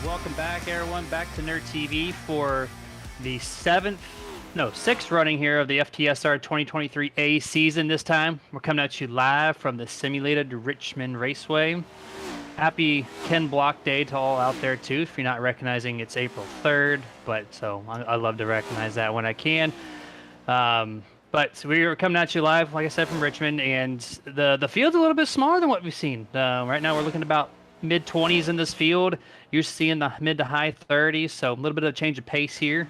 Welcome back, everyone, back to Nerd TV for the sixth running here of the FTSR 2023 A season. This time, we're coming at you live from the simulated Richmond Raceway. Happy Ken Block Day to all out there, too, if you're not recognizing it's April 3rd, but so I love to recognize that when I can. But we're coming at you live, like I said, from Richmond, and the field's a little bit smaller than what we've seen. Right now, we're looking about mid-20s in this field. You're seeing the mid to high 30s, so a little bit of a change of pace here.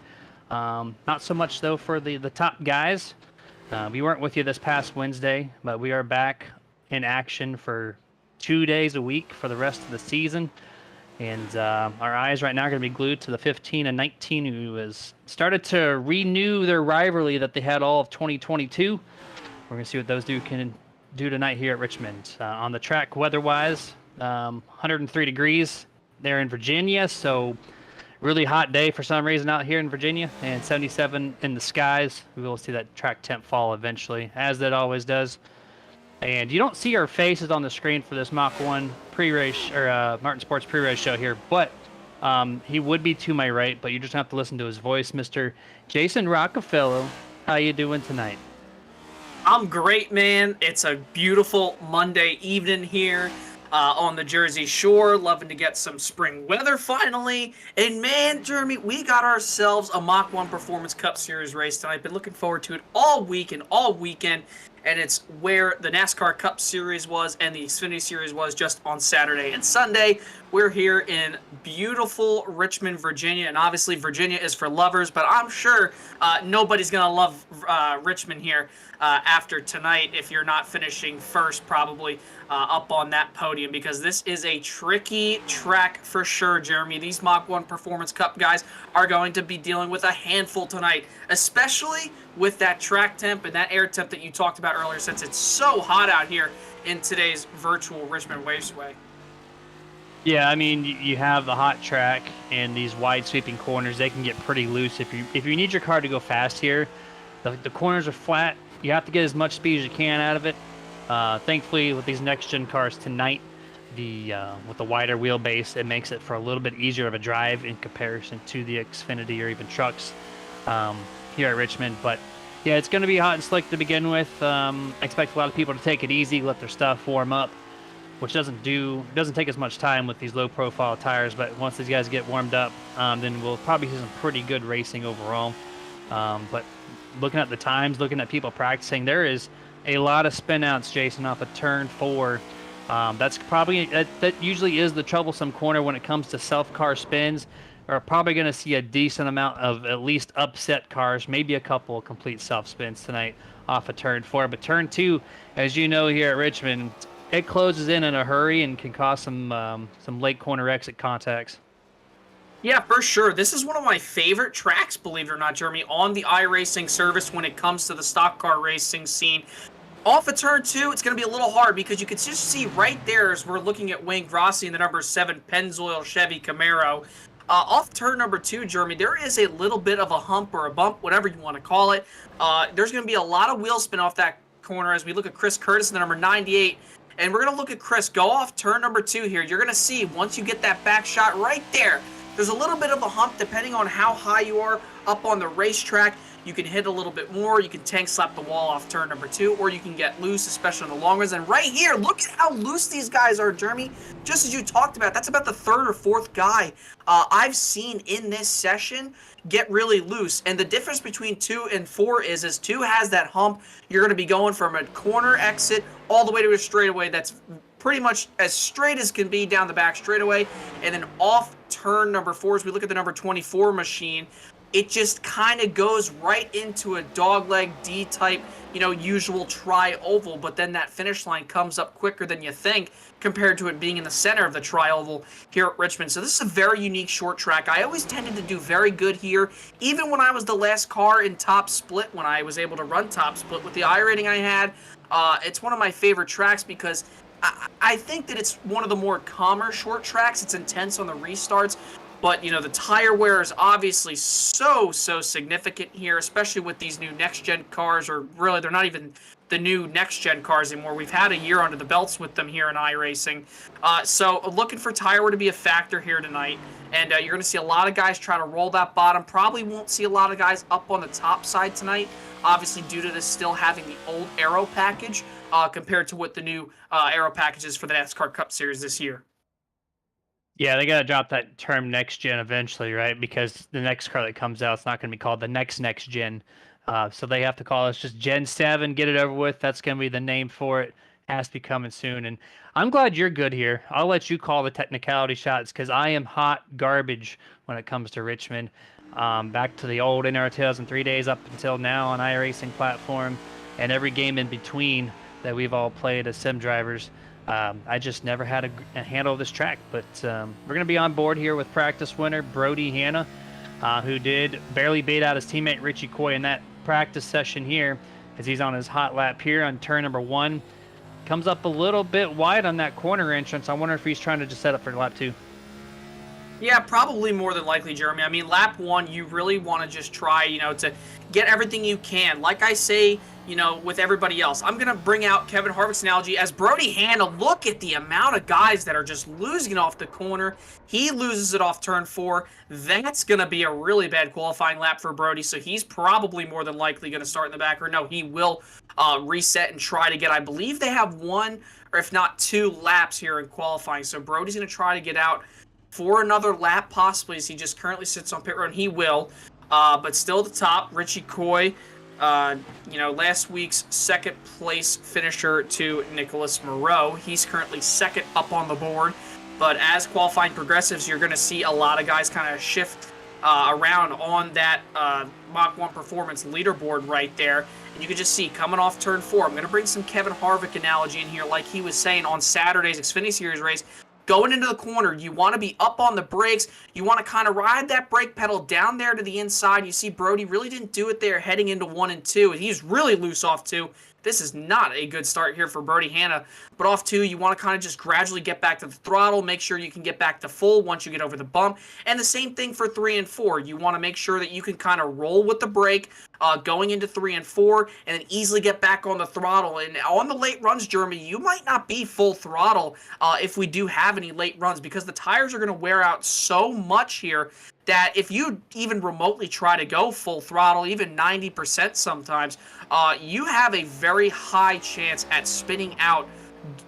Not so much, though, for the top guys. We weren't with you this past Wednesday, but we are back in action for 2 days a week for the rest of the season. And our eyes right now are going to be glued to the 15 and 19, who has started to renew their rivalry that they had all of 2022. We're going to see what those can do tonight here at Richmond. On the track, weather-wise, 103 degrees there in Virginia, so really hot day for some reason out here in Virginia, and 77 in the skies. We will see that track temp fall eventually, as that always does. And you don't see our faces on the screen for this Mach-1 pre-race or Martin Sports pre-race show here, but he would be to my right, but you just have to listen to his voice, Mr. Jason Rockefeller. How you doing tonight? I'm great, man. It's a beautiful Monday evening here on the Jersey Shore. Loving to get some spring weather finally. And man, Jeremy, we got ourselves a Mach-1 Performance Cup Series race tonight. Been looking forward to it all week and all weekend. And it's where the NASCAR Cup Series was and the Xfinity Series was just on Saturday and Sunday. We're here in beautiful Richmond, Virginia, and obviously Virginia is for lovers, but I'm sure nobody's going to love Richmond here after tonight if you're not finishing first probably up on that podium, because this is a tricky track for sure, Jeremy. These Mach-1 Performance Cup guys are going to be dealing with a handful tonight, especially with that track temp and that air temp that you talked about earlier, since it's so hot out here in today's virtual Richmond Raceway. Yeah, I mean, you have the hot track and these wide sweeping corners. They can get pretty loose if you need your car to go fast here. The corners are flat. You have to get as much speed as you can out of it. Thankfully, with these next-gen cars tonight, with the wider wheelbase, it makes it for a little bit easier of a drive in comparison to the Xfinity or even trucks here at Richmond. But yeah, it's going to be hot and slick to begin with. I expect a lot of people to take it easy, let their stuff warm up, which doesn't take as much time with these low-profile tires. But once these guys get warmed up, then we'll probably see some pretty good racing overall. But looking at the times, looking at people practicing, there is a lot of spin-outs, Jason, off of turn 4. That's probably that usually is the troublesome corner when it comes to self-car spins. We're probably going to see a decent amount of at least upset cars, maybe a couple of complete self-spins tonight off of turn 4. But turn 2, as you know here at Richmond, it closes in a hurry and can cause some late corner exit contacts. Yeah, for sure. This is one of my favorite tracks, believe it or not, Jeremy, on the iRacing service when it comes to the stock car racing scene. Off of turn 2, it's going to be a little hard because you can just see right there as we're looking at Wayne Grossi in the number 7 Pennzoil Chevy Camaro. Off turn number 2, Jeremy, there is a little bit of a hump or a bump, whatever you want to call it. There's going to be a lot of wheel spin off that corner as we look at Chris Curtis in the number 98. And we're going to look at Chris go off turn number 2 here. You're going to see once you get that back shot right there, there's a little bit of a hump depending on how high you are up on the racetrack. You can hit a little bit more. You can tank slap the wall off turn number 2, or you can get loose, especially on the long runs. And right here, look at how loose these guys are, Jeremy. Just as you talked about, that's about the 3rd or 4th guy I've seen in this session get really loose. And the difference between 2 and 4 is 2 has that hump. You're going to be going from a corner exit all the way to a straightaway that's pretty much as straight as can be down the back straightaway. And then off turn number 4, as we look at the number 24 machine, it just kind of goes right into a dogleg D-type, usual tri-oval, but then that finish line comes up quicker than you think compared to it being in the center of the tri-oval here at Richmond. So this is a very unique short track. I always tended to do very good here, even when I was the last car in top split, when I was able to run top split with the iRating I had. It's one of my favorite tracks because I think that it's one of the more calmer short tracks. It's intense on the restarts, but the tire wear is obviously so significant here, especially with these new next-gen cars, or really they're not even the new next-gen cars anymore. We've had a year under the belts with them here in iRacing. So looking for tire wear to be a factor here tonight. And you're going to see a lot of guys try to roll that bottom. Probably won't see a lot of guys up on the top side tonight, obviously due to this still having the old aero package compared to what the new aero package is for the NASCAR Cup Series this year. Yeah, they gotta drop that term next gen eventually, right? Because the next car that comes out, it's not gonna be called the next gen. So they have to call us just Gen 7, get it over with. That's gonna be the name for it. Has to be coming soon. And I'm glad you're good here. I'll let you call the technicality shots because I am hot garbage when it comes to Richmond. Back to the old NR 2003 days up until now on iRacing platform and every game in between that we've all played as sim drivers. I just never had a handle of this track, but we're going to be on board here with practice winner Brody Hanna, who did barely beat out his teammate Richie Coy in that practice session here as he's on his hot lap here on turn number 1. Comes up a little bit wide on that corner entrance. I wonder if he's trying to just set up for lap 2. Yeah, probably more than likely, Jeremy. I mean, lap 1, you really want to just try, to get everything you can. Like I say, with everybody else, I'm going to bring out Kevin Harvick's analogy as Brody Hanna. Look at the amount of guys that are just losing it off the corner. He loses it off turn 4. That's going to be a really bad qualifying lap for Brody, so he's probably more than likely going to start in the back. Or no, he will reset and try to get, I believe they have 1 or if not 2 laps here in qualifying. So Brody's going to try to get out for another lap, possibly, as he just currently sits on pit road. He will, but still at the top, Richie Coy, last week's second place finisher to Nicholas Moreau. He's currently second up on the board, but as qualifying progressives, you're going to see a lot of guys kind of shift around on that Mach-1 Performance leaderboard right there. And you can just see, coming off turn 4, I'm going to bring some Kevin Harvick analogy in here, like he was saying on Saturday's Xfinity Series race. Going into the corner, you want to be up on the brakes. You want to kind of ride that brake pedal down there to the inside. You see Brody really didn't do it there heading into 1 and 2. He's really loose off 2. This is not a good start here for Brody Hanna. But off 2, you want to kind of just gradually get back to the throttle. Make sure you can get back to full once you get over the bump. And the same thing for 3 and 4. You want to make sure that you can kind of roll with the brake going into 3 and 4 and then easily get back on the throttle. And on the late runs, Jeremy, you might not be full throttle if we do have any late runs because the tires are going to wear out so much here that if you even remotely try to go full throttle, even 90% sometimes, you have a very high chance at spinning out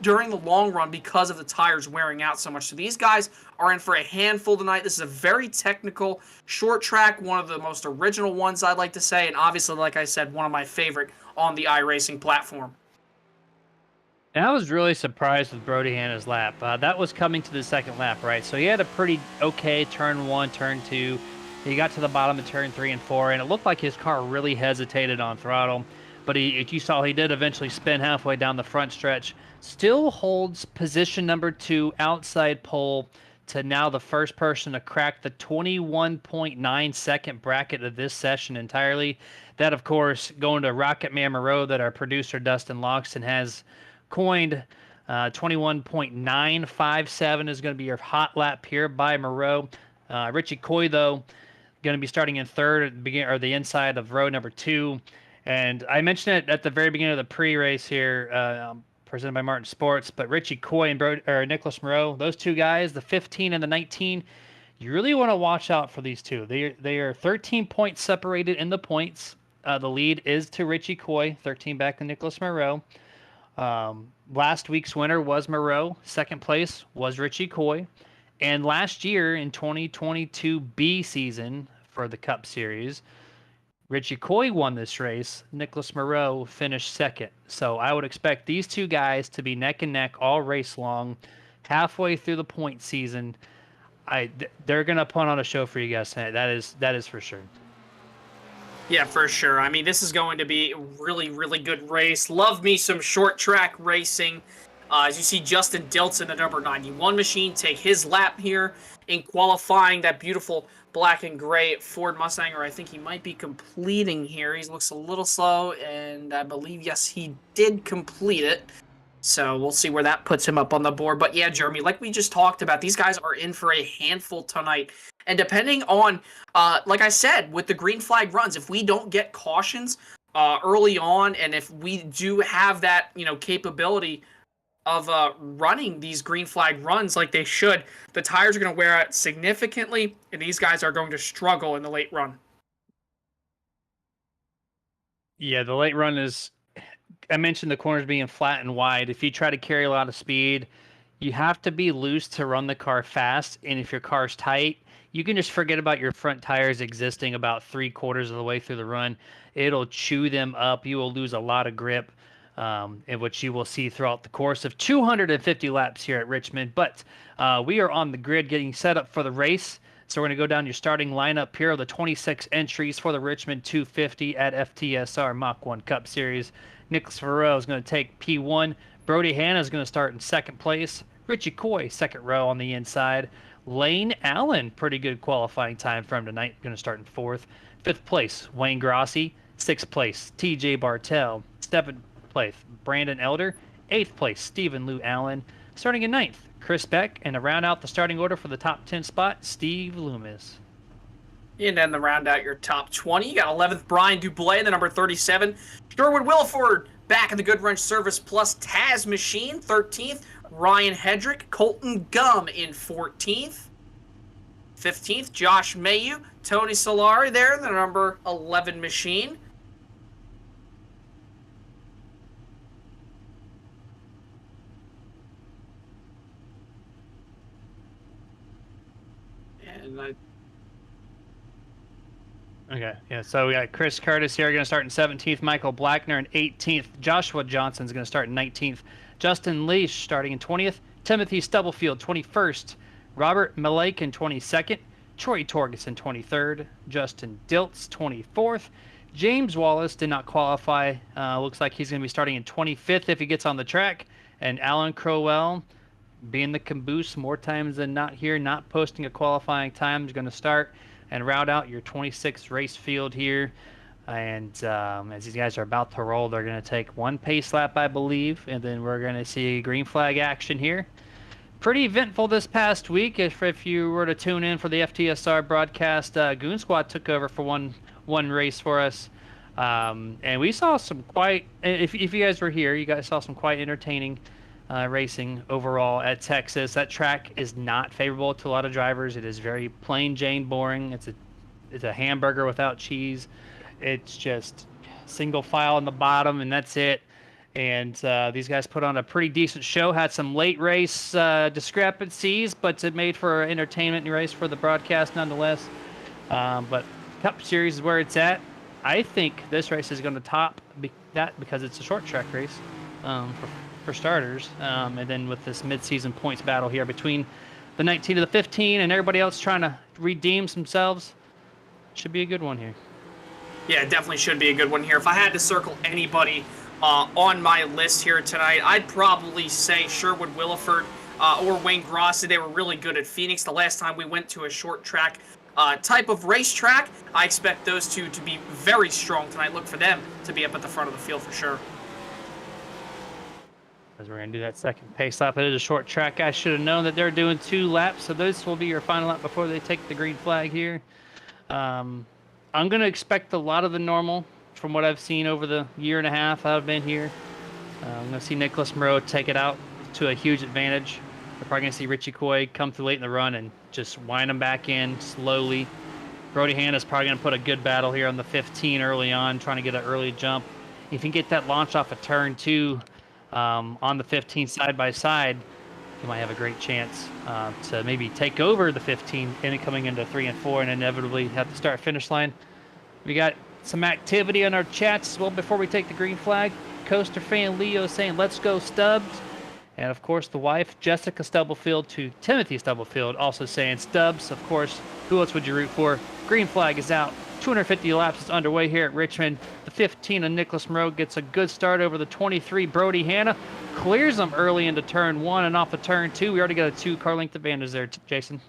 during the long run because of the tires wearing out so much. So these guys are in for a handful tonight. This is a very technical short track, one of the most original ones I'd like to say, and obviously, like I said, one of my favorite on the iRacing platform. And I was really surprised with Brody Hanna's lap. That was coming to the second lap, right? So he had a pretty okay turn 1, turn 2. He got to the bottom of turn 3 and 4, and it looked like his car really hesitated on throttle. But you saw he did eventually spin halfway down the front stretch. Still holds position number 2 outside pole to now the first person to crack the 21.9 second bracket of this session entirely. That, of course, going to Rocket Man Moreau that our producer Dustin Loxton has coined. 21.957 is going to be your hot lap here by Moreau. Richie Coy, though, going to be starting in third at the beginning or the inside of row number 2. And I mentioned it at the very beginning of the pre-race here, presented by Martin Sports. But Richie Coy and Nicholas Moreau, those two guys, the 15 and the 19, you really want to watch out for these two. They are 13 points separated in the points. The lead is to Richie Coy, 13 back to Nicholas Moreau. Last week's winner was Moreau. Second place was Richie Coy. And last year in 2022 B season for the Cup Series, Richie Coy won this race. Nicholas Moreau finished second. So I would expect these two guys to be neck and neck all race long, halfway through the point season. They're gonna put on a show for you guys tonight. That is for sure. Yeah, for sure. I mean, this is going to be a really, really good race. Love me some short track racing. As you see Justin Dilton, the number 91 machine, take his lap here in qualifying. That beautiful black and gray Ford Mustang, or I think he might be completing here. He looks a little slow, and I believe, yes, he did complete it. So we'll see where that puts him up on the board. But yeah, Jeremy, like we just talked about, these guys are in for a handful tonight. And depending on, like I said, with the green flag runs, if we don't get cautions early on, and if we do have that, capability running these green flag runs like they should. The tires are going to wear out significantly, and these guys are going to struggle in the late run. Yeah, the late run is. I mentioned the corners being flat and wide. If you try to carry a lot of speed, you have to be loose to run the car fast. And if your car's tight, you can just forget about your front tires existing about 3/4 of the way through the run. It'll chew them up. You will lose a lot of grip, in which you will see throughout the course of 250 laps here at Richmond. But we are on the grid getting set up for the race. So we're going to go down your starting lineup here of the 26 entries for the Richmond 250 at FTSR Mach-1 Cup Series. Nicholas Farrell is going to take P1. Brody Hanna is going to start in second place. Richie Coy, second row on the inside. Lane Allen, pretty good qualifying time for him tonight, going to start in fourth. Fifth place, Wayne Grossi. Sixth place, TJ Bartel. Seventh place, Brandon Elder. Eighth place, Stephen Lou Allen. Starting in ninth, Chris Beck. And to round out the starting order for the top 10 spot, Steve Loomis. And then to round out your top 20, you got 11th, Brian Dublé, the number 37. Sherwood Williford, back in the Good Wrench Service Plus Taz Machine, 13th. Ryan Hedrick, Colton Gum in 14th. 15th, Josh Mayu, Tony Solari there, the number 11 Machine. And Okay, yeah, so we got Chris Curtis here going to start in 17th, Michael Blackner in 18th, Joshua Johnson's going to start in 19th, Justin Leash starting in 20th, Timothy Stubblefield 21st, Robert Malake in 22nd, Troy Torgerson 23rd, Justin Diltz 24th, James Wallace did not qualify, looks like he's going to be starting in 25th if he gets on the track, and Alan Crowell, being the caboose more times than not here, not posting a qualifying time, is going to start and route out your 26th race field here. And as these guys are about to roll, they're going to take one pace lap, I believe, and then we're going to see green flag action here. Pretty eventful this past week. If you were to tune in for the FTSR broadcast, Goon Squad took over for one race for us. And we saw some quite, if you guys were here, you guys saw some quite entertaining racing overall at Texas. That track is not favorable to a lot of drivers. It is very plain Jane boring. It's a hamburger without cheese. It's just single file in the bottom, and that's it. And these guys put on a pretty decent show. Had some late race discrepancies, but it made for an entertainment race for the broadcast nonetheless. But Cup Series is where it's at. I think this race is going to top that because it's a short track race for starters. And then with this mid-season points battle here between the 19 to the 15 and everybody else trying to redeem themselves, should be a good one here. yeah, it definitely should be a good one here. If I had to circle anybody on my list here tonight, I'd probably say Sherwood Williford or Wayne Grossi. They were really good at Phoenix the last time we went to a short track type of racetrack. I expect those two to be very strong tonight. Look for them to be up at the front of the field for sure. As we're going to do that second pace lap. It is a short track. I should have known that they're doing 2 laps, so this will be your final lap before they take the green flag here. I'm going to expect a lot of the normal from what I've seen over the year and a half I've been here. I'm going to see Nicholas Moreau take it out to a huge advantage. We're probably going to see Richie Coy come through late in the run and just wind them back in slowly. Brody Hanna's probably going to put a good battle here on the 15 early on, trying to get an early jump. If you can get that launch off a turn 2 on the 15 side by side, you might have a great chance to maybe take over the 15 and coming into 3 and 4 and inevitably have to start finish line. We got some activity on our chats as well before we take the green flag. Coaster fan Leo saying, "Let's go Stubbs." And of course the wife, Jessica Stubblefield, to Timothy Stubblefield, also saying Stubbs. Of course, who else would you root for? Green flag is out. 250 laps is underway here at Richmond. The 15 of Nicholas Moreau gets a good start over the 23 Brody Hanna. Clears them early into turn 1 and off of turn 2. We already got a 2-car length advantage there, Jason.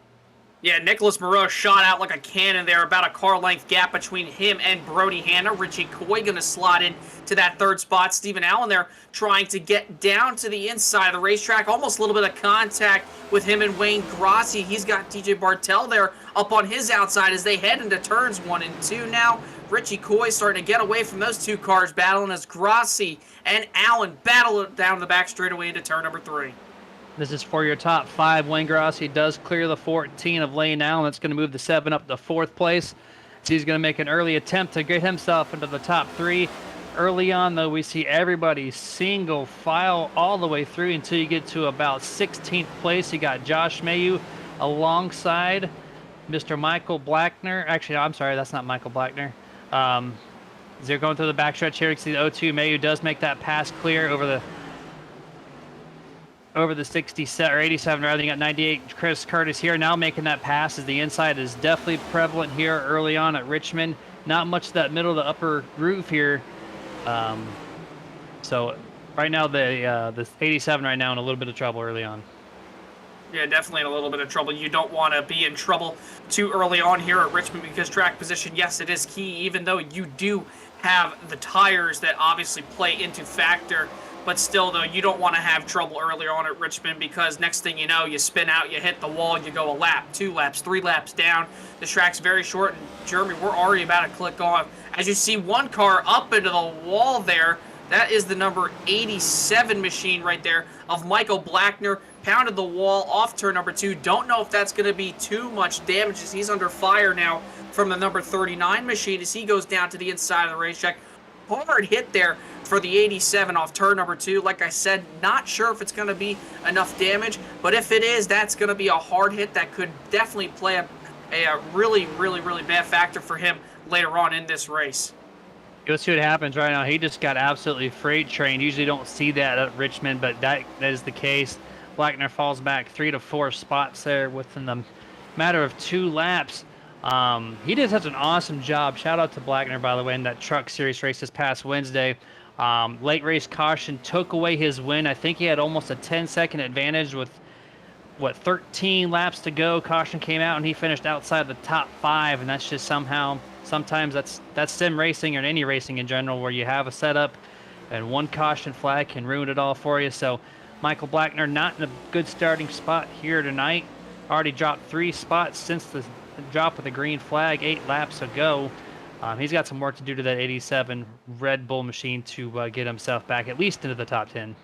Yeah, Nicholas Moreau shot out like a cannon there, about a car length gap between him and Brody Hanna. Richie Coy going to slot in to that 3rd spot. Stephen Allen there trying to get down to the inside of the racetrack. Almost a little bit of contact with him and Wayne Grossi. He's got TJ Bartel there up on his outside as they head into turns 1 and 2 now. Richie Coy starting to get away from those two cars battling as Grassi and Allen battle it down the back straightaway into turn number 3. This is for your top 5. Wayne Grassi does clear the 14 of Lane Allen. That's going to move the 7 up to 4th place. So he's going to make an early attempt to get himself into the top 3. Early on, though, we see everybody single file all the way through until you get to about 16th place. You got Josh Mayu alongside Mr. Michael Blackner. Actually, no, I'm sorry, that's not Michael Blackner. They're going through the backstretch here. You can see the 02 Mayu does make that pass clear over the 67 or 87 rather. You got 98 Chris Curtis here now making that pass as the inside is definitely prevalent here early on at Richmond. Not much of that middle of the upper groove here. So right now the 87 right now in a little bit of trouble early on. Yeah, definitely in a little bit of trouble. You don't want to be in trouble too early on here at Richmond because track position, yes, it is key, even though you do have the tires that obviously play into factor. But still, though, you don't want to have trouble earlier on at Richmond because next thing you know, you spin out, you hit the wall, you go a lap, 2 laps, 3 laps down. The track's very short, and Jeremy, we're already about to click on. As you see one car up into the wall there, that is the number 87 machine right there of Michael Blackner. Pounded the wall off turn number 2. Don't know if that's going to be too much damage as he's under fire now from the number 39 machine as he goes down to the inside of the racetrack. Hard hit there for the 87 off turn number 2. Like I said, not sure if it's going to be enough damage, but if it is, that's going to be a hard hit that could definitely play a really, really, really bad factor for him later on in this race. You'll see what happens right now. He just got absolutely freight trained. Usually don't see that at Richmond, but that is the case. Blackner falls back 3 to 4 spots there within the matter of 2 laps. He did such an awesome job. Shout out to Blackner, by the way, in that Truck Series race this past Wednesday. Late race caution took away his win. I think he had almost a 10-second advantage with, 13 laps to go. Caution came out, and he finished outside the top 5, and that's just sometimes that's sim racing or any racing in general where you have a setup and one caution flag can ruin it all for you. So Michael Blackner not in a good starting spot here tonight. Already dropped 3 spots since the drop of the green flag 8 laps ago. He's got some work to do to that 87 Red Bull machine to get himself back at least into the top 10.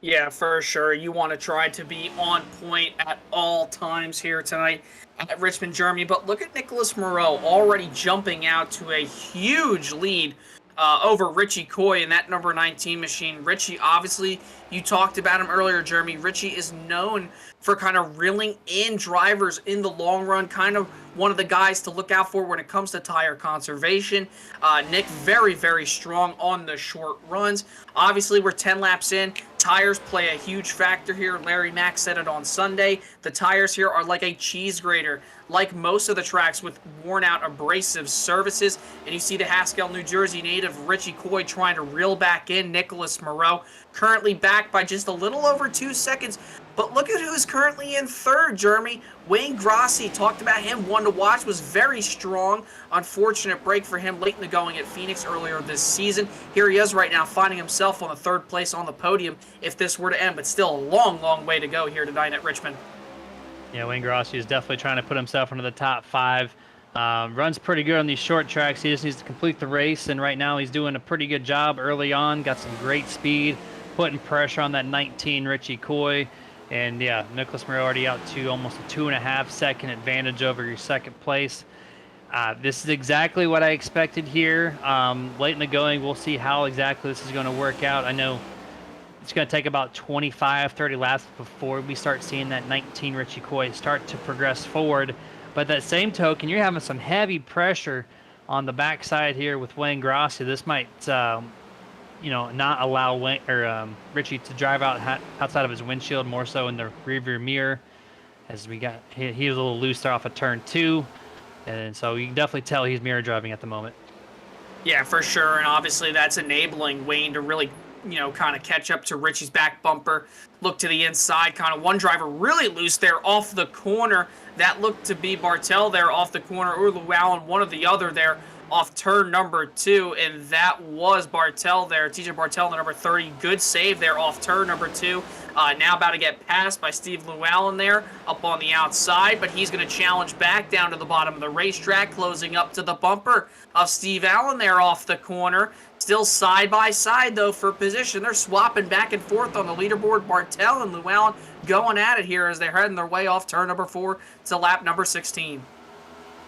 Yeah, for sure. You want to try to be on point at all times here tonight at Richmond, Germany. But look at Nicholas Moreau already jumping out to a huge lead over Richie Coy in that number 19 machine. Richie, obviously, you talked about him earlier, Jeremy. Richie is known for kind of reeling in drivers in the long run, kind of one of the guys to look out for when it comes to tire conservation. Nick, very, very strong on the short runs. Obviously, we're 10 laps in. Tires play a huge factor here. Larry Mack said it on Sunday. The tires here are like a cheese grater, like most of the tracks with worn-out abrasive surfaces. And you see the Haskell, New Jersey native Richie Coy trying to reel back in Nicholas Moreau, currently back by just a little over 2 seconds. But look at who's currently in third, Jeremy. Wayne Grassi, talked about him, one to watch, was very strong. Unfortunate break for him late in the going at Phoenix earlier this season. Here he is right now, finding himself on the 3rd place on the podium if this were to end, but still a long, long way to go here tonight at Richmond. Yeah, Wayne Grassi is definitely trying to put himself into the top 5. Runs pretty good on these short tracks. He just needs to complete the race, and right now he's doing a pretty good job early on. Got some great speed, putting pressure on that 19 Richie Coy. And yeah, Nicholas Moreau already out to almost a 2.5 second advantage over your 2nd place. This is exactly what I expected here. Late in the going, we'll see how exactly this is going to work out. I know it's going to take about 25, 30 laps before we start seeing that 19 Richie Coy start to progress forward. But that same token, you're having some heavy pressure on the backside here with Wayne Grassi. This might not allow Richie to drive outside of his windshield, more so in the rearview mirror, as he was a little loose there off of turn 2, and so you can definitely tell he's mirror driving at the moment. Yeah, for sure, and obviously that's enabling Wayne to really, kind of catch up to Richie's back bumper, look to the inside, kind of one driver really loose there off the corner. That looked to be Bartel there off the corner, or Llewellyn, one or the other there, off turn number 2, and that was Bartel there. TJ Bartel, the number 30, good save there off turn number 2. Now about to get passed by Steve Llewellyn there up on the outside, but he's going to challenge back down to the bottom of the racetrack, closing up to the bumper of Steve Allen there off the corner. Still side by side, though, for position. They're swapping back and forth on the leaderboard. Bartel and Llewellyn going at it here as they're heading their way off turn number 4 to lap number 16.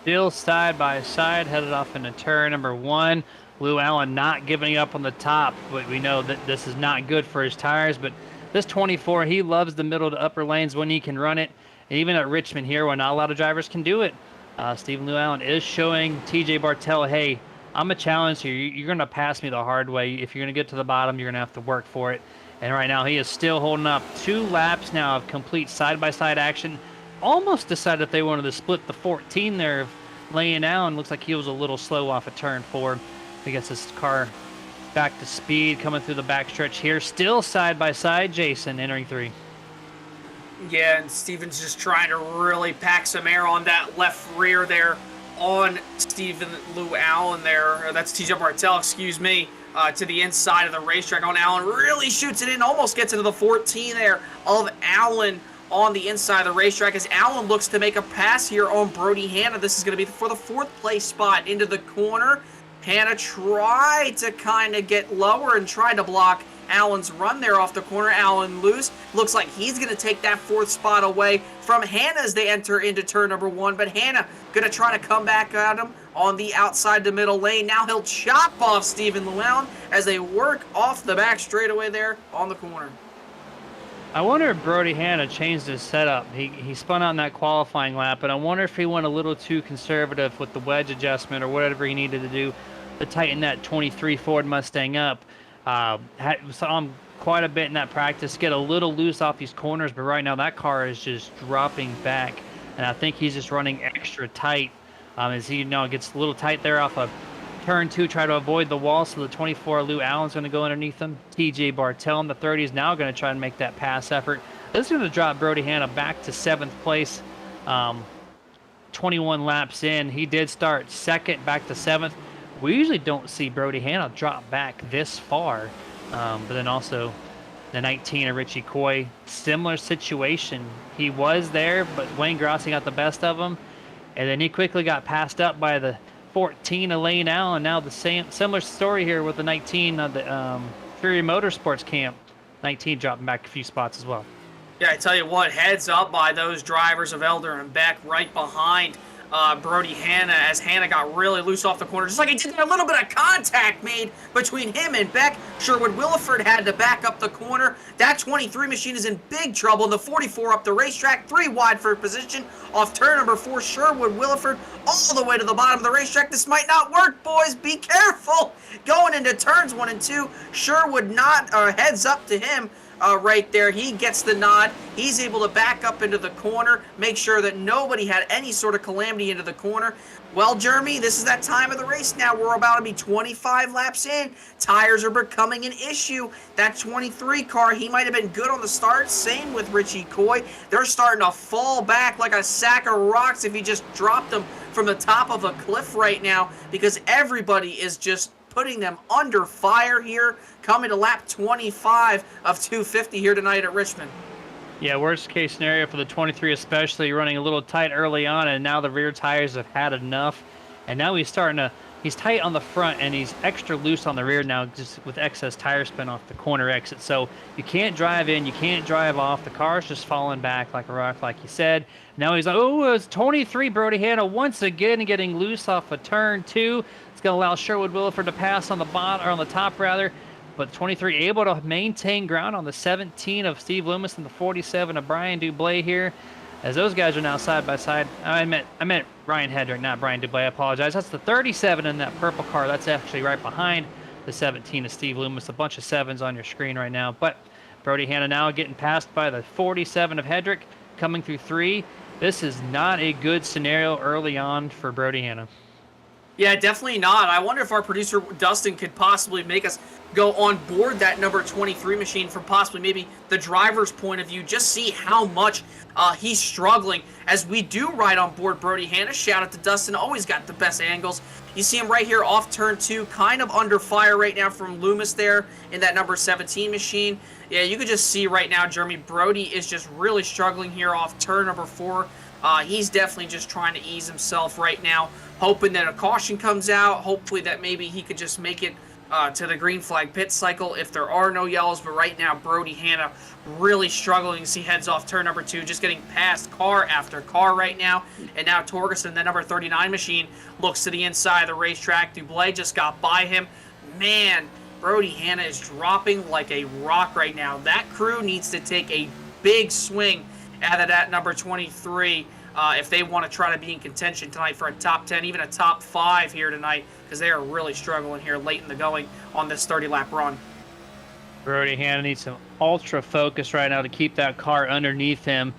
Still side by side, headed off into turn number 1. Llewellyn not giving up on the top, but we know that this is not good for his tires. But this 24, he loves the middle to upper lanes when he can run it. And even at Richmond here, when not a lot of drivers can do it, Stephen Llewellyn is showing TJ Bartel, hey, I'm a challenge here. You're going to pass me the hard way. If you're going to get to the bottom, you're going to have to work for it. And right now, he is still holding up 2 laps now of complete side-by-side action. Almost decided if they wanted to split the 14 there of laying down. Looks like he was a little slow off of turn 4. He gets his car back to speed coming through the backstretch here. Still side by side, Jason entering 3. Yeah, and Steven's just trying to really pack some air on that left rear there on Stephen Llewellyn there. That's TJ Bartel, excuse me, to the inside of the racetrack on Allen. Really shoots it in, almost gets into the 14 there of Allen on the inside of the racetrack as Allen looks to make a pass here on Brody Hanna. This is going to be for the 4th place spot into the corner. Hanna tried to kind of get lower and tried to block Allen's run there off the corner. Allen loose. Looks like he's going to take that 4th spot away from Hanna as they enter into turn number 1. But Hanna going to try to come back at him on the outside the middle lane. Now he'll chop off Stephen Llewellyn as they work off the back straightaway there on the corner. I wonder if Brody Hanna changed his setup. He spun out in that qualifying lap, and I wonder if he went a little too conservative with the wedge adjustment or whatever he needed to do to tighten that 23 Ford Mustang up. Saw him quite a bit in that practice, get a little loose off these corners, but right now that car is just dropping back, and I think he's just running extra tight as he gets a little tight there off of turn 2, try to avoid the wall, so the 24 Lou Allen's going to go underneath him. TJ Bartel in the 30 is now going to try and make that pass effort. This is going to drop Brody Hanna back to 7th place. 21 laps in, he did start 2nd, back to 7th. We usually don't see Brody Hanna drop back this far, but then also the 19 of Richie Coy, similar situation. He was there, but Wayne Grossi got the best of him, and then he quickly got passed up by the 14 Elaine Allen. Now the similar story here with the 19 of the Fury Motorsports camp. 19 dropping back a few spots as well. Yeah, I tell you what, heads up by those drivers of Elder and Beck right behind Brody Hanna as Hanna got really loose off the corner. Just like he did, a little bit of contact made between him and Beck. Sherwood Williford had to back up the corner. That 23 machine is in big trouble. And the 44 up the racetrack, 3 wide for position off turn number 4. Sherwood Williford all the way to the bottom of the racetrack. This might not work, boys. Be careful. Going into turns 1 and 2. Sherwood not heads up to him. Right there, he gets the nod. He's able to back up into the corner, make sure that nobody had any sort of calamity into the corner. Well, Jeremy, this is that time of the race now. We're about to be 25 laps in. Tires are becoming an issue. That 23 car, he might have been good on the start. Same with Richie Coy. They're starting to fall back like a sack of rocks if you just dropped them from the top of a cliff right now, because everybody is just putting them under fire here, coming to lap 25 of 250 here tonight at Richmond. Yeah, worst case scenario for the 23 especially, running a little tight early on, and now the rear tires have had enough, and now he's tight on the front, and he's extra loose on the rear now, just with excess tire spin off the corner exit. So you can't drive in, you can't drive off. The car's just falling back like a rock, like you said. Now he's like, oh, it's 23 Brody Hanna once again getting loose off of turn 2. It's going to allow Sherwood Williford to pass on the bottom, or on the top rather. But 23 able to maintain ground on the 17 of Steve Loomis and the 47 of Brian Dublé here, as those guys are now side by side. I meant Ryan Hedrick, not Brian Dublé. I apologize. That's the 37 in that purple car. That's actually right behind the 17 of Steve Loomis. A bunch of 7s on your screen right now. But Brody Hanna now getting passed by the 47 of Hedrick, coming through 3. This is not a good scenario early on for Brody Hanna. Yeah, definitely not. I wonder if our producer, Dustin, could possibly make us go on board that number 23 machine from possibly maybe the driver's point of view, just see how much he's struggling as we do ride on board Brody Hanna. Shout out to Dustin, always got the best angles. You see him right here off turn 2, kind of under fire right now from Loomis there in that number 17 machine. Yeah, you could just see right now, Jeremy, Brody is just really struggling here off turn number 4. He's definitely just trying to ease himself right now, hoping that a caution comes out, hopefully that maybe he could just make it to the green flag pit cycle if there are no yellows. But right now, Brody Hanna really struggling as he heads off turn number 2, just getting past car after car right now. And now Torgerson, the number 39 machine, looks to the inside of the racetrack. Dublé just got by him. Man, Brody Hanna is dropping like a rock right now. That crew needs to take a big swing out of that number 23 if they want to try to be in contention tonight for a top 10, even a top 5 here tonight, because they are really struggling here late in the going on this 30-lap run. Brody Hanna needs some ultra focus right now to keep that car underneath him.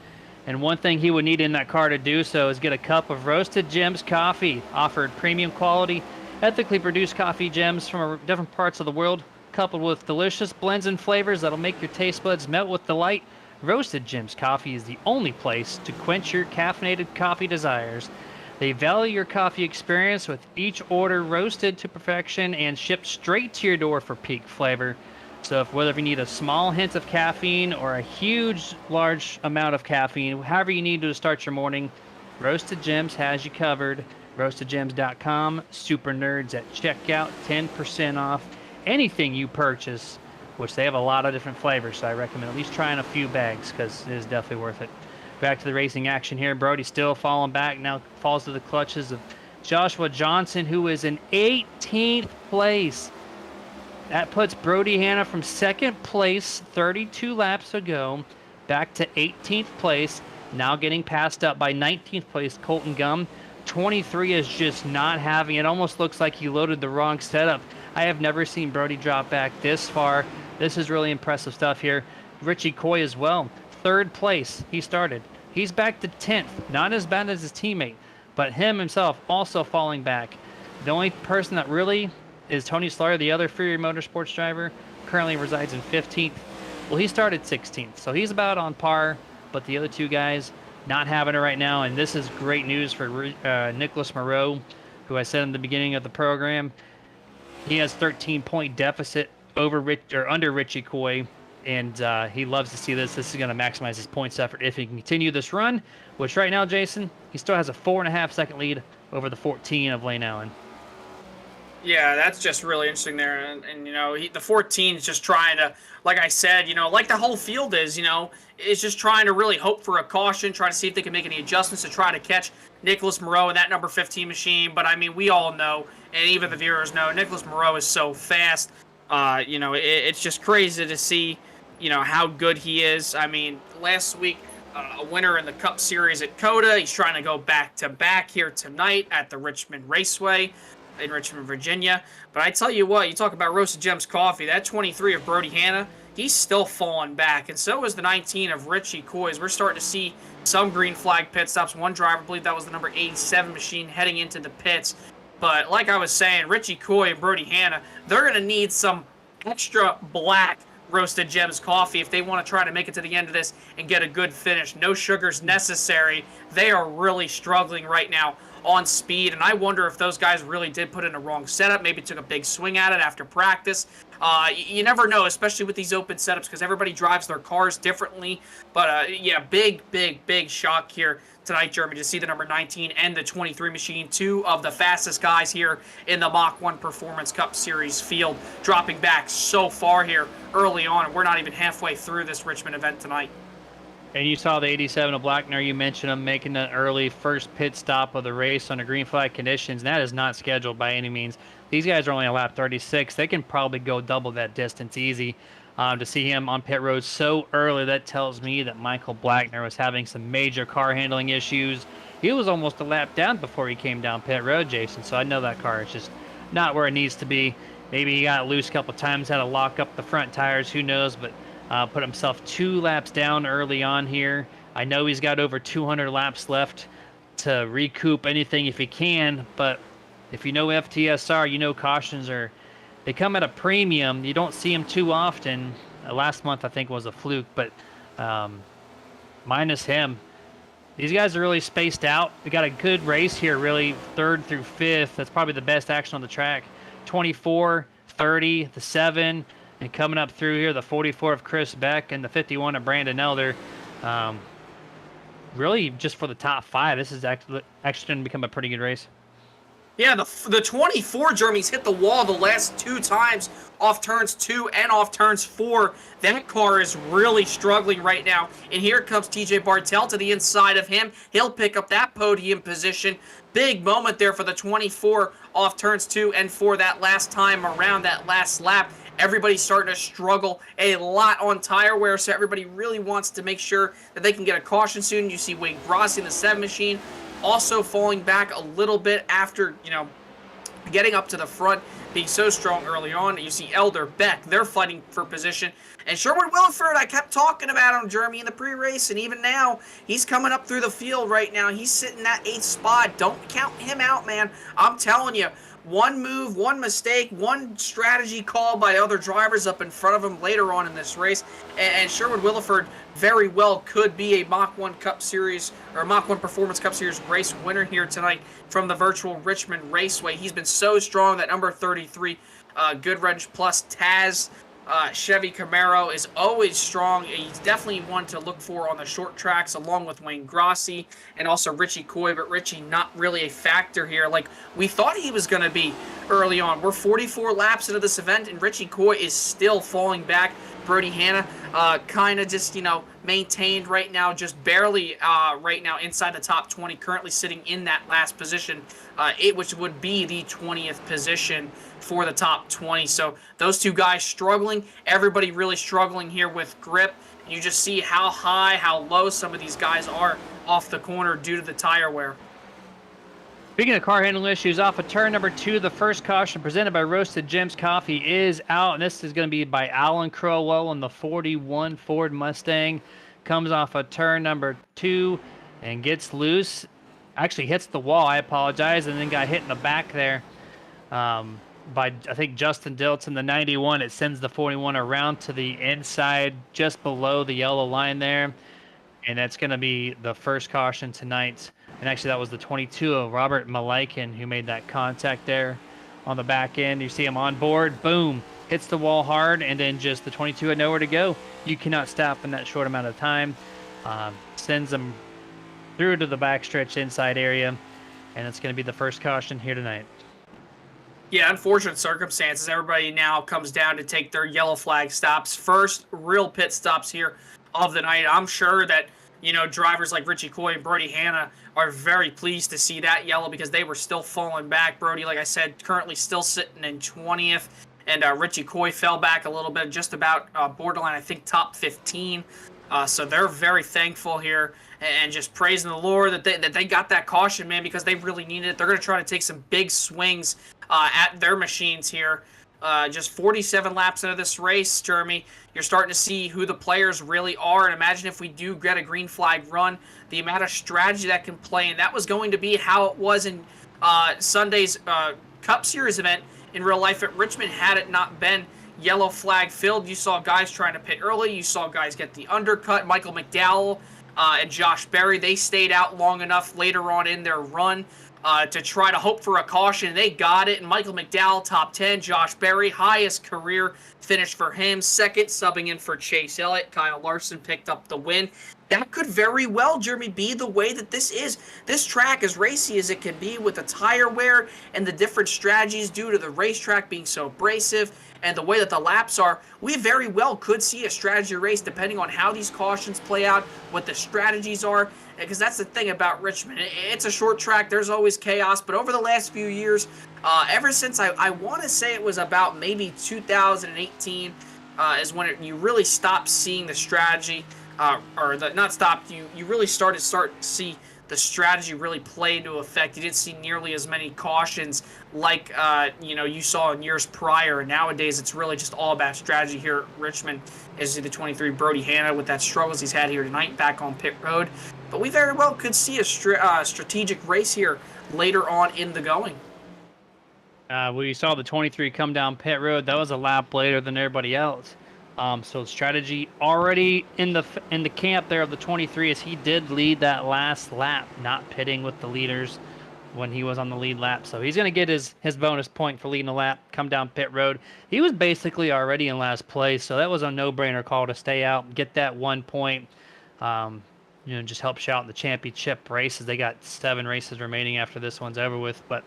And one thing he would need in that car to do so is get a cup of Roasted Gems coffee, offered premium quality, ethically produced coffee gems from different parts of the world, coupled with delicious blends and flavors that'll make your taste buds melt with delight. Roasted Gems Coffee is the only place to quench your caffeinated coffee desires. They value your coffee experience with each order roasted to perfection and shipped straight to your door for peak flavor. So whether you need a small hint of caffeine or a large amount of caffeine, however you need to start your morning, Roasted Gems has you covered. RoastedGems.com, super nerds at checkout, 10% off anything you purchase, which they have a lot of different flavors, so I recommend at least trying a few bags because it is definitely worth it. Back to the racing action here. Brody still falling back, now falls to the clutches of Joshua Johnson, who is in 18th place. That puts Brody Hanna from 2nd place 32 laps ago back to 18th place, now getting passed up by 19th place Colton Gum. 23 is just not having it. Almost looks like he loaded the wrong setup. I have never seen Brody drop back this far. This is really impressive stuff here. Richie Coy as well. 3rd place, he started. He's back to 10th. Not as bad as his teammate, but him himself also falling back. The only person that really is Tony Slaughter, the other Fury Motorsports driver, currently resides in 15th. Well, he started 16th, so he's about on par, but the other two guys not having it right now, and this is great news for Nicholas Moreau, who I said in the beginning of the program. He has 13-point deficit under Richie Coy, and he loves to see this. This is going to maximize his points effort if he can continue this run, which right now, Jason, he still has a 4.5-second lead over the 14 of Lane Allen. Yeah, that's just really interesting there. And you know, the 14 is just trying to, like I said, you know, like the whole field is, you know, is just trying to really hope for a caution, try to see if they can make any adjustments to try to catch Nicholas Moreau in that number 15 machine. But, I mean, we all know, and even the viewers know, Nicholas Moreau is so fast. You know, it's just crazy to see, you know, how good he is. I mean, last week, a winner in the Cup Series at COTA. He's trying to go back-to-back here tonight at the Richmond Raceway in Richmond, Virginia. But I tell you what, you talk about Roasted Gems Coffee, that 23 of Brody Hanna, he's still falling back, and so is the 19 of Richie Coy. We're starting to see some green flag pit stops. One driver, I believe that was the number 87 machine, heading into the pits. But like I was saying, Richie Coy and Brody Hanna, they're going to need some extra black Roasted Gems Coffee if they want to try to make it to the end of this and get a good finish. No sugars necessary. They are really struggling right now on speed, and I wonder if those guys really did put in a wrong setup, maybe took a big swing at it after practice. You never know, especially with these open setups, because everybody drives their cars differently. But yeah, big shock here tonight, Jeremy, to see the number 19 and the 23 machine, two of the fastest guys here in the Mach-1 Performance Cup Series field, dropping back so far here early on, and we're not even halfway through this Richmond event tonight. And you saw the 87 of Blackner, you mentioned him making an early first pit stop of the race under green flag conditions. And that is not scheduled by any means. These guys are only on lap 36. They can probably go double that distance easy. To see him on pit road so early, that tells me that Michael Blackner was having some major car handling issues. He was almost a lap down before he came down pit road, Jason. So I know that car is just not where it needs to be. Maybe he got loose a couple times, had to lock up the front tires, who knows, but put himself 2 laps down early on here. I know he's got over 200 laps left to recoup anything if he can, but if you know FTSR, you know cautions they come at a premium. You don't see them too often. Last month I think was a fluke, but minus him, These guys are really spaced out. We got a good race here, really, 3rd through 5th. That's probably the best action on the track. 24, 30, the 7, and coming up through here, the 44 of Chris Beck and the 51 of Brandon Elder. Really, just for the top 5, this is actually going to become a pretty good race. Yeah, the 24, Jeremy's hit the wall the last 2 times off turns 2 and off turns 4. That car is really struggling right now. And here comes TJ Bartel to the inside of him. He'll pick up that podium position. Big moment there for the 24 off turns 2 and 4 that last time around, that last lap. Everybody's starting to struggle a lot on tire wear, so everybody really wants to make sure that they can get a caution soon. You see Wayne Grossi in the 7 machine also falling back a little bit after, getting up to the front, being so strong early on. You see Elder, Beck, they're fighting for position. And Sherwood Williford, I kept talking about him, Jeremy, in the pre-race, and even now, he's coming up through the field right now. He's sitting that 8th spot. Don't count him out, man. I'm telling you, one move, one mistake, one strategy call by other drivers up in front of him later on in this race, and Sherwood Williford very well could be a Mach-1 Cup Series or Mach-1 Performance Cup Series race winner here tonight from the virtual Richmond Raceway. He's been so strong. That number 33 Goodwrench Plus Taz Chevy Camaro is always strong. He's definitely one to look for on the short tracks, along with Wayne Grossi and also Richie Coy, but Richie not really a factor here like we thought he was going to be early on. We're 44 laps into this event, and Richie Coy is still falling back. Brody Hanna kind of just, maintained right now, just barely right now inside the top 20, currently sitting in that last position, which would be the 20th position for the top 20. So those two guys struggling, everybody really struggling here with grip. You just see how high, how low some of these guys are off the corner due to the tire wear. Speaking of car handling issues, off of turn number 2, the first caution presented by Roasted Gems Coffee is out, and this is going to be by Alan Crowell on the 41 Ford Mustang. Comes off of turn number 2 and gets loose. Actually hits the wall, I apologize, and then got hit in the back there by, I think, Justin Diltz in the 91. It sends the 41 around to the inside just below the yellow line there, and that's going to be the first caution tonight. And actually, that was the 22 of Robert Malaikin who made that contact there on the back end. You see him on board. Boom. Hits the wall hard, and then just the 22 had nowhere to go. You cannot stop in that short amount of time. Sends him through to the backstretch inside area, and it's going to be the first caution here tonight. Yeah, unfortunate circumstances. Everybody now comes down to take their yellow flag stops. First real pit stops here of the night. I'm sure that drivers like Richie Coy and Brody Hanna are very pleased to see that yellow because they were still falling back. Brody, like I said, currently still sitting in 20th, and Richie Coy fell back a little bit, just about borderline, I think, top 15. So they're very thankful here and just praising the Lord that they got that caution, man, because they really needed it. They're going to try to take some big swings at their machines here. Just 47 laps into this race, Jeremy, you're starting to see who the players really are. And imagine if we do get a green flag run, the amount of strategy that can play. And that was going to be how it was in Sunday's Cup Series event in real life at Richmond. Had it not been yellow flag filled, you saw guys trying to pit early. You saw guys get the undercut. Michael McDowell and Josh Berry, they stayed out long enough later on in their run to try to hope for a caution. They got it, and Michael McDowell, top 10. Josh Berry, highest career finish for him. Second, subbing in for Chase Elliott. Kyle Larson picked up the win. That could very well, Jeremy, be the way that this is. This track, as racy as it can be with the tire wear and the different strategies due to the racetrack being so abrasive and the way that the laps are, we very well could see a strategy race depending on how these cautions play out, what the strategies are, because that's the thing about Richmond. It's a short track. There's always chaos, but over the last few years, ever since I want to say it was about maybe 2018 is when you really stopped seeing the strategy, you really started to see the strategy really play into effect. You didn't see nearly as many cautions like you saw in years prior. Nowadays, it's really just all about strategy here at Richmond. As the 23 Brody Hanna with that struggles he's had here tonight back on pit road. But we very well could see a strategic race here later on in the going. We saw the 23 come down pit road. That was a lap later than everybody else. So strategy already in the camp there of the 23 as he did lead that last lap, not pitting with the leaders when he was on the lead lap. So he's going to get his bonus point for leading the lap, come down pit road. He was basically already in last place, so that was a no-brainer call to stay out, get that 1 point. Just help shout in the championship races. They got 7 races remaining after this one's over with. But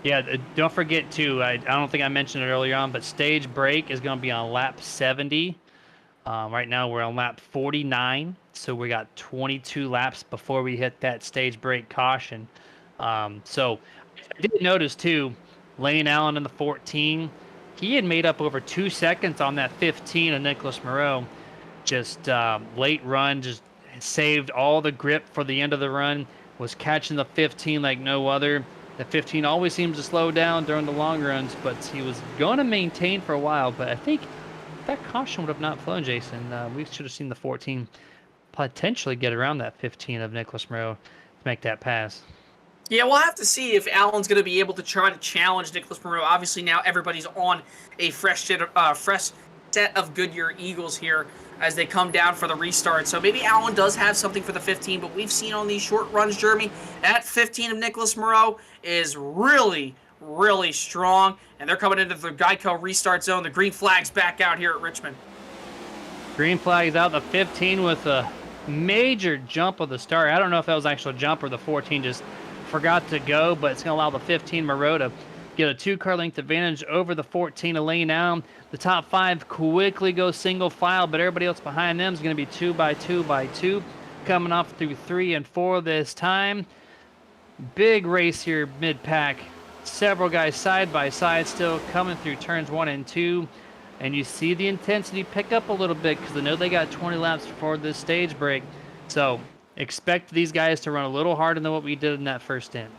yeah, don't forget too. I don't think I mentioned it earlier on, but stage break is going to be on lap 70. Right now we're on lap 49, so we got 22 laps before we hit that stage break caution. So I did notice too, Lane Allen in the 14, he had made up over 2 seconds on that 15 of Nicholas Moreau. Just late run, just saved all the grip for the end of the run, was catching the 15 like no other. The 15 always seems to slow down during the long runs, but he was going to maintain for a while. But I think that caution would have not flown, Jason. We should have seen the 14 potentially get around that 15 of Nicholas Moreau to make that pass. Yeah, we'll have to see if Allen's going to be able to try to challenge Nicholas Moreau. Obviously, now everybody's on a fresh set of Goodyear Eagles here as they come down for the restart. So maybe Allen does have something for the 15, but we've seen on these short runs, Jeremy, that 15 of Nicholas Moreau is really, really strong. And they're coming into the Geico restart zone. The green flag's back out here at Richmond. Green flag is out. The 15 with a major jump of the start. I don't know if that was actual jump or the 14 just forgot to go, but it's going to allow the 15 Moreau to get a 2-car length advantage over the 14 Elaine Allen. The top 5 quickly go single file, but everybody else behind them is going to be 2 by 2 by 2, coming off through 3 and 4 this time. Big race here mid-pack. Several guys side by side still coming through turns 1 and 2. And you see the intensity pick up a little bit because I know they got 20 laps before this stage break. So expect these guys to run a little harder than what we did in that first stint.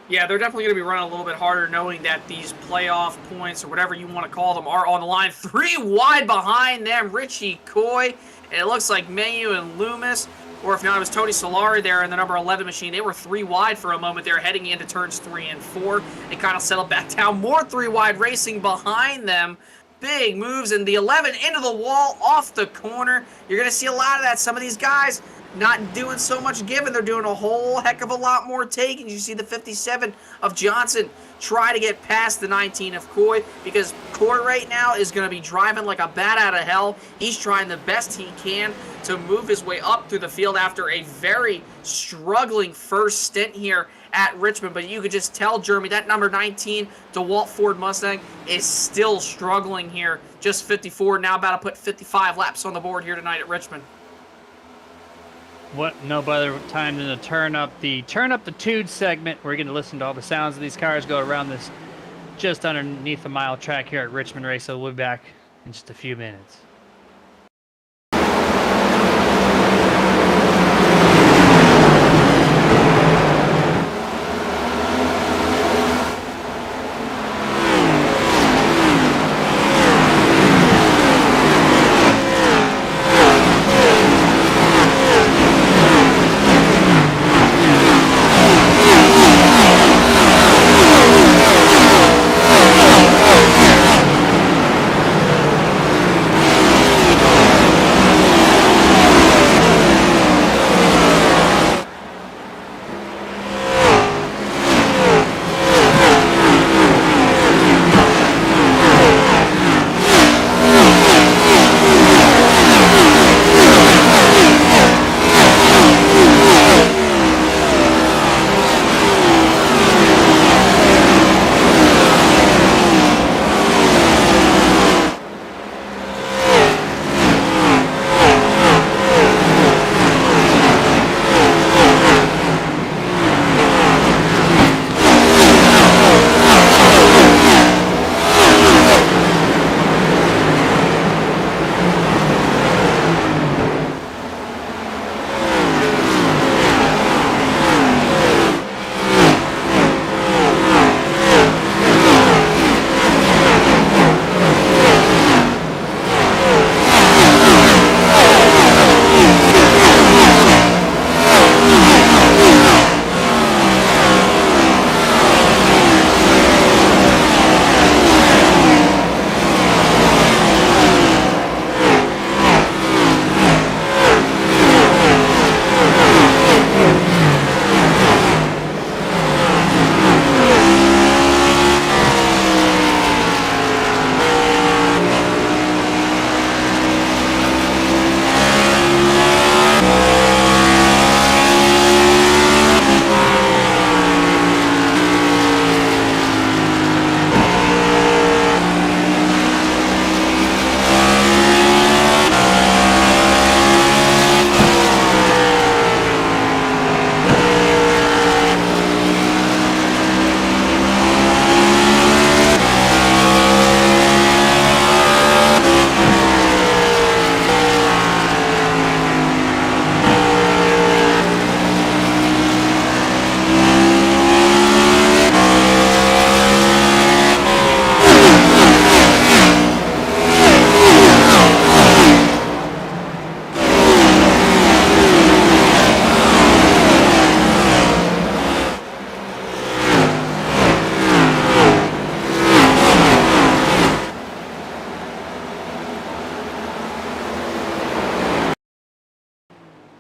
Yeah, they're definitely going to be running a little bit harder knowing that these playoff points or whatever you want to call them are on the line. 3 wide behind them, Richie Coy, and it looks like Mayu and Loomis, or if not, it was Tony Solari there in the number 11 machine. They were 3 wide for a moment there heading into turns 3 and 4. They kind of settled back down. More 3 wide racing behind them. Big moves, and the 11 into the wall off the corner. You're going to see a lot of that. Some of these guys not doing so much giving. They're doing a whole heck of a lot more taking. You see the 57 of Johnson try to get past the 19 of Coy, because Coy right now is going to be driving like a bat out of hell. He's trying the best he can to move his way up through the field after a very struggling first stint here at Richmond. But you could just tell, Jeremy, that number 19, DeWalt Ford Mustang, is still struggling here. Just 54, now about to put 55 laps on the board here tonight at Richmond. What no better time than to turn up the Tude segment. We're going to listen to all the sounds of these cars go around this just underneath a mile track here at Richmond Raceway. We'll be back in just a few minutes.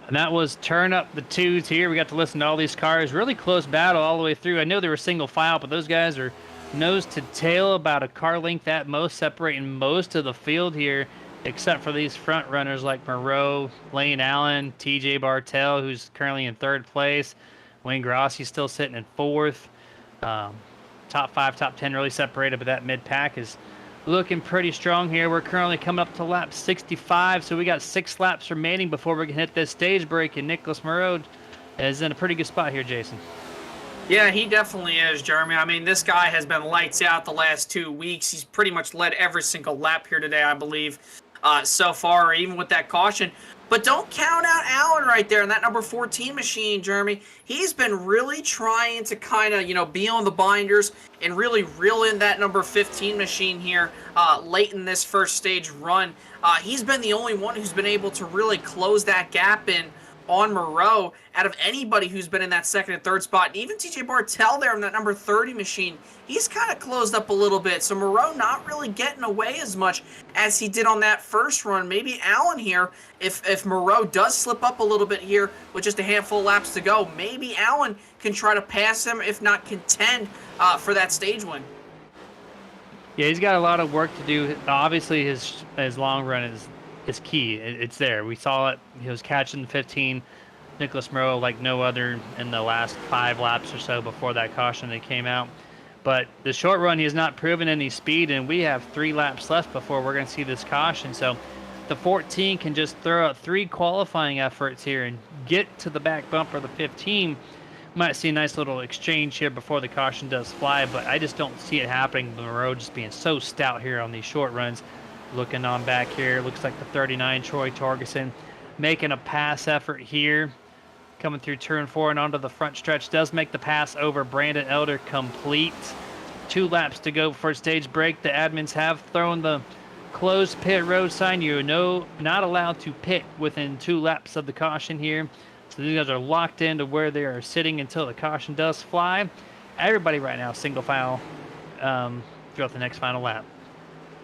And that was turn up the twos here. We got to listen to all these cars. Really close battle all the way through. I know they were single file, but those guys are nose to tail, about a car length at most, separating most of the field here, except for these front runners like Moreau, Lane Allen, TJ Bartell, who's currently in third place. Wayne Grossi still sitting in fourth. Top 5, top 10 really separated, but that mid pack is looking pretty strong here. We're currently coming up to lap 65, so we got 6 laps remaining before we can hit this stage break, and Nicholas Moreau is in a pretty good spot here, Jason. Yeah, he definitely is, Jeremy. I mean, this guy has been lights out the last 2 weeks. He's pretty much led every single lap here today, I believe, so far, even with that caution. But don't count out Allen right there in that number 14 machine, Jeremy. He's been really trying to kind of, be on the binders and really reel in that number 15 machine here late in this first stage run. He's been the only one who's been able to really close that gap in on Moreau out of anybody who's been in that second and third spot. And even TJ Bartell there in that number 30 machine, he's kind of closed up a little bit. So Moreau not really getting away as much as he did on that first run. Maybe Allen here, if Moreau does slip up a little bit here with just a handful of laps to go, maybe Allen can try to pass him, if not contend for that stage win. Yeah, he's got a lot of work to do. Obviously, his long run is key. It's there. We saw it. He was catching the 15. Nicholas Moreau like no other in the last 5 laps or so before that caution that came out. But the short run, he has not proven any speed, and we have 3 laps left before we're going to see this caution. So the 14 can just throw out 3 qualifying efforts here and get to the back bumper of the 15. Might see a nice little exchange here before the caution does fly, but I just don't see it happening. Moreau just being so stout here on these short runs. Looking on back here, looks like the 39 Troy Torgerson making a pass effort here, coming through turn 4 and onto the front stretch. Does make the pass over Brandon Elder complete. 2 laps to go before stage break. The admins have thrown the closed pit road sign. You know, not allowed to pit within 2 laps of the caution here. So these guys are locked into where they are sitting until the caution does fly. Everybody right now single file throughout the next final lap.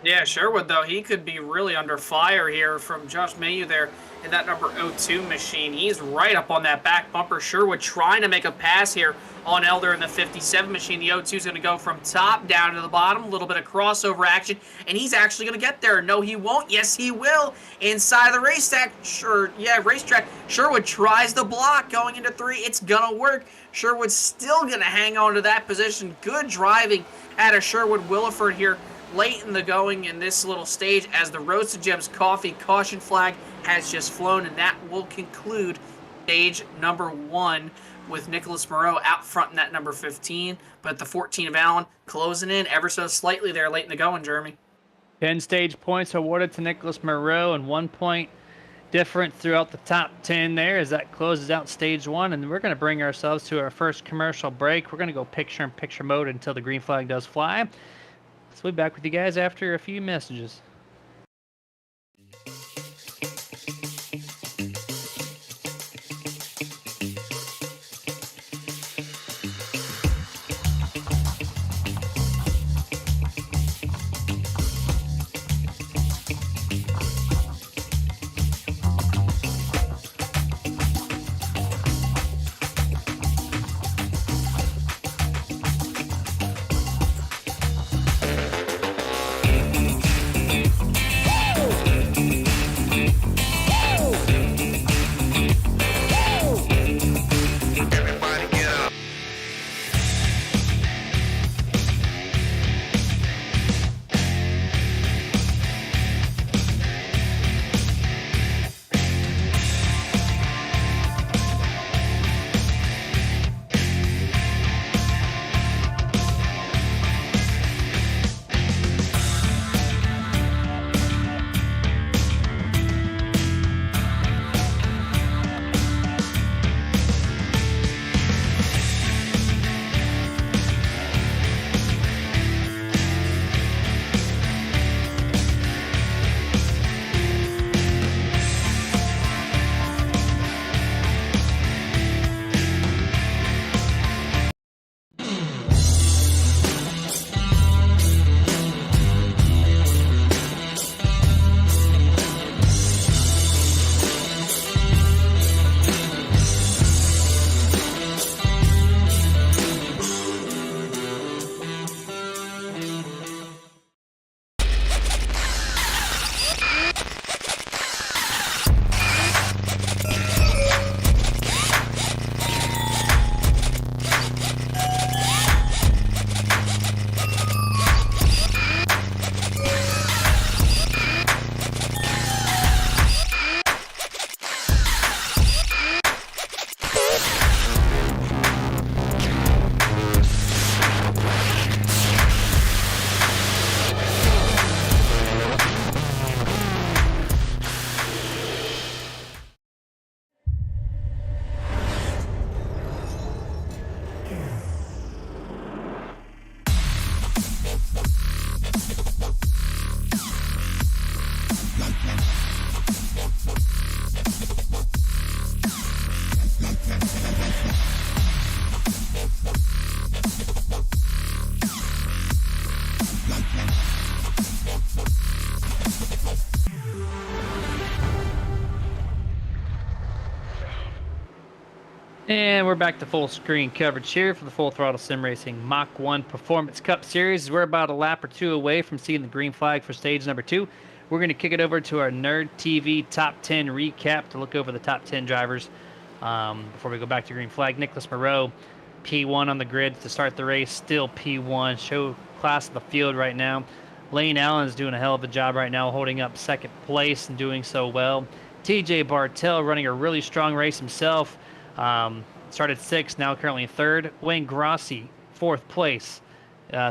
Yeah, Sherwood, though, he could be really under fire here from Josh Mayu there in that number 02 machine. He's right up on that back bumper. Sherwood trying to make a pass here on Elder in the 57 machine. The 02 is going to go from top down to the bottom, a little bit of crossover action, and he's actually going to get there. No, he won't. Yes, he will. Inside the racetrack. Racetrack. Sherwood tries the block going into 3. It's going to work. Sherwood's still going to hang on to that position. Good driving out of Sherwood Williford here late in the going in this little stage as the Roasted Gems Coffee caution flag has just flown, and that will conclude stage number 1 with Nicholas Moreau out front in that number 15, but the 14 of Allen closing in ever so slightly there late in the going, Jeremy. 10 stage points awarded to Nicholas Moreau, and 1 point difference throughout the top 10 there as that closes out stage 1, and we're going to bring ourselves to our first commercial break. We're going to go picture-in-picture mode until the green flag does fly. So we'll be back with you guys after a few messages. And we're back to full screen coverage here for the Full Throttle Sim Racing Mach-1 Performance Cup Series. We're about a lap or two away from seeing the green flag for stage number 2. We're going to kick it over to our Nerd TV Top 10 recap to look over the top 10 drivers. Before we go back to green flag, Nicholas Moreau, P1 on the grid to start the race, still P1, show class of the field right now. Lane Allen's doing a hell of a job right now, holding up second place and doing so well. TJ Bartell running a really strong race himself. Started 6th, now currently 3rd. Wayne Grossi, 4th place.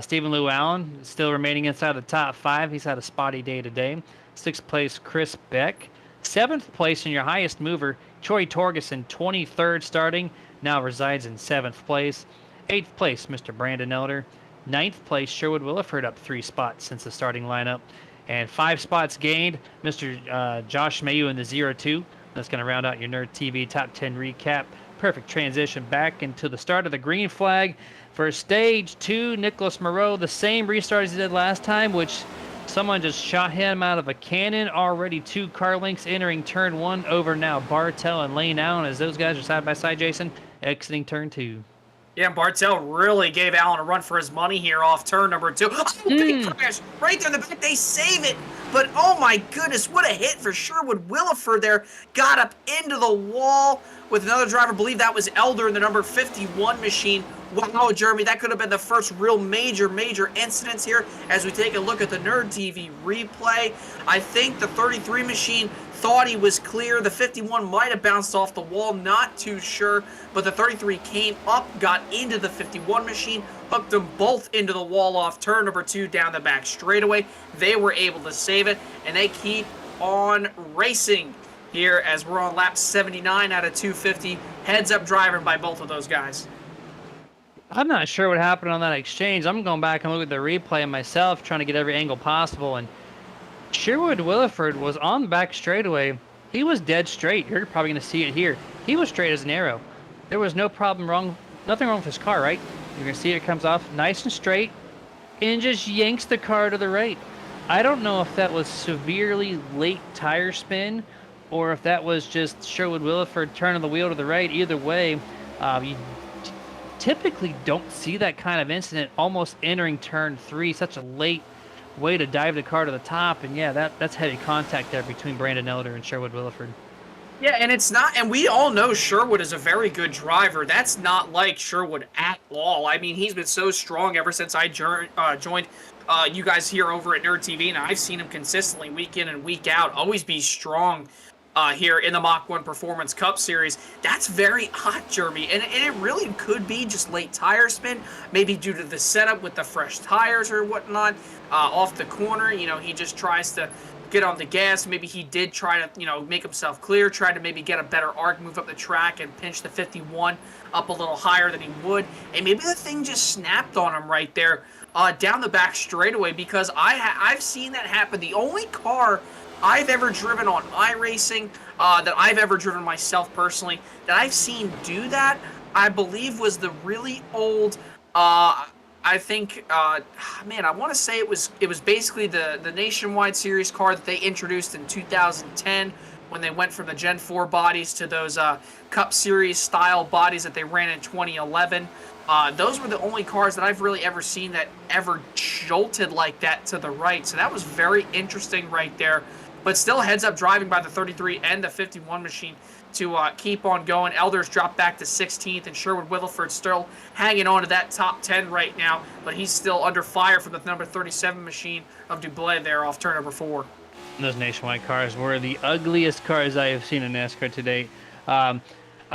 Stephen Lou Allen still remaining inside the top 5. He's had a spotty day today. 6th place, Chris Beck. 7th place in your highest mover, Troy Torgerson, 23rd starting, now resides in 7th place. 8th place, Mr. Brandon Elder. 9th place, Sherwood Williford, up 3 spots since the starting lineup. And 5 spots gained, Mr. Josh Mayu in the 0-2. That's going to round out your Nerd TV Top 10 recap. Perfect transition back into the start of the green flag. For stage 2, Nicholas Moreau, the same restart as he did last time, which someone just shot him out of a cannon. Already 2 car links entering turn 1 over now Bartell and Lane Allen as those guys are side by side, Jason, exiting turn 2. Yeah, Bartell really gave Allen a run for his money here off turn number 2. Oh, big crash right there in the back. They save it. But, oh, my goodness, what a hit for Sherwood Williford there. Got up into the wall with another driver. I believe that was Elder in the number 51 machine. Wow, Jeremy, that could have been the first real major incidents here as we take a look at the Nerd TV replay. I think the 33 machine thought he was clear. The 51 might have bounced off the wall, not too sure, but the 33 came up, got into the 51 machine, hooked them both into the wall off turn number 2 down the back straightaway. They were able to save it, and they keep on racing here as we're on lap 79 out of 250. Heads up driving by both of those guys. I'm not sure what happened on that exchange. I'm going back and look at the replay myself, trying to get every angle possible, and Sherwood Williford was on the back straightaway. He was dead straight. You're probably going to see it here. He was straight as an arrow. There was no problem wrong, nothing wrong with his car, right? You're going to see it comes off nice and straight and just yanks the car to the right. I don't know if that was severely late tire spin or if that was just Sherwood Williford turning the wheel to the right. Either way, you typically don't see that kind of incident almost entering turn 3, such a late way to dive the car to the top. And yeah, that's heavy contact there between Brandon Elder and Sherwood Williford. Yeah, and it's not, and we all know Sherwood is a very good driver. That's not like Sherwood at all. I mean, he's been so strong ever since I joined you guys here over at Nerd TV, and I've seen him consistently week in and week out always be strong here in the Mach-1 Performance Cup Series. That's very odd, Jeremy, and it really could be just late tire spin, maybe due to the setup with the fresh tires or whatnot off the corner. You know, he just tries to get on the gas. Maybe he did try to, you know, make himself clear, try to maybe get a better arc, move up the track, and pinch the 51 up a little higher than he would. And maybe the thing just snapped on him right there down the back straightaway, because I've seen that happen. The only car I've ever driven on iRacing, that I've ever driven myself personally, that I've seen do that, I believe was the really old, I think, man, I want to say it was basically the Nationwide Series car that they introduced in 2010 when they went from the Gen 4 bodies to those Cup Series style bodies that they ran in 2011. Those were the only cars that I've really ever seen that ever jolted like that to the right. So that was very interesting right there. But still heads up driving by the 33 and the 51 machine to keep on going. Elders dropped back to 16th, and Sherwood Williford still hanging on to that top 10 right now, but he's still under fire from the number 37 machine of Dublé there off turn number 4. Those Nationwide cars were the ugliest cars I have seen in NASCAR to date. I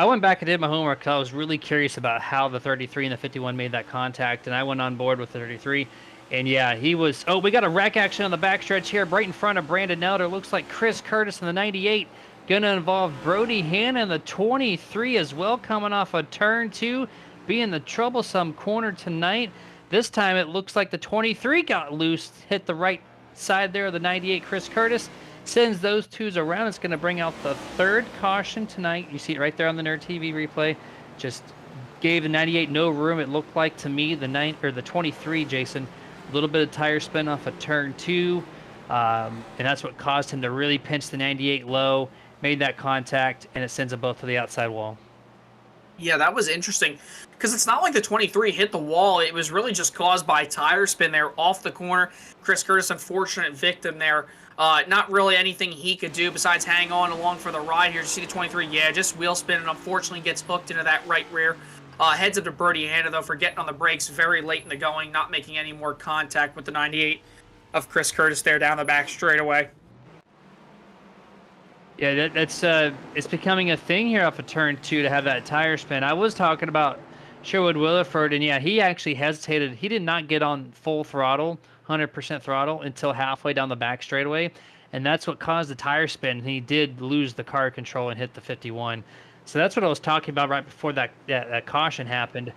went back and did my homework because I was really curious about how the 33 and the 51 made that contact, and I went on board with the 33. And yeah, he was... Oh, we got a wreck action on the backstretch here right in front of Brandon Elder. Looks like Chris Curtis in the 98. Going to involve Brody Hanna in the 23 as well, coming off a turn 2, being the troublesome corner tonight. This time it looks like the 23 got loose, hit the right side there of the 98. Chris Curtis sends those twos around. It's going to bring out the 3rd caution tonight. You see it right there on the Nerd TV replay. Just gave the 98 no room, it looked like to me. The 23, Jason, a little bit of tire spin off of turn 2, and that's what caused him to really pinch the 98 low, made that contact, and it sends them both to the outside wall. Yeah, that was interesting because it's not like the 23 hit the wall. It was really just caused by tire spin there off the corner. Chris Curtis, unfortunate victim there. Not really anything he could do besides hang on along for the ride here. You see the 23, yeah, just wheel spin and unfortunately gets hooked into that right rear. Heads up to Birdie Hannah, though, for getting on the brakes very late in the going, not making any more contact with the 98 of Chris Curtis there down the back straightaway. Yeah, it's becoming a thing here off of turn 2 to have that tire spin. I was talking about Sherwood Williford, and yeah, he actually hesitated. He did not get on full throttle, 100% throttle, until halfway down the back straightaway, and that's what caused the tire spin. He did lose the car control and hit the 51. So that's what I was talking about right before that caution happened.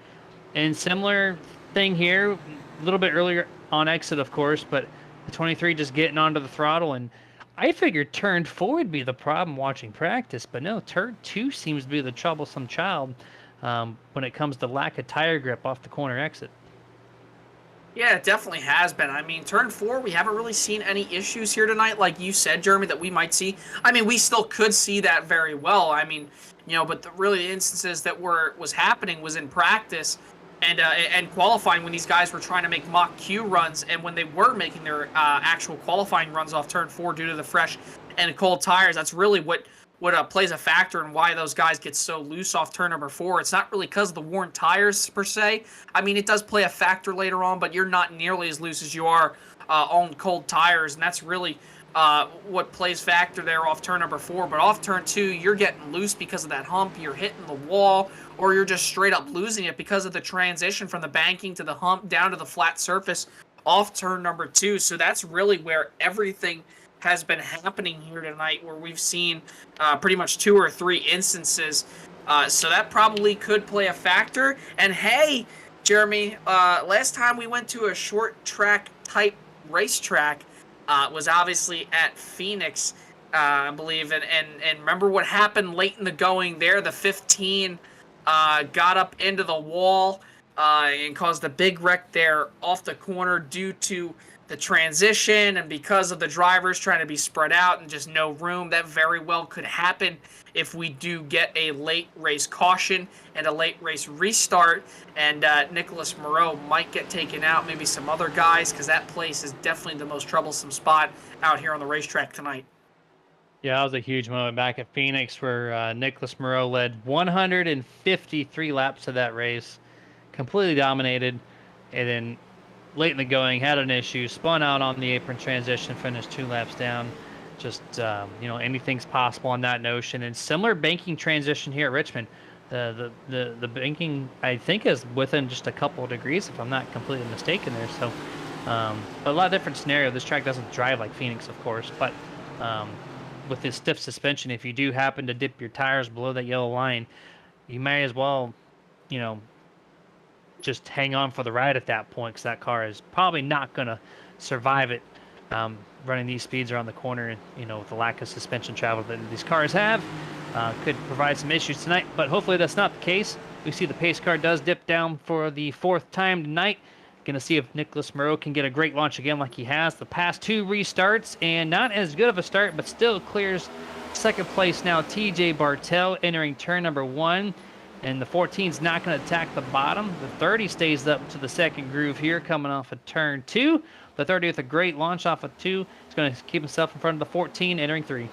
And similar thing here, a little bit earlier on exit, of course, but the 23 just getting onto the throttle, and I figured turn 4 would be the problem watching practice, but no, turn 2 seems to be the troublesome child when it comes to lack of tire grip off the corner exit. Yeah, it definitely has been. I mean, turn 4, we haven't really seen any issues here tonight, like you said, Jeremy, that we might see. I mean, we still could see that very well. I mean, but really the instances that was happening was in practice and qualifying when these guys were trying to make Mach-Q runs, and when they were making their actual qualifying runs off turn 4 due to the fresh and cold tires. That's really what plays a factor in why those guys get so loose off turn number 4. It's not really because of the worn tires per se. I mean, it does play a factor later on, but you're not nearly as loose as you are on cold tires, and that's really what plays factor there off turn number 4. But off turn 2, you're getting loose because of that hump. You're hitting the wall, or you're just straight up losing it because of the transition from the banking to the hump down to the flat surface off turn number 2. So that's really where everything has been happening here tonight, where we've seen pretty much 2 or 3 instances. So that probably could play a factor. And hey, Jeremy, last time we went to a short track type racetrack was obviously at Phoenix, I believe. And remember what happened late in the going there? The 15 got up into the wall and caused a big wreck there off the corner due to the transition and because of the drivers trying to be spread out and just no room. That very well could happen if we do get a late race caution and a late race restart, and Nicholas Moreau might get taken out, maybe some other guys, because that place is definitely the most troublesome spot out here on the racetrack tonight. Yeah, that was a huge moment back at Phoenix where Nicholas Moreau led 153 laps of that race, completely dominated, and then late in the going had an issue, spun out on the apron transition, finished 2 laps down. Just anything's possible on that notion. And similar banking transition here at Richmond. The banking, I think, is within just a couple of degrees, if I'm not completely mistaken there. So a lot of different scenario. This track doesn't drive like Phoenix, of course, but with this stiff suspension, if you do happen to dip your tires below that yellow line, you may as well just hang on for the ride at that point, because that car is probably not going to survive it running these speeds around the corner. With the lack of suspension travel that these cars have, could provide some issues tonight, but hopefully that's not the case. We see the pace car does dip down for the 4th time tonight. Going to see if Nicholas Moreau can get a great launch again like he has the past 2 restarts, and not as good of a start, but still clears 2nd place now. TJ Bartel entering turn number 1. And the 14's not going to attack the bottom. The 30 stays up to the 2nd groove here, coming off of turn 2. The 30 with a great launch off of 2. He's going to keep himself in front of the 14, entering 3.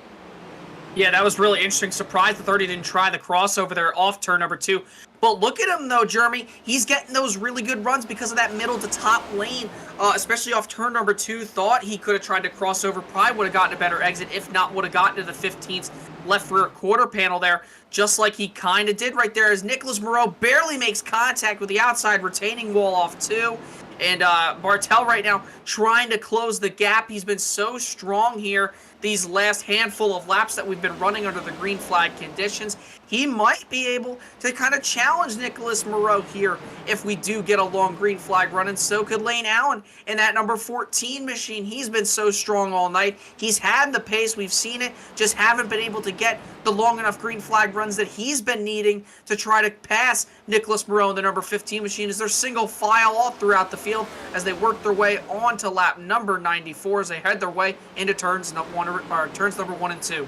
Yeah, that was really interesting. Surprised the 30 didn't try the crossover there off turn number 2. But look at him, though, Jeremy. He's getting those really good runs because of that middle to top lane, especially off turn number 2. Thought he could have tried to cross over. Probably would have gotten a better exit, if not would have gotten to the 15's left rear quarter panel there, just like he kind of did right there, as Nicholas Moreau barely makes contact with the outside retaining wall off 2. And Bartel right now trying to close the gap. He's been so strong here these last handful of laps that we've been running under the green flag conditions. He might be able to kind of challenge Nicholas Moreau here if we do get a long green flag run, and so could Lane Allen in that number 14 machine. He's been so strong all night. He's had the pace. We've seen it. Just haven't been able to get the long enough green flag runs that he's been needing to try to pass Nicholas Moreau in the number 15 machine, as they're single file all throughout the field as they work their way on to lap number 94 as they head their way into turns number 1 and 2.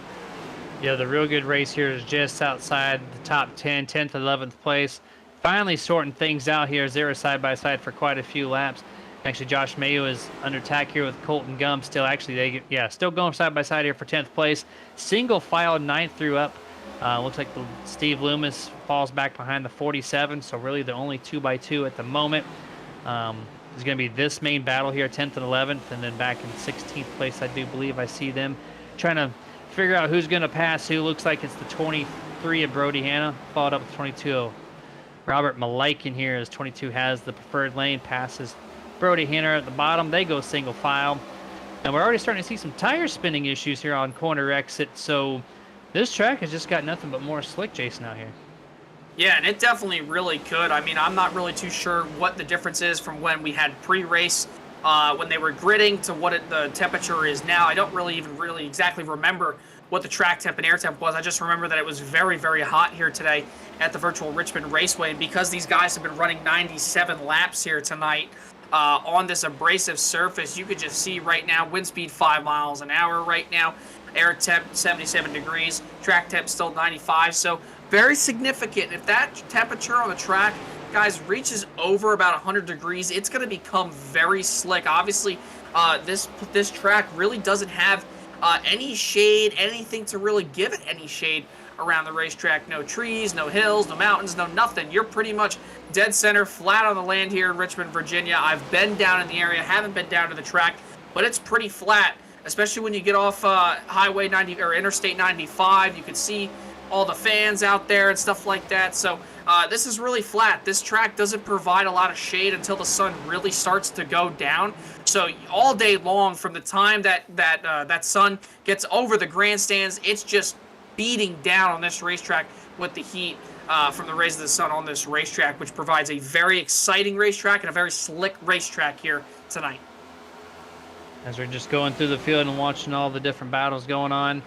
Yeah, the real good race here is just outside the top 10, 10th, 11th place. Finally sorting things out here as they were side by side for quite a few laps. Actually, Josh Mayo is under attack here with Colton Gum. Still, actually, still going side by side here for 10th place. Single file 9th through up. Looks like Steve Loomis falls back behind the 47, so really the only 2x2 at the moment. Is going to be this main battle here, 10th and 11th, and then back in 16th place, I do believe I see them trying to figure out who's going to pass who. Looks like it's the 23 of Brody Hanna, followed up with 22 of Robert Malikin here as 22 has the preferred lane, passes Brody Hanna at the bottom. They go single file. And we're already starting to see some tire spinning issues here on corner exit, so this track has just got nothing but more slick, Jason, out here. Yeah, and it definitely really could. I mean, I'm not really too sure what the difference is from when we had pre-race, when they were gridding, to what the temperature is now. I don't really exactly remember what the track temp and air temp was. I just remember that it was very, very hot here today at the virtual Richmond Raceway. And because these guys have been running 97 laps here tonight on this abrasive surface, you could just see right now wind speed 5 miles an hour right now. Air temp 77 degrees, track temp still 95, so very significant. If that temperature on the track, guys, reaches over about 100 degrees, it's going to become very slick. Obviously, this track really doesn't have any shade, anything to really give it any shade around the racetrack. No trees, no hills, no mountains, no nothing. You're pretty much dead center, flat on the land here in Richmond, Virginia. I've been down in the area, haven't been down to the track, but it's pretty flat. Especially when you get off Highway 90 or Interstate 95, you can see all the fans out there and stuff like that. So this is really flat. This track doesn't provide a lot of shade until the sun really starts to go down. So all day long, from the time that sun gets over the grandstands, it's just beating down on this racetrack with the heat from the rays of the sun on this racetrack, which provides a very exciting racetrack and a very slick racetrack here tonight. As we're just going through the field and watching all the different battles going on,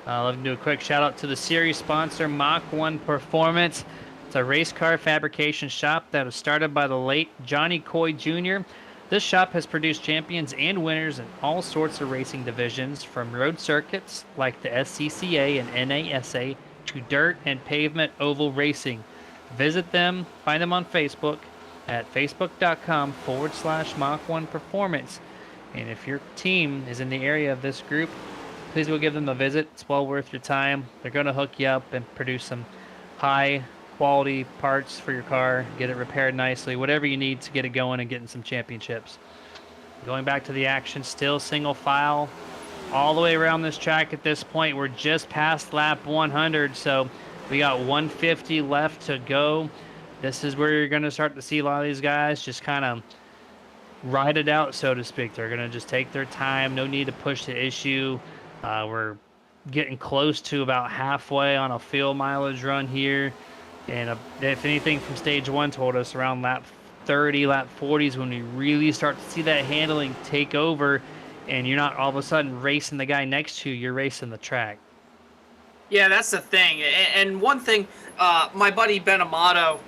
I'd love to do a quick shout out to the series sponsor, Mach-1 Performance. It's a race car fabrication shop that was started by the late Johnny Coy Jr. This shop has produced champions and winners in all sorts of racing divisions, from road circuits like the SCCA and NASA to dirt and pavement oval racing. Visit them, find them on Facebook at facebook.com/Mach-1 Performance. And if your team is in the area of this group, please go give them a visit. It's well worth your time. They're going to hook you up and produce some high quality parts for your car, get it repaired nicely, whatever you need to get it going and getting some championships. Going back to the action, still single file all the way around this track at this point. We're just past lap 100, so we got 150 left to go. This is where you're going to start to see a lot of these guys just kind of ride it out, so to speak. They're going to just take their time. No need to push the issue. We're getting close to about halfway on a field mileage run here. And if anything from stage one told us around lap 30, lap 40 is when we really start to see that handling take over, and you're not all of a sudden racing the guy next to you, you're racing the track. Yeah, that's the thing. And one thing, my buddy Ben Amato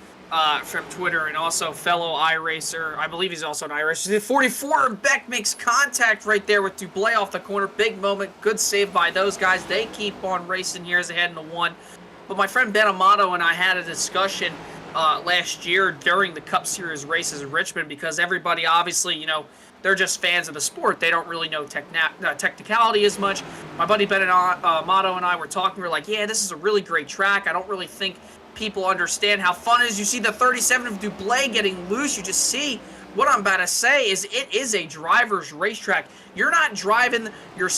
from Twitter and also fellow iRacer, I believe he's also an iRacer, 44, Beck makes contact right there with Dublé off the corner. Big moment, good save by those guys. They keep on racing here as they head into one. But my friend Ben Amato and I had a discussion last year during the Cup Series races in Richmond, because everybody obviously, you know, they're just fans of the sport. They don't really know technicality as much. My buddy Ben Amato and I were talking. We were like, yeah, this is a really great track. I don't really think people understand how fun it is. You see the 37 of Dublé getting loose. You just see what I'm about to say is it is a driver's racetrack. You're not driving your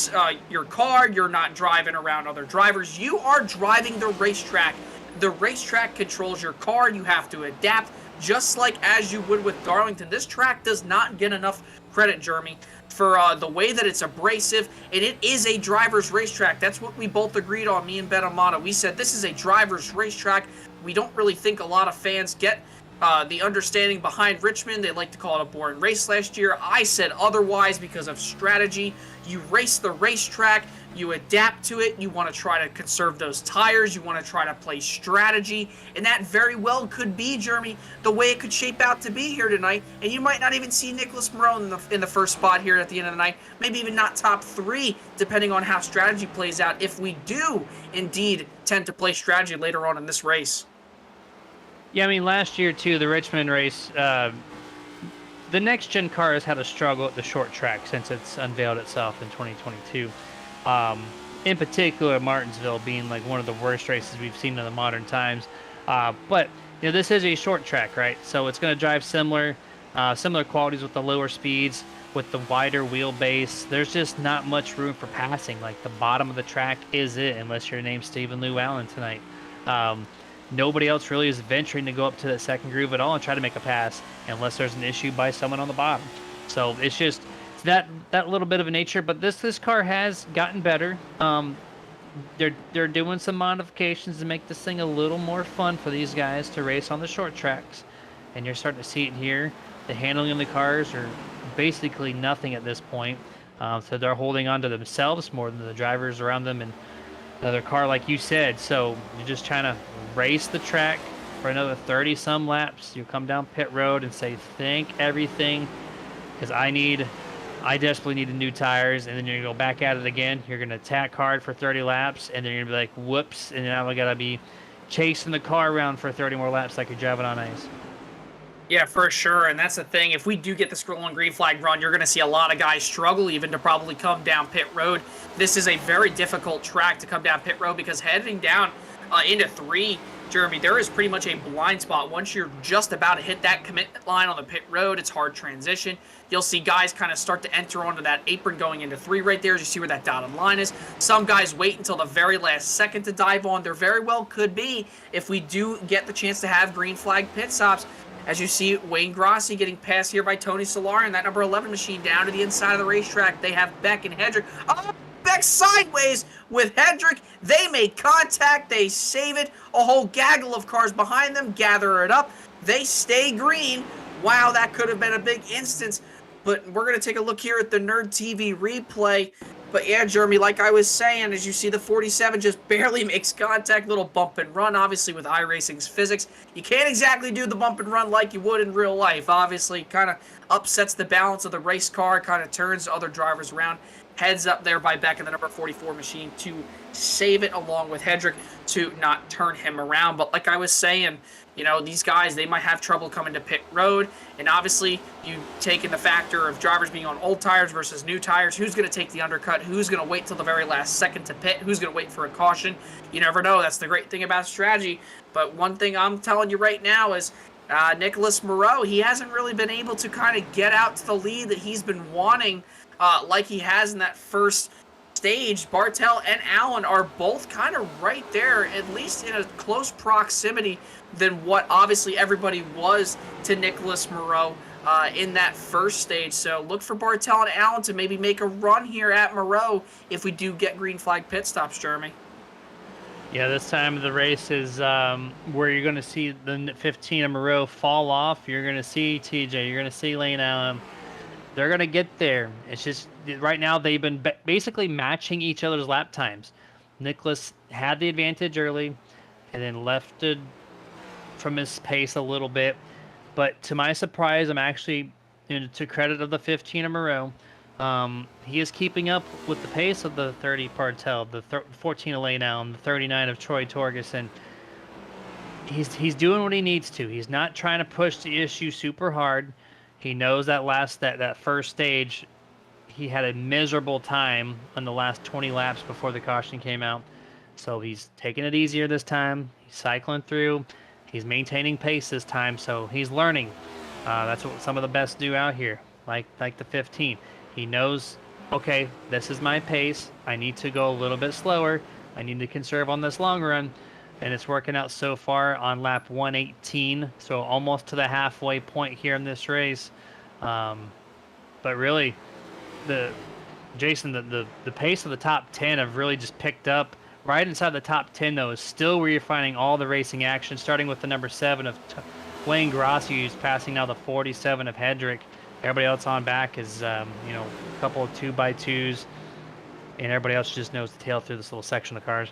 car. You're not driving around other drivers. You are driving the racetrack. The racetrack controls your car. You have to adapt just like as you would with Darlington. This track does not get enough credit, Jeremy, for the way that it's abrasive, and it is a driver's racetrack. That's what we both agreed on, me and Ben Amato. We said this is a driver's racetrack. We don't really think a lot of fans get the understanding behind Richmond. They like to call it a boring race last year. I said otherwise because of strategy. You race the racetrack, you adapt to it, you want to try to conserve those tires, you want to try to play strategy, and that very well could be, Jeremy, the way it could shape out to be here tonight. And you might not even see Nicholas Moreau in the first spot here at the end of the night, maybe even not top 3, depending on how strategy plays out, if we do indeed tend to play strategy later on in this race. Yeah, I mean, last year, too, the Richmond race, the next-gen car has had a struggle at the short track since it's unveiled itself in 2022. In particular, Martinsville being like one of the worst races we've seen in the modern times. But, you know, this is a short track, right? So it's going to drive similar qualities with the lower speeds, with the wider wheelbase. There's just not much room for passing. Like, the bottom of the track is it, unless your name's Stephen Lou Allen tonight. Nobody else really is venturing to go up to that second groove at all and try to make a pass unless there's an issue by someone on the bottom. So it's just that little bit of a nature. But this car has gotten better. They're doing some modifications to make this thing a little more fun for these guys to race on the short tracks. And you're starting to see it here. The handling of the cars are basically nothing at this point. So they're holding on to themselves more than the drivers around them and another car, like you said. So you're just trying to race the track for another 30-some laps. You come down pit road and say, thank everything, because I desperately needed new tires. And then you're going to go back at it again. You're going to attack hard for 30 laps, and then you're going to be like, whoops, and now I got to be chasing the car around for 30 more laps like you're driving on ice. Yeah, for sure, and that's the thing. If we do get the scroll-on green flag run, you're going to see a lot of guys struggle even to probably come down pit road. This is a very difficult track to come down pit road because heading down into 3, Jeremy, there is pretty much a blind spot. Once you're just about to hit that commitment line on the pit road, it's hard transition. You'll see guys kind of start to enter onto that apron going into 3 right there. As you see where that dotted line is. Some guys wait until the very last second to dive on. There very well could be, if we do get the chance to have green flag pit stops. As you see, Wayne Grossi getting passed here by Tony Solar and that number 11 machine down to the inside of the racetrack. They have Beck and Hedrick. Oh, Beck sideways with Hedrick. They make contact. They save it. A whole gaggle of cars behind them gather it up. They stay green. Wow, that could have been a big instance. But we're going to take a look here at the Nerd TV replay. But yeah, Jeremy, like I was saying, as you see, the 47 just barely makes contact. Little bump and run, obviously, with iRacing's physics. You can't exactly do the bump and run like you would in real life. Obviously, kind of upsets the balance of the race car, kind of turns other drivers around. Heads up there by Beck in the number 44 machine to save it, along with Hedrick to not turn him around. But like I was saying, you know, these guys, they might have trouble coming to pit road. And obviously, you take in the factor of drivers being on old tires versus new tires. Who's going to take the undercut? Who's going to wait till the very last second to pit? Who's going to wait for a caution? You never know. That's the great thing about strategy. But one thing I'm telling you right now is Nicholas Moreau, he hasn't really been able to kind of get out to the lead that he's been wanting like he has in that first stage. Bartel and Allen are both kind of right there, at least in a close proximity than what obviously everybody was to Nicholas Moreau in that first stage. So look for Bartel and Allen to maybe make a run here at Moreau if we do get green flag pit stops, Jeremy. Yeah, this time of the race is where you're going to see the 15 of Moreau fall off. You're going to see TJ. You're going to see Lane Allen. They're going to get there. It's just right now they've been basically matching each other's lap times. Nicholas had the advantage early and then left it from his pace a little bit. But to my surprise, I'm actually, to credit of the 15 of Moreau, he is keeping up with the pace of the 30 Bartel, the 14 of Lane Allen, the 39 of Troy Torgerson. He's doing what he needs to. He's not trying to push the issue super hard. He knows that first stage, he had a miserable time on the last 20 laps before the caution came out. So he's taking it easier this time. He's cycling through. He's maintaining pace this time, so he's learning. That's what some of the best do out here, like the 15. He knows, okay, this is my pace. I need to go a little bit slower. I need to conserve on this long run. And it's working out so far on lap 118, so almost to the halfway point here in this race. But really, the pace of the top 10 have really just picked up. Right inside the top 10, though, is still where you're finding all the racing action, starting with the number 7 Wayne Grossi, who's passing now the 47 of Hedrick. Everybody else on back is, you know, a couple of 2x2s, and everybody else just knows the tail through this little section of cars.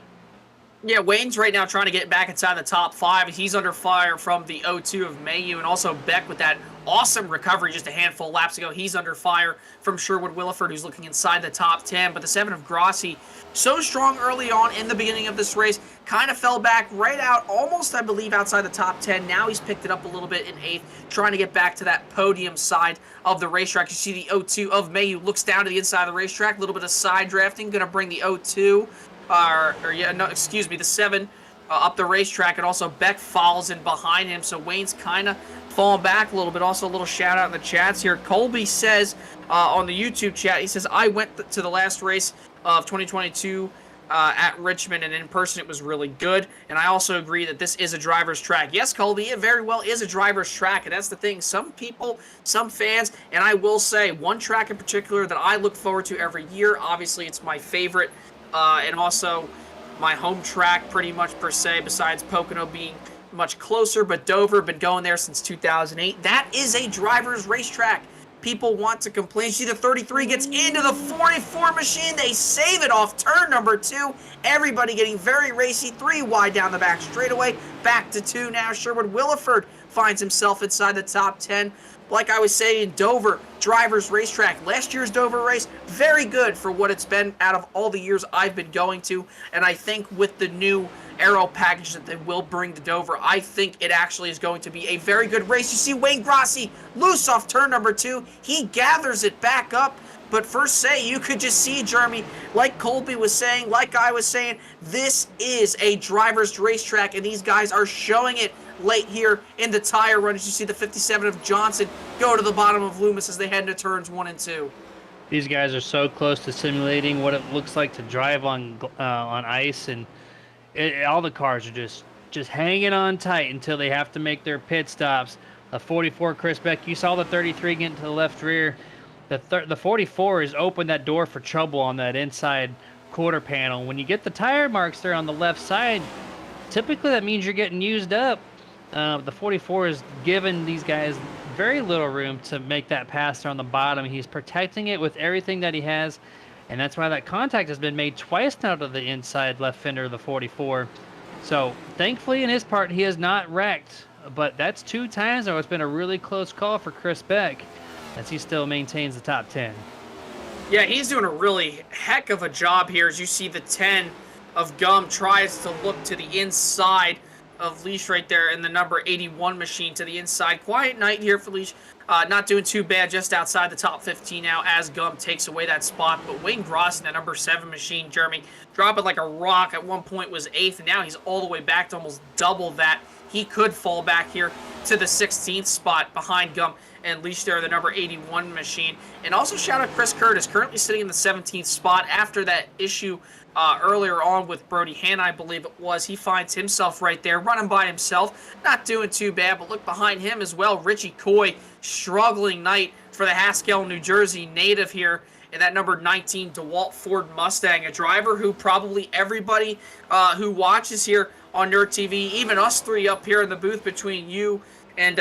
Yeah, Wayne's right now trying to get back inside the top 5. He's under fire from the 0-2 of Mayhew, and also Beck with that awesome recovery just a handful of laps ago. He's under fire from Sherwood Williford, who's looking inside the top 10. But the 7 of Grossi, so strong early on in the beginning of this race, kind of fell back right out, almost, I believe, outside the top 10. Now he's picked it up a little bit in 8th, trying to get back to that podium side of the racetrack. You see the 0-2 of Mayhew looks down to the inside of the racetrack, a little bit of side drafting, going to bring the 0-2. The 7 up the racetrack, and also Beck follows in behind him, so Wayne's kind of falling back a little bit. Also, a little shout out in the chats here. Colby says on the YouTube chat, he says, I went to the last race of 2022 at Richmond, and in person it was really good, and I also agree that this is a driver's track. Yes, Colby, it very well is a driver's track, and that's the thing. Some people, some fans, and I will say one track in particular that I look forward to every year, obviously it's my favorite, and also my home track pretty much per se, besides Pocono being much closer, but Dover, been going there since 2008. That is a driver's racetrack. People want to complain. See, the 33 gets into the 44 machine. They save it off turn number 2. Everybody getting very racy. 3 wide down the back straightaway. Back to 2 now. Sherwood Williford finds himself inside the top 10. Like I was saying, Dover, driver's racetrack. Last year's Dover race, very good for what it's been out of all the years I've been going to. And I think with the new aero package that they will bring to Dover, I think it actually is going to be a very good race. You see Wayne Grossi loose off turn number 2. He gathers it back up. But first say, you could just see, Jeremy, like Colby was saying, like I was saying, this is a driver's racetrack, and these guys are showing it late here in the tire run. As you see the 57 of Johnson go to the bottom of Loomis as they head into turns 1 and 2. These guys are so close to simulating what it looks like to drive on ice, and all the cars are just hanging on tight until they have to make their pit stops. The 44, Chris Beck, you saw the 33 getting to the left rear. The 44 has opened that door for trouble on that inside quarter panel. When you get the tire marks there on the left side, typically that means you're getting used up. The 44 is giving these guys very little room to make that pass there on the bottom. He's protecting it with everything that he has, and that's why that contact has been made twice now to the inside left fender of the 44. So thankfully in his part he has not wrecked, but that's 2 times now. It's been a really close call for Chris Beck as he still maintains the top 10. Yeah, he's doing a really heck of a job here. As you see the 10 of Gum tries to look to the inside of Leash right there in the number 81 machine to the inside. Quiet night here for Leash. Not doing too bad, just outside the top 15 now as Gum takes away that spot. But Wayne Gross in that number 7 machine, Jeremy, dropping like a rock. At one point was 8th, and now he's all the way back to almost double that. He could fall back here to the 16th spot behind Gum and Leash there, the number 81 machine. And also shout out Chris Curtis, currently sitting in the 17th spot after that issue earlier on with Brody Hanna, I believe it was. He finds himself right there, running by himself, not doing too bad, but look behind him as well. Richie Coy, struggling night for the Haskell, New Jersey native here in that number 19 DeWalt Ford Mustang, a driver who probably everybody who watches here on Nerd TV, even us three up here in the booth between you and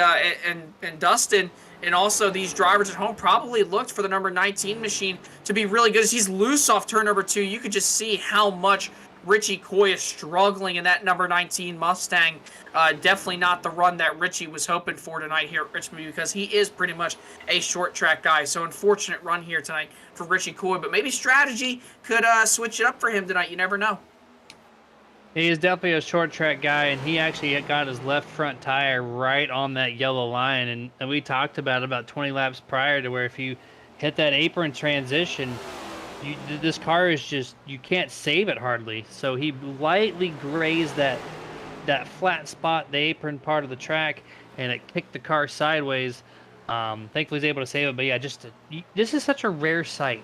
Dustin, and also these drivers at home, probably looked for the number 19 machine to be really good. As he's loose off turn number 2, you could just see how much Richie Coy is struggling in that number 19 Mustang. Definitely not the run that Richie was hoping for tonight here at Richmond, because he is pretty much a short track guy. So unfortunate run here tonight for Richie Coy, but maybe strategy could switch it up for him tonight. You never know. He is definitely a short track guy, and he actually got his left front tire right on that yellow line. And we talked about 20 laps prior to where if you hit that apron transition, this car is just, you can't save it hardly. So he lightly grazed that flat spot, the apron part of the track, and it kicked the car sideways. Thankfully he's able to save it. But yeah, this is such a rare sight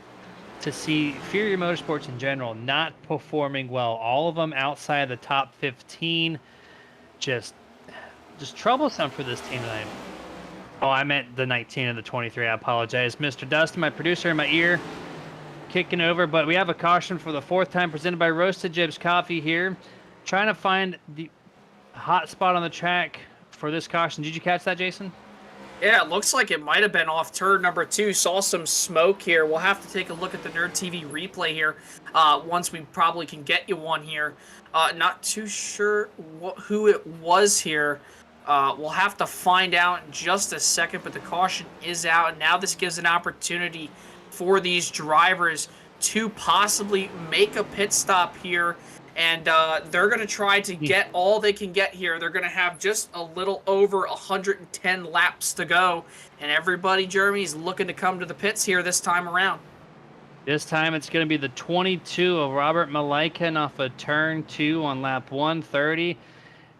to see Fury Motorsports in general not performing well. All of them outside the top 15. Just troublesome for this team tonight. Oh, I meant the 19 and the 23. I apologize. Mr. Dustin, my producer in my ear, kicking over. But we have a caution for the 4th time presented by Roasted Jibs Coffee here. Trying to find the hot spot on the track for this caution. Did you catch that, Jason? Yeah, it looks like it might have been off turn number 2. Saw some smoke here. We'll have to take a look at the Nerd TV replay here once we probably can get you one here. Not too sure who it was here. We'll have to find out in just a second, but the caution is out. And now this gives an opportunity for these drivers to possibly make a pit stop here. And they're going to try to get all they can get here. They're going to have just a little over 110 laps to go. And everybody, Jeremy, is looking to come to the pits here this time around. This time it's going to be the 22 of Robert Mach-1 off of turn 2 on lap 130.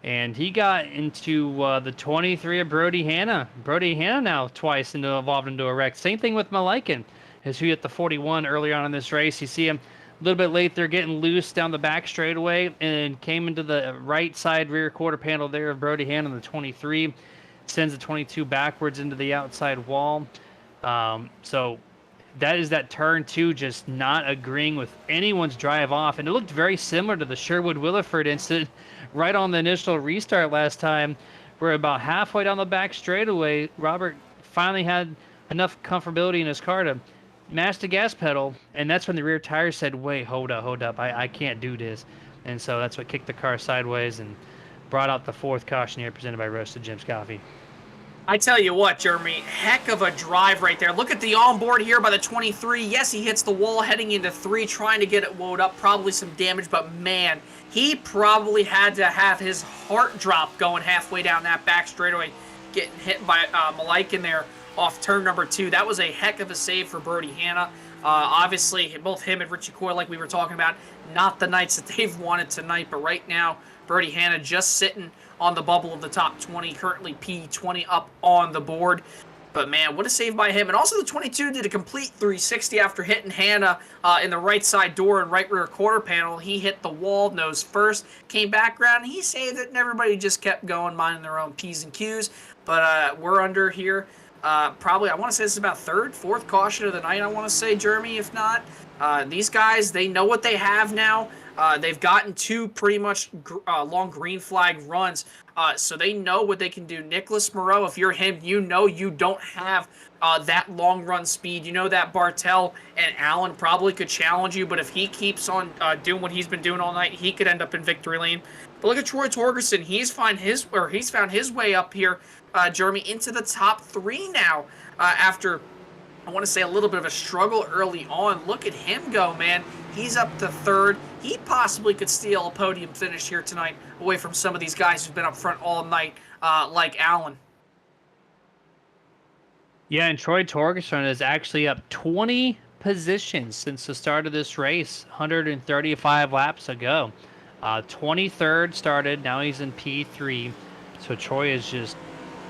And he got into the 23 of Brody Hanna. Brody Hanna now twice involved into a wreck. Same thing with Mach-1, as he hit the 41 earlier on in this race. You see him a little bit late there, getting loose down the back straightaway, and came into the right side rear quarter panel there of Brody Hanna on the 23. Sends the 22 backwards into the outside wall. So that is that turn 2 just not agreeing with anyone's drive off. And it looked very similar to the Sherwood-Williford incident right on the initial restart last time, where about halfway down the back straightaway, Robert finally had enough comfortability in his car to mash the gas pedal, and that's when the rear tire said, wait, hold up, I can't do this. And so that's what kicked the car sideways and brought out the 4th caution here presented by Roasted Jim's Coffee. I tell you what, Jeremy, heck of a drive right there. Look at the onboard here by the 23. Yes, he hits the wall heading into 3, trying to get it woed up, probably some damage, but man, he probably had to have his heart drop going halfway down that back straightaway, getting hit by Mach-1 there off turn number 2. That was a heck of a save for Brody Hanna. Obviously, both him and Richie Coy, like we were talking about, not the nights that they've wanted tonight, but right now, Brody Hanna just sitting on the bubble of the top 20, currently P20 up on the board. But man, what a save by him. And also the 22 did a complete 360 after hitting Hanna in the right side door and right rear quarter panel. He hit the wall nose first, came back around, and he saved it, and everybody just kept going, minding their own P's and Q's. But we're under here. Probably, I want to say this is about 3rd, 4th caution of the night, I want to say, Jeremy, if not. These guys, they know what they have now. They've gotten 2 pretty much long green flag runs, so they know what they can do. Nicholas Moreau, if you're him, you know you don't have that long run speed. You know that Bartel and Allen probably could challenge you, but if he keeps on doing what he's been doing all night, he could end up in victory lane. But look at Troy Torgerson. He's found his way up here, Jeremy, into the top 3 now after, I want to say, a little bit of a struggle early on. Look at him go, man. He's up to 3rd. He possibly could steal a podium finish here tonight away from some of these guys who've been up front all night, like Allen. Yeah, and Troy Torgerson is actually up 20 positions since the start of this race, 135 laps ago. 23rd started, now he's in P3. So Troy is just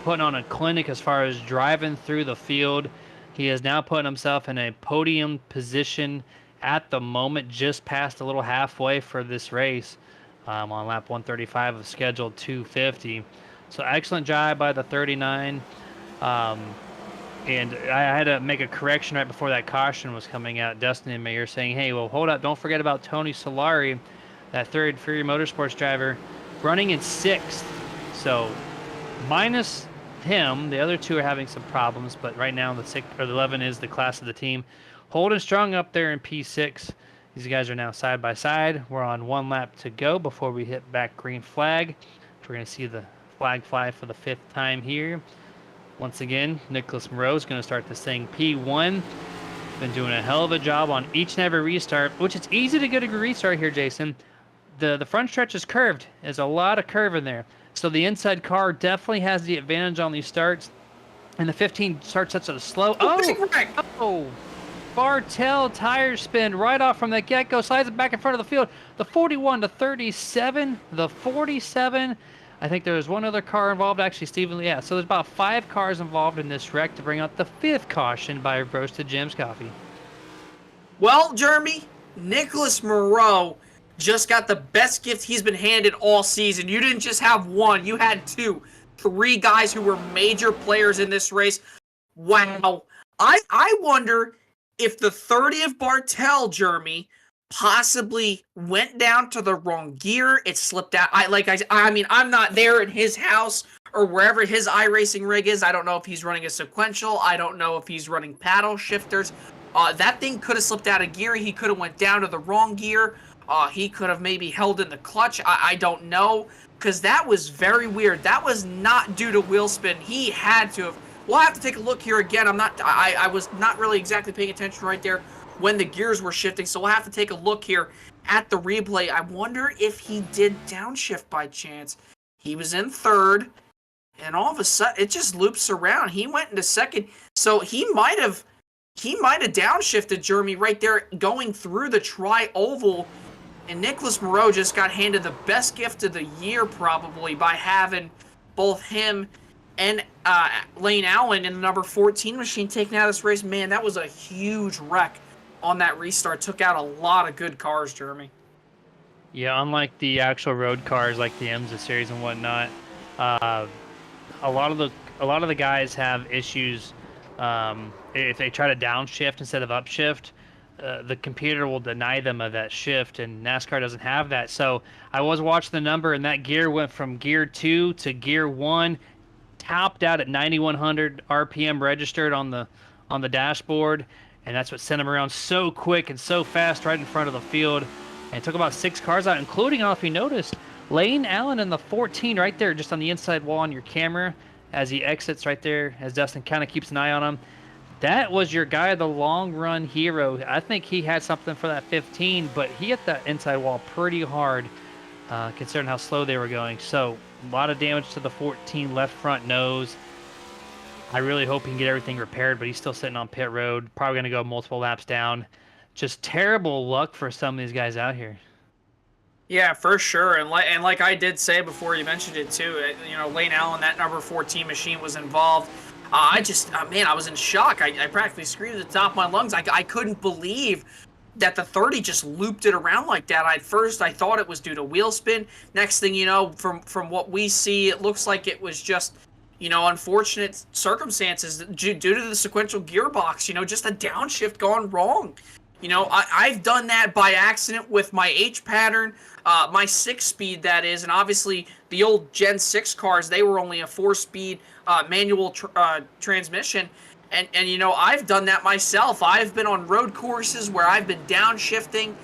putting on a clinic as far as driving through the field. He is now putting himself in a podium position at the moment, just past a little halfway for this race on lap 135 of scheduled 250. So excellent job by the 39. And I had to make a correction right before that caution was coming out. Dustin and Mayor saying, hey, well, hold up, don't forget about Tony Solari, that 3rd Fury Motorsports driver, running in 6th. So minus him, the other 2 are having some problems, but right now the 6 or the 11 is the class of the team. Holding strong up there in P6. These guys are now side by side. We're on 1 lap to go before we hit back green flag. We're going to see the flag fly for the 5th time here. Once again, Nicholas Moreau is going to start this thing P1. Been doing a hell of a job on each and every restart, which it's easy to get a restart here, Jason. The front stretch is curved. There's a lot of curve in there. So the inside car definitely has the advantage on these starts. And the 15 starts such a slow. Oh! Bartel tire spin right off from the get-go. Slides it back in front of the field. The 41 to 37. The 47. I think there was one other car involved, actually, Stephen. Yeah, so there's about 5 cars involved in this wreck to bring out the 5th caution by Roasted Jim's Coffee. Well, Jeremy, Nicholas Moreau just got the best gift he's been handed all season. You didn't just have 1, you had 2. 3 guys who were major players in this race. Wow. I wonder if the 30th Bartel, Jeremy, possibly went down to the wrong gear. It slipped out. I mean, I'm not there in his house or wherever his iRacing rig is. I don't know if he's running a sequential. I don't know if he's running paddle shifters. That thing could have slipped out of gear. He could have went down to the wrong gear. He could have maybe held in the clutch. I don't know, because that was very weird. That was not due to wheel spin. He had to have. We'll have to take a look here again. I was not really exactly paying attention right there when the gears were shifting, so we'll have to take a look here at the replay. I wonder if he did downshift by chance. He was in third, and all of a sudden it just loops around. He went into second, so he might have downshifted, Jeremy, right there going through the tri-oval. And Nicholas Moreau just got handed the best gift of the year probably by having both him and Lane Allen in the number 14 machine taking out of this race. Man, that was a huge wreck on that restart. Took out a lot of good cars, Jeremy. Yeah, unlike the actual road cars like the IMSA series and whatnot, a lot of the guys have issues if they try to downshift instead of upshift. The computer will deny them of that shift, and NASCAR doesn't have that. So I was watching the number, and that gear went from gear 2 to gear 1, topped out at 9,100 RPM registered on the dashboard, and that's what sent him around so quick and so fast right in front of the field. And it took about 6 cars out, including, I don't know if you noticed, Lane Allen in the 14 right there, just on the inside wall on your camera as he exits right there, as Dustin kind of keeps an eye on him. That was your guy, the long-run hero. I think he had something for that 15, but he hit that inside wall pretty hard, considering how slow they were going. So a lot of damage to the 14 left front nose. I really hope he can get everything repaired, but he's still sitting on pit road. Probably going to go multiple laps down. Just terrible luck for some of these guys out here. Yeah, for sure. And like I did say before, you mentioned it too, Lane Allen, that number 14 machine was involved. Man, I was in shock. I practically screamed at the top of my lungs. I couldn't believe that the 30 just looped it around like that. At first, I thought it was due to wheel spin. Next thing you know, from what we see, it looks like it was just, unfortunate circumstances due to the sequential gearbox, just a downshift gone wrong. I've done that by accident with my H pattern, my 6-speed that is, and obviously the old Gen 6 cars, they were only a 4-speed manual transmission. And I've done that myself. I've been on road courses where I've been downshifting,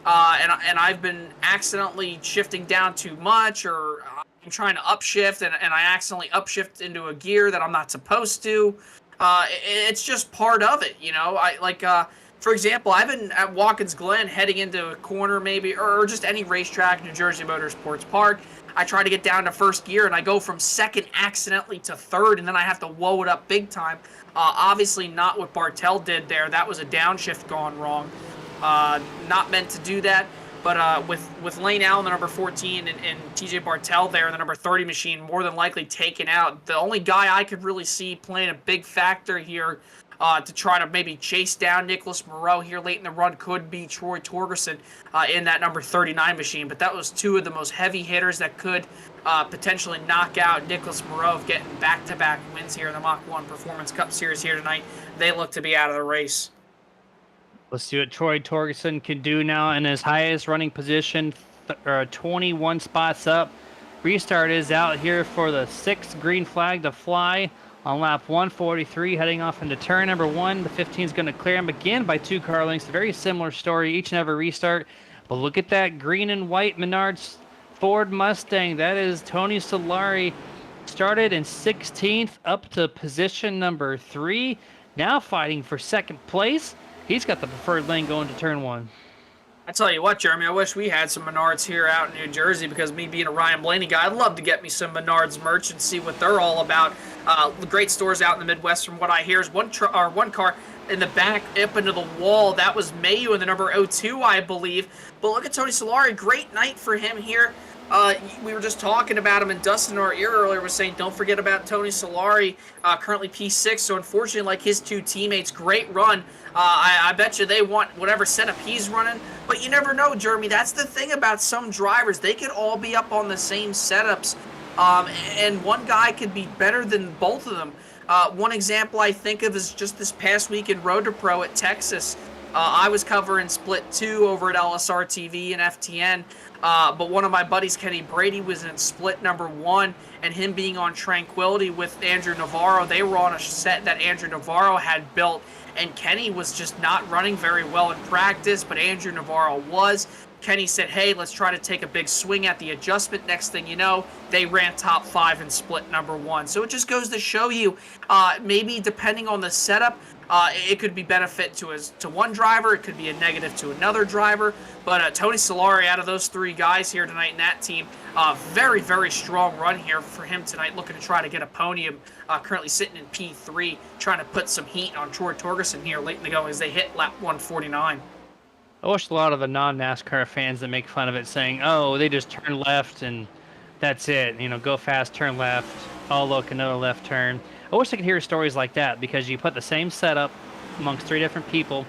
and I've been accidentally shifting down too much, or I'm trying to upshift, and I accidentally upshift into a gear that I'm not supposed to. It's just part of it, for example, I've been at Watkins Glen heading into a corner maybe, or just any racetrack, New Jersey Motorsports Park. I try to get down to first gear, and I go from second accidentally to third, and then I have to whoa it up big time. Obviously not what Bartel did there. That was a downshift gone wrong. Not meant to do that. But with Lane Allen, the number 14, and TJ Bartel there, the number 30 machine, more than likely taken out, the only guy I could really see playing a big factor here to try to maybe chase down Nicholas Moreau here late in the run could be Troy Torgerson in that number 39 machine. But that was two of the most heavy hitters that could potentially knock out Nicholas Moreau of getting back-to-back wins here in the Mach-1 Performance Cup Series here tonight. They look to be out of the race. Let's see what Troy Torgerson can do now in his highest running position, 21 spots up. Restart is out here for the 6th green flag to fly on lap 143, heading off into turn number 1. The 15 is going to clear him again by 2 car lengths. Very similar story, each and every restart. But look at that green and white Menards Ford Mustang. That is Tony Solari. Started in 16th up to position number 3. Now fighting for 2nd place. He's got the preferred lane going to turn 1. I tell you what, Jeremy, I wish we had some Menards here out in New Jersey, because me being a Ryan Blaney guy, I'd love to get me some Menards merch and see what they're all about. The great stores out in the Midwest, from what I hear, is one car in the back up into the wall. That was Mayu in the number 02, I believe. But look at Tony Solari. Great night for him here. We were just talking about him, and Dustin in our ear earlier was saying, don't forget about Tony Solari, currently P6. So unfortunately, like his 2 teammates, great run. I bet you they want whatever setup he's running. But you never know, Jeremy. That's the thing about some drivers. They could all be up on the same setups, and one guy could be better than both of them. One example I think of is just this past week in Road to Pro at Texas. I was covering Split 2 over at LSR TV and FTN, but one of my buddies, Kenny Brady, was in Split number 1, and him being on Tranquility with Andrew Navarro, they were on a set that Andrew Navarro had built, and Kenny was just not running very well in practice, but Andrew Navarro was. Kenny said, hey, let's try to take a big swing at the adjustment. Next thing you know, they ran top 5 in Split number 1. So it just goes to show you, maybe depending on the setup, it could be benefit to one driver. It could be a negative to another driver. But Tony Solari, out of those 3 guys here tonight in that team, very, very strong run here for him tonight, looking to try to get a podium. Currently sitting in P3, trying to put some heat on Troy Torgerson here late in the go as they hit lap 149. I watched a lot of the non-NASCAR fans that make fun of it, saying, oh, they just turn left and that's it. You know, go fast, turn left. Oh, look, another left turn. I wish I could hear stories like that, because you put the same setup amongst 3 different people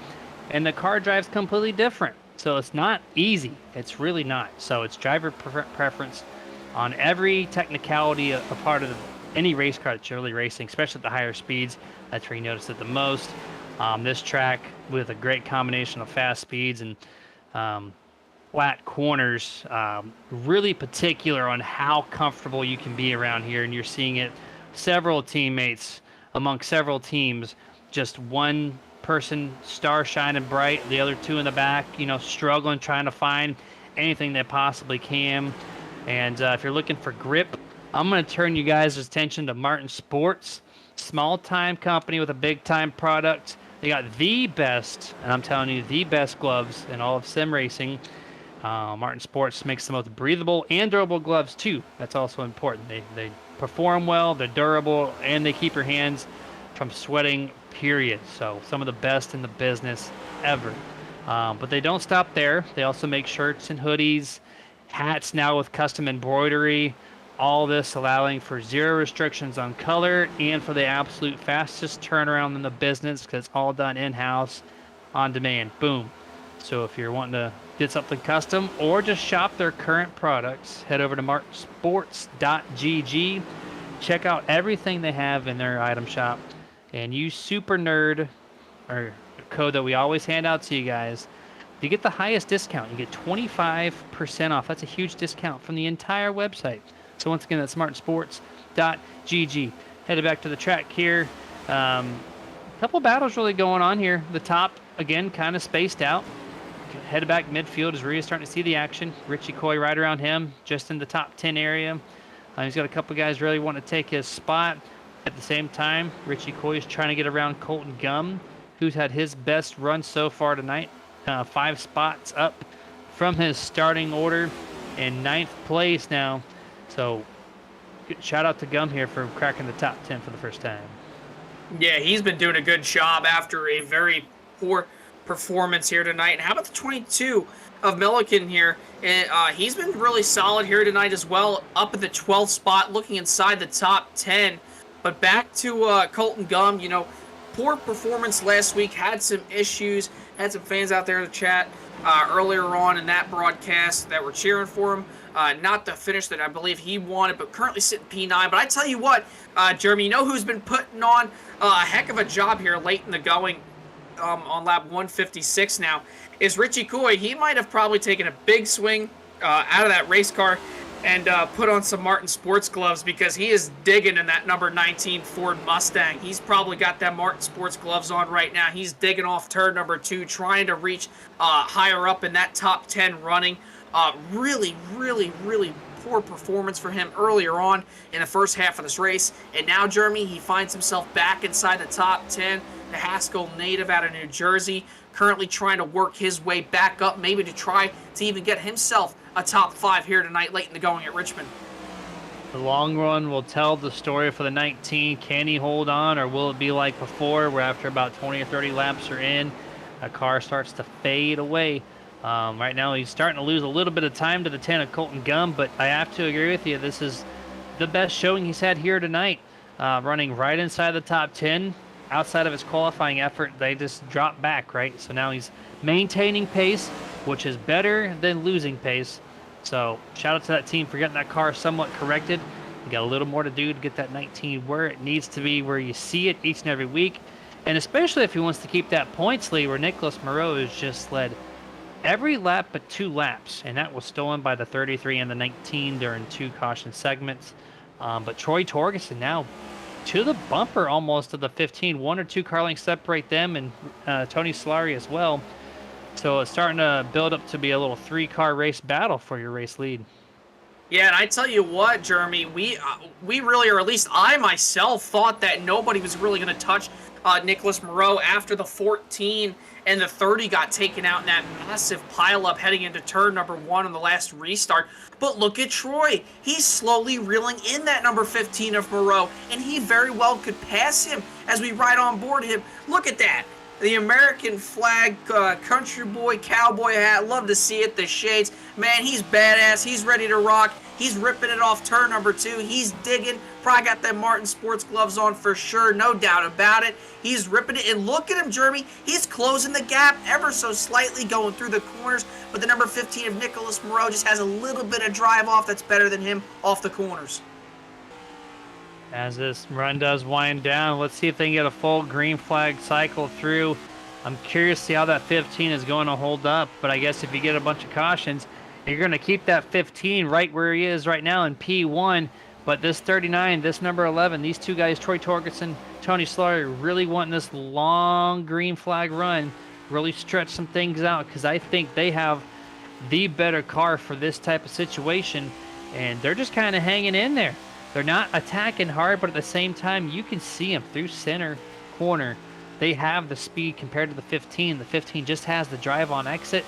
and the car drives completely different. So it's not easy. It's really not. So it's driver preference on every technicality, a part of any race car that you're really racing, especially at the higher speeds. That's where you notice it the most. This track with a great combination of fast speeds and flat corners, really particular on how comfortable you can be around here, and you're seeing it several teammates among several teams, just one person star shining bright, the other 2 in the back, you know, struggling, trying to find anything they possibly can. And if you're looking for grip, I'm going to turn you guys' attention to Martin Sports, small time company with a big time product. They got the best, and I'm telling you, the best gloves in all of sim racing. Martin Sports makes the most breathable and durable gloves too. That's also important. They perform well, they're durable, and they keep your hands from sweating, period. So some of the best in the business ever. But they don't stop there. They also make shirts and hoodies, hats now with custom embroidery. All this allowing for 0 restrictions on color and for the absolute fastest turnaround in the business, because it's all done in-house, on demand. Boom. So if you're wanting to get something custom or just shop their current products, head over to marksports.gg. Check out everything they have in their item shop, and use Super Nerd, or code that we always hand out to you guys. You get the highest discount. You get 25% off. That's a huge discount from the entire website. So once again, that's smartsports.gg. Headed back to the track here. A couple battles really going on here. The top, again, kind of spaced out. Headed back midfield is really starting to see the action. Richie Coy right around him, just in the top 10 area. He's got a couple guys really want to take his spot. At the same time, Richie Coy is trying to get around Colton Gum, who's had his best run so far tonight. 5 spots up from his starting order in 9th place now. So shout out to Gum here for cracking the top 10 for the first time. Yeah, he's been doing a good job after a very poor performance here tonight. And how about the 22 of Milliken here? He's been really solid here tonight as well, up at the 12th spot, looking inside the top 10. But back to Colton Gum, you know, poor performance last week, had some issues, had some fans out there in the chat earlier on in that broadcast that were cheering for him. Not the finish that I believe he wanted, but currently sitting P9. But I tell you what, Jeremy, you know who's been putting on a heck of a job here late in the going on lap 156 now is Richie Coy. He might have probably taken a big swing out of that race car and put on some Martin Sports gloves, because he is digging in that number 19 Ford Mustang. He's probably got that Martin Sports gloves on right now. He's digging off turn number 2, trying to reach higher up in that top 10 running. Really, really, really poor performance for him earlier on in the first half of this race. And now, Jeremy, he finds himself back inside the top 10. The Haskell native out of New Jersey, currently trying to work his way back up, maybe to try to even get himself a top 5 here tonight late in the going at Richmond. The long run will tell the story for the 19. Can he hold on, or will it be like before, where after about 20 or 30 laps are in, a car starts to fade away? Right now, he's starting to lose a little bit of time to the 10 of Colton Gum, but I have to agree with you. This is the best showing he's had here tonight, running right inside the top 10. Outside of his qualifying effort, they just dropped back, right? So now he's maintaining pace, which is better than losing pace. So shout out to that team for getting that car somewhat corrected. You got a little more to do to get that 19 where it needs to be, where you see it each and every week. And especially if he wants to keep that points lead where Nicholas Moreau has just led every lap but 2 laps, and that was stolen by the 33 and the 19 during 2 caution segments. But Troy Torgerson now to the bumper almost of the 15. 1 or 2 car lengths separate them and Tony Solari as well. So it's starting to build up to be a little 3-car race battle for your race lead. Yeah, and I tell you what, Jeremy, we really, or at least I myself, thought that nobody was really going to touch Nicholas Moreau after the 14 and the 30 got taken out in that massive pileup heading into turn number 1 on the last restart. But look at Troy. He's slowly reeling in that number 15 of Moreau, and he very well could pass him as we ride on board him. Look at that. The American flag, country boy, cowboy hat. Love to see it. The shades. Man, he's badass. He's ready to rock. He's ripping it off turn number 2. He's digging. Probably got them Martin sports gloves on for sure. No doubt about it. He's ripping it. And look at him, Jeremy. He's closing the gap ever so slightly going through the corners. But the number 15 of Nicholas Moreau just has a little bit of drive off that's better than him off the corners. As this run does wind down, let's see if they can get a full green flag cycle through. I'm curious to see how that 15 is going to hold up, but I guess if you get a bunch of cautions, you're going to keep that 15 right where he is right now in P1, but this 39, this number 11, these 2 guys, Troy Torgerson, Tony Solari, really wanting this long green flag run, really stretch some things out, because I think they have the better car for this type of situation, and they're just kind of hanging in there. They're not attacking hard, but at the same time, you can see them through center corner. They have the speed compared to the 15. The 15 just has the drive on exit,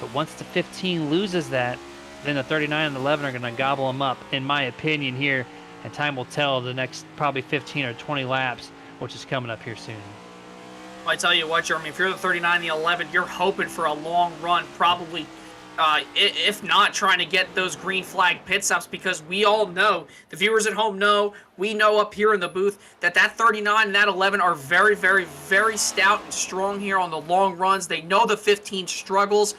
but once the 15 loses that, then the 39 and the 11 are going to gobble them up, in my opinion here, and time will tell the next probably 15 or 20 laps, which is coming up here soon. I tell you what, Jeremy, if you're the 39 and the 11, you're hoping for a long run, probably if not trying to get those green flag pit stops, because we all know, the viewers at home know, we know up here in the booth, that 39 and that 11 are very, very, very stout and strong here on the long runs. They know the 15 struggles.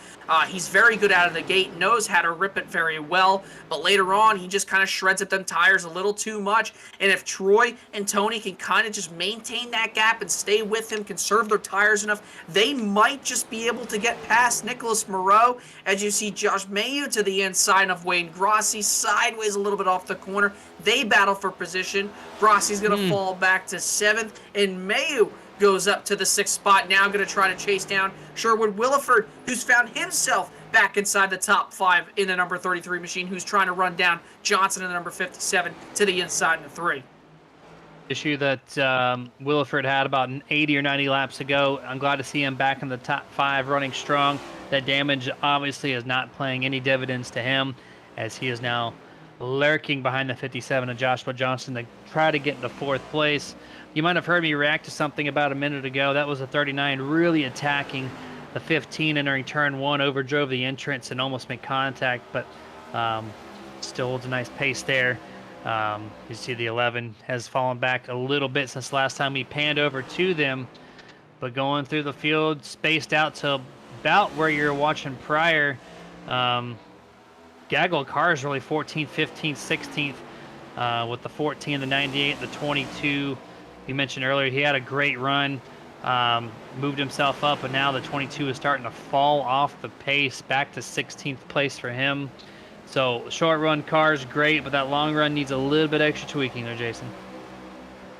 He's very good out of the gate, knows how to rip it very well, but later on, he just kind of shreds at them tires a little too much, and if Troy and Tony can kind of just maintain that gap and stay with him, conserve their tires enough, they might just be able to get past Nicholas Moreau. As you see Josh Mayu to the inside of Wayne Grossi, sideways a little bit off the corner. They battle for position. Grossi's going to fall back to 7th, and Mayu goes up to the 6th spot, now going to try to chase down Sherwood Williford, who's found himself back inside the top 5 in the number 33 machine, who's trying to run down Johnson in the number 57 to the inside in the 3. Issue that Williford had about 80 or 90 laps ago. I'm glad to see him back in the top 5 running strong. That damage obviously is not playing any dividends to him, as he is now lurking behind the 57 of Joshua Johnson to try to get into 4th place. You might have heard me react to something about a minute ago. That was a 39 really attacking the 15 entering turn 1, overdrove the entrance and almost made contact, but still holds a nice pace there. You see the 11 has fallen back a little bit since last time we panned over to them, but going through the field, spaced out to about where you're watching prior. Gaggle cars really 14th, 15th, 16th, with the 14, the 98, the 22. You mentioned earlier he had a great run, moved himself up, but now the 22 is starting to fall off the pace, back to 16th place for him. So short run cars great, but that long run needs a little bit extra tweaking there, Jason.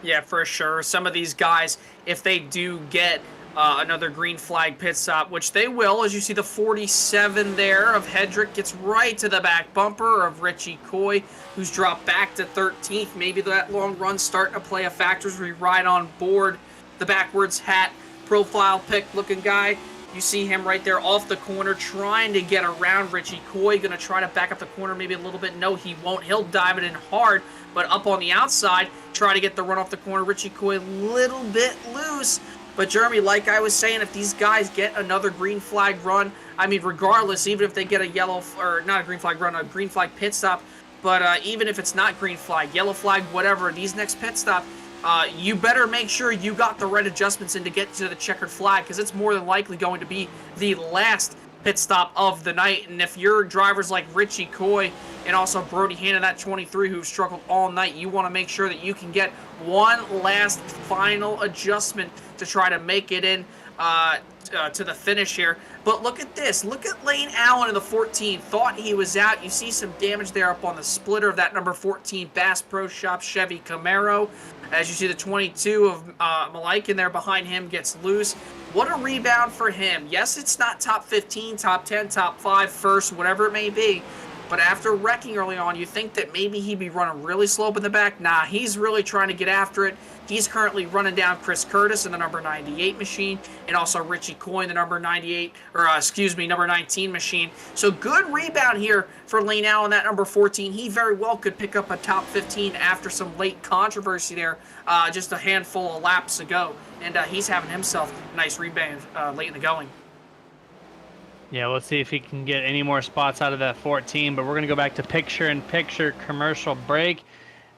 Yeah, for sure. Some of these guys, if they do get another green flag pit stop, which they will, as you see the 47 there of Hedrick gets right to the back bumper of Richie Coy, who's dropped back to 13th. Maybe that long run starting to play a factor as we ride on board the backwards hat profile pick looking guy. You see him right there off the corner trying to get around Richie Coy. Going to try to back up the corner maybe a little bit. No, he won't. He'll dive it in hard, but up on the outside, try to get the run off the corner. Richie Coy a little bit loose. But Jeremy, like I was saying, if these guys get another green flag run, I mean, regardless, even if they get a yellow, or not a green flag run, a green flag pit stop, but even if it's not green flag, yellow flag, whatever, these next pit stop, you better make sure you got the right adjustments in to get to the checkered flag, because it's more than likely going to be the last pit stop of the night. And if you're drivers like Richie Coy and also Brody Hanna, that 23, who've struggled all night, you want to make sure that you can get one last final adjustment to try to make it in to the finish here. But look at this. Look at Lane Allen in the 14. Thought he was out. You see some damage there up on the splitter of that number 14 Bass Pro Shop Chevy Camaro. As you see, the 22 of Malaikin there behind him gets loose. What a rebound for him. Yes, it's not top 15, top 10, top 5, first, whatever it may be. But after wrecking early on, you think that maybe he'd be running really slow up in the back. Nah, he's really trying to get after it. He's currently running down Chris Curtis in the number 98 machine, and also Richie Coy in the number 98, or number 19 machine. So good rebound here for Lane Allen, that number 14. He very well could pick up a top 15 after some late controversy there, just a handful of laps ago. And he's having himself a nice rebound late in the going. Yeah, let's see if he can get any more spots out of that 14, but we're going to go back to picture-in-picture commercial break.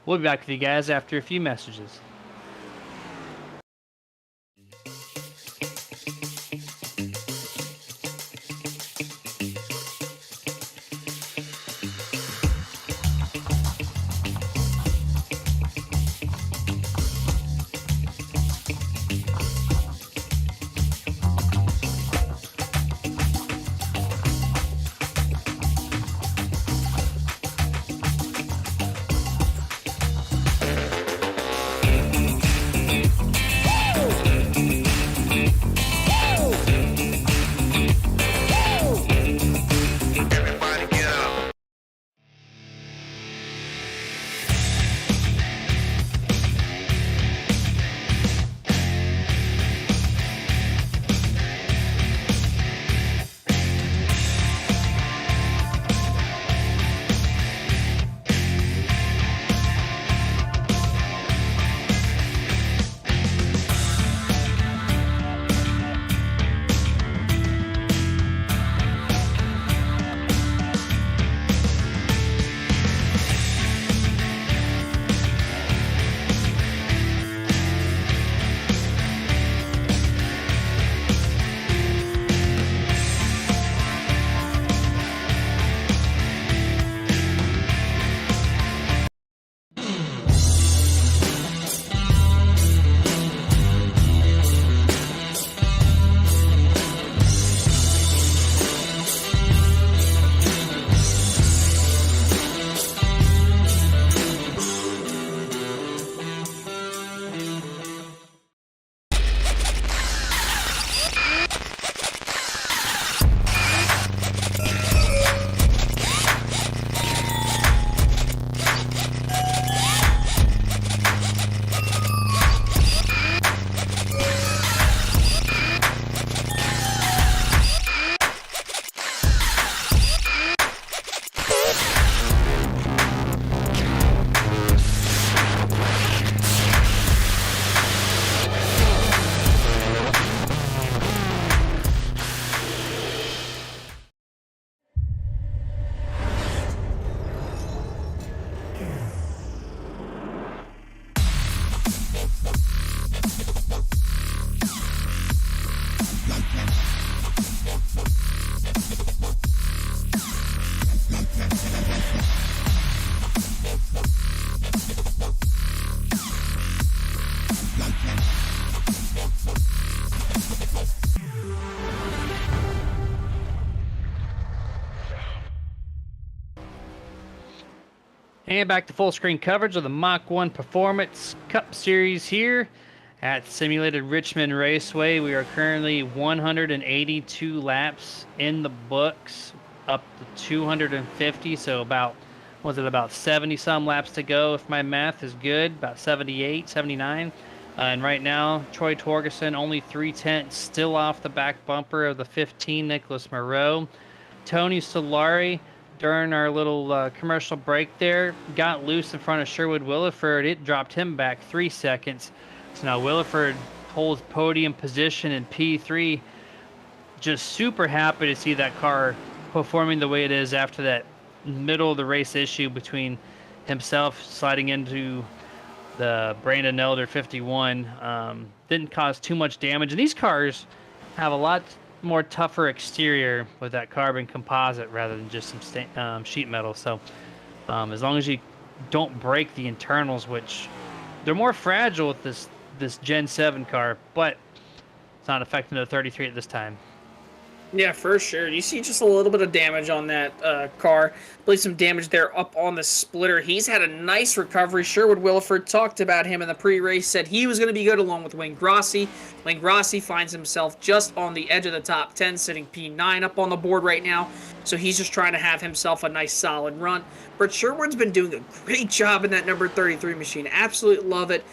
We'll be back with you guys after a few messages. And back to full screen coverage of the Mach-1 Performance Cup Series here at simulated Richmond Raceway. We are currently 182 laps in the books, up to 250, so about 70 some laps to go if my math is good, about 78, 79. And right now, Troy Torgerson only 3/10, still off the back bumper of the 15, Nicholas Moreau. Tony Solari, during our little commercial break there, got loose in front of Sherwood Williford. It dropped him back 3 seconds. So now Williford holds podium position in P3. Just super happy to see that car performing the way it is after that middle of the race issue between himself sliding into the Brandon Elder 51. Didn't cause too much damage. And these cars have a lot more tougher exterior with that carbon composite rather than just some sheet metal. So as long as you don't break the internals, which they're more fragile with this Gen 7 car, but it's not affecting the 33 at this time. Yeah, for sure. You see just a little bit of damage on that car. I believe some damage there up on the splitter. He's had a nice recovery. Sherwood Williford talked about him in the pre-race, said he was going to be good along with Wayne Grossi. Wayne Grossi finds himself just on the edge of the top 10, sitting P9 up on the board right now. So he's just trying to have himself a nice solid run. But Sherwood's been doing a great job in that number 33 machine. Absolutely love it.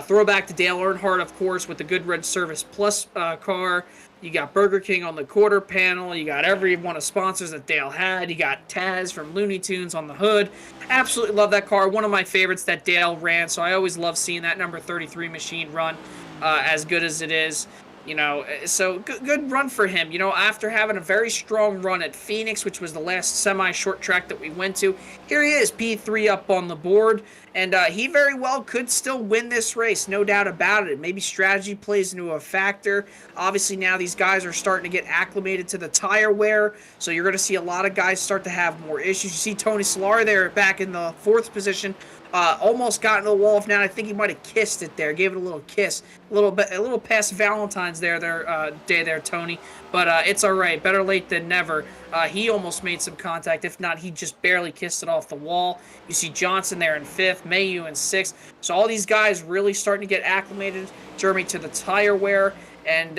Throwback to Dale Earnhardt, of course, with the Goodred Service Plus car. You got Burger King on the quarter panel. You got every one of sponsors that Dale had. You got Taz from Looney Tunes on the hood. Absolutely love that car. One of my favorites that Dale ran, so I always love seeing that number 33 machine run as good as it is. You know, so good run for him. You know, after having a very strong run at Phoenix, which was the last semi-short track that we went to, here he is, P3 up on the board, and he very well could still win this race, no doubt about it. Maybe strategy plays into a factor. Obviously, now these guys are starting to get acclimated to the tire wear, so you're going to see a lot of guys start to have more issues. You see Tony Solari there back in the 4th position. Almost got into the wall of now. I think he might have kissed it there, gave it a little kiss, a little past Valentine's day there, Tony. But it's all right. Better late than never. He almost made some contact. If not, he just barely kissed it off the wall. You see Johnson there in 5th, Mayhew in 6th. So all these guys really starting to get acclimated, Jeremy, to the tire wear, and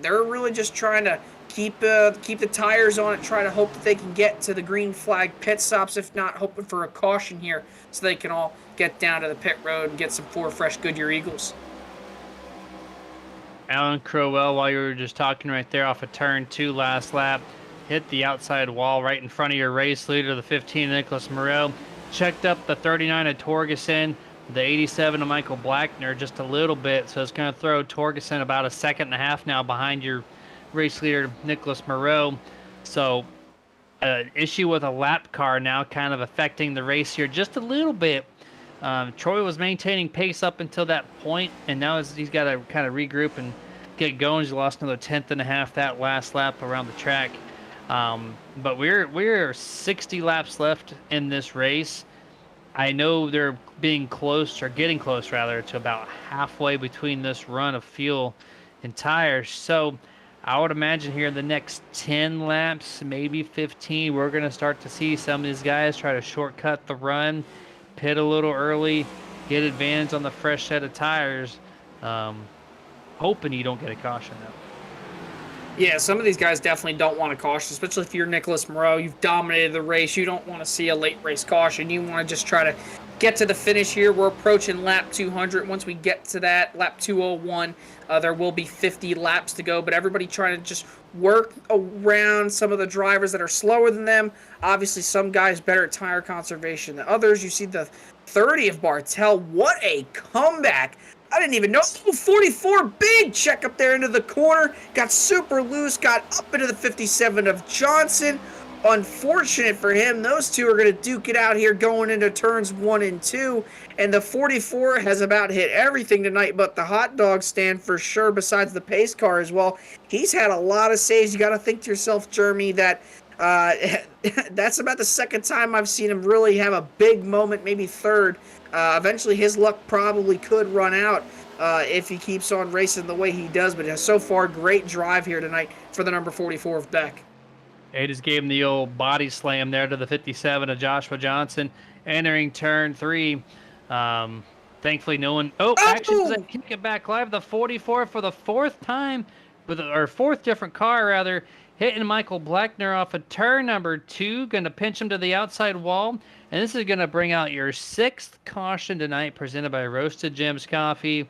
they're really just trying to keep the tires on it, try to hope that they can get to the green flag pit stops, if not hoping for a caution here so they can all get down to the pit road and get some 4 fresh Goodyear Eagles. Alan Crowell, while you were just talking right there off of turn 2 last lap, hit the outside wall right in front of your race leader, the 15, Nicholas Moreau. Checked up the 39 of Torgerson, the 87 of Michael Blackner just a little bit, so it's going to throw Torgerson about a second and a half now behind your race leader Nicholas Moreau. So issue with a lap car now kind of affecting the race here just a little bit. Troy was maintaining pace up until that point, and now he's got to kind of regroup and get going. He's lost another tenth and a half that last lap around the track. But we're 60 laps left in this race. I know they're being close, or getting close rather, to about halfway between this run of fuel and tires. So I would imagine here in the next 10 laps, maybe 15, we're going to start to see some of these guys try to shortcut the run, pit a little early, get advantage on the fresh set of tires, hoping you don't get a caution though. Yeah, some of these guys definitely don't want a caution, especially if you're Nicholas Moreau. You've dominated the race. You don't want to see a late race caution. You want to just try to get to the finish here. We're approaching lap 200. Once we get to that, lap 201, there will be 50 laps to go, but everybody trying to just work around some of the drivers that are slower than them. Obviously, some guys better at tire conservation than others. You see the 30 of Bartel. What a comeback. I didn't even know. 44, big check up there into the corner. Got super loose, got up into the 57 of Johnson. Unfortunate for him, those two are going to duke it out here going into turns 1 and 2. And the 44 has about hit everything tonight but the hot dog stand for sure, besides the pace car as well. He's had a lot of saves. You got to think to yourself, Jeremy, that that's about the second time I've seen him really have a big moment, maybe third. Eventually his luck probably could run out if he keeps on racing the way he does, but so far, great drive here tonight for the number 44 of Beck. They just gave him the old body slam there to the 57 of Joshua Johnson entering turn 3. Thankfully, no one... actually, kick it back live. The 44 for the 4th time, or 4th different car, rather, hitting Michael Blackner off of turn number 2. Going to pinch him to the outside wall. And this is going to bring out your 6th caution tonight, presented by Roasted Gems Coffee,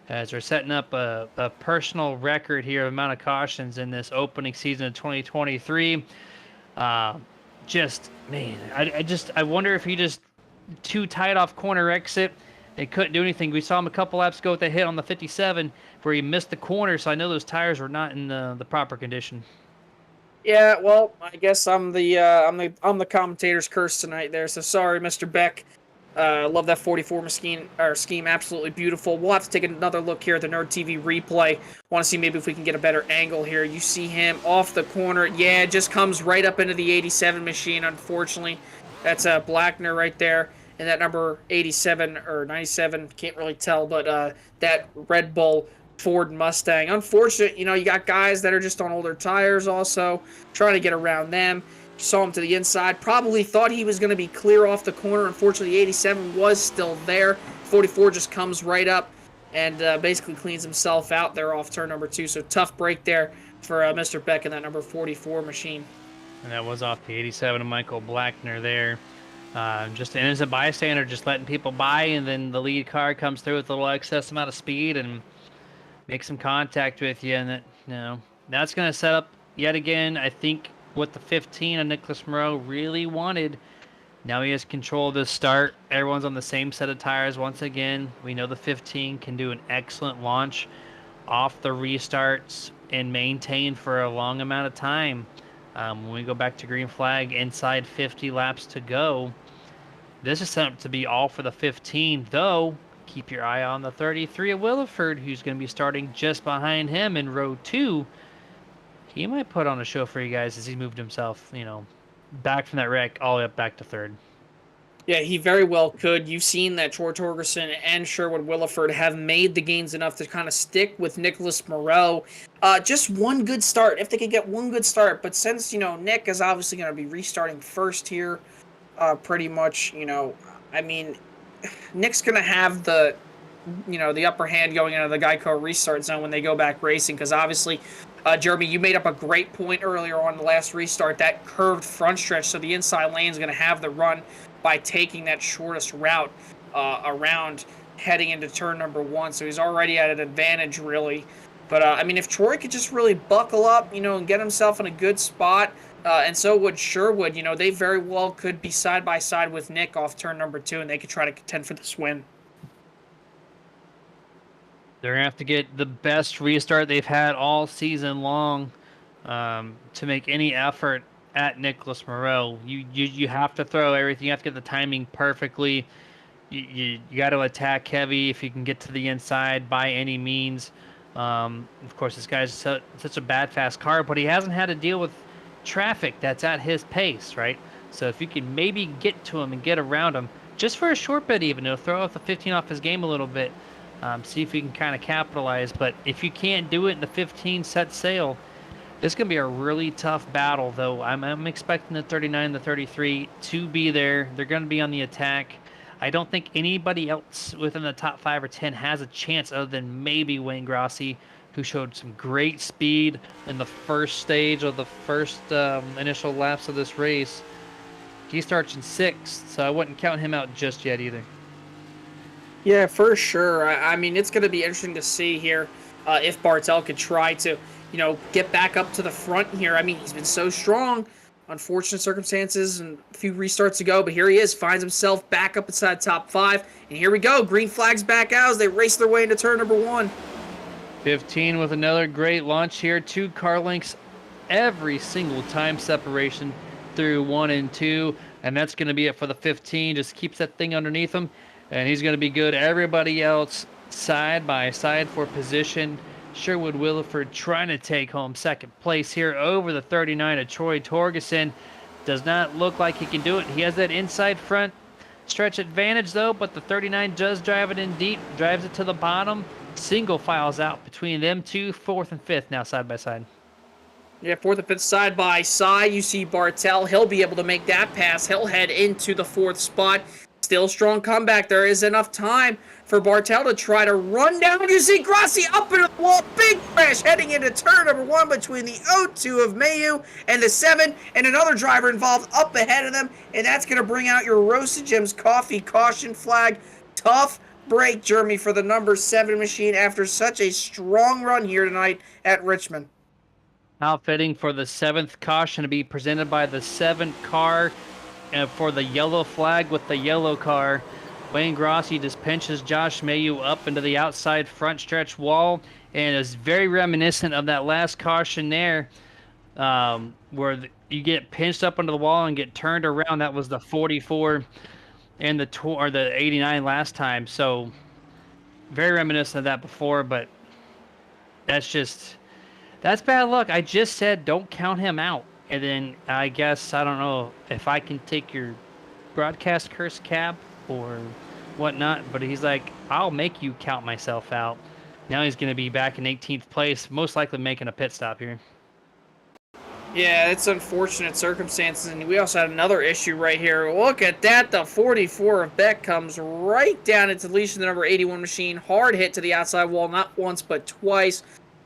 as we're setting up a personal record here of amount of cautions in this opening season of 2023. I wonder if he just too tight off corner exit. They couldn't do anything. We saw him a couple laps ago with a hit on the 57 where he missed the corner, so I know those tires were not in the proper condition. Yeah, well, I guess I'm the commentator's curse tonight there. So sorry, Mr. Beck. Love that 44 scheme, absolutely beautiful. We'll have to take another look here at the Nerd TV replay. Want to see maybe if we can get a better angle here. You see him off the corner. Yeah, it just comes right up into the 87 machine, unfortunately. That's Blackner right there. And that number 87 or 97, can't really tell, but that Red Bull Ford Mustang. Unfortunate, you got guys that are just on older tires also, trying to get around them. Saw him to the inside. Probably thought he was going to be clear off the corner. Unfortunately, 87 was still there. 44 just comes right up and basically cleans himself out there off turn number 2. So tough break there for Mr. Beck in that number 44 machine. And that was off the 87 of Michael Blackner there. Just an innocent bystander, just letting people by, and then the lead car comes through with a little excess amount of speed and makes some contact with you. And that's going to set up yet again, I think, what the 15 of Nicholas Moreau really wanted. Now he has control of this start. Everyone's on the same set of tires once again. We know the 15 can do an excellent launch off the restarts and maintain for a long amount of time. When we go back to green flag, inside 50 laps to go, this is set up to be all for the 15, though keep your eye on the 33 of Williford, who's going to be starting just behind him in row 2. He might put on a show for you guys as he moved himself, back from that wreck all the way up back to 3rd. Yeah, he very well could. You've seen that Troy Torgerson and Sherwood Williford have made the gains enough to kind of stick with Nicholas Moreau. Just one good start, if they could get one good start. But since, Nick is obviously going to be restarting first here, pretty much, Nick's going to have the upper hand going into the Geico restart zone when they go back racing, because obviously, Jeremy, you made up a great point earlier on the last restart, that curved front stretch, so the inside lane is going to have the run by taking that shortest route around heading into turn number 1, so he's already at an advantage, really. But, if Troy could just really buckle up, and get himself in a good spot, and so would Sherwood, they very well could be side by side with Nick off turn number 2, and they could try to contend for this win. They're going to have to get the best restart they've had all season long to make any effort at Nicholas Moreau. You have to throw everything. You have to get the timing perfectly. You got to attack heavy if you can get to the inside by any means. Of course, this guy's such a bad, fast car, but he hasn't had to deal with traffic that's at his pace, right? So if you can maybe get to him and get around him, just for a short bit even, it'll throw off the 15 off his game a little bit. See if you can kind of capitalize. But if you can't do it in the 15 set sail, this is going to be a really tough battle, though. I'm expecting the 39 and the 33 to be there. They're going to be on the attack. I don't think anybody else within the top 5 or 10 has a chance other than maybe Wayne Grossi, who showed some great speed in the first stage of the first initial laps of this race. He starts in 6th, so I wouldn't count him out just yet either. Yeah, for sure. It's going to be interesting to see here if Bartel could try to, get back up to the front here. He's been so strong. Unfortunate circumstances and a few restarts to go, but here he is, finds himself back up inside top 5. And here we go. Green flag's back out as they race their way into turn number 1. 15 with another great launch here. 2 car lengths every single time separation through 1 and 2. And that's going to be it for the 15. Just keeps that thing underneath him. And he's going to be good. Everybody else side by side for position. Sherwood Williford trying to take home 2nd place here over the 39 of Troy Torgerson. Does not look like he can do it. He has that inside front stretch advantage, though, but the 39 does drive it in deep, drives it to the bottom. Single files out between them two, 4th and 5th now side by side. Yeah, 4th and 5th side by side. You see Bartel. He'll be able to make that pass. He'll head into the 4th spot. Still strong comeback. There is enough time for Bartel to try to run down. You see Grossi up into the wall. Big crash heading into turn number 1 between the 02 of Mayu and the 7. And another driver involved up ahead of them. And that's going to bring out your Roasted Gems Coffee caution flag. Tough break, Jeremy, for the number 7 machine after such a strong run here tonight at Richmond. How fitting for the 7th caution to be presented by the 7th car. For the yellow flag with the yellow car. Wayne Grossi just pinches Josh Mayu up into the outside front stretch wall, and is very reminiscent of that last caution there, where you get pinched up under the wall and get turned around. That was the 44. in the tour or the 89 last time. So very reminiscent of that before, but that's bad luck. I just said don't count him out. And then I guess I don't know if I can take your broadcast curse cab or whatnot, but he's like, I'll make you count myself out. Now he's going to be back in 18th place, most likely making a pit stop here. Yeah, it's unfortunate circumstances, and we also had another issue right here. Look at that, the 44 of Beck comes right down into deletion, the number 81 machine. Hard hit to the outside wall, not once but twice.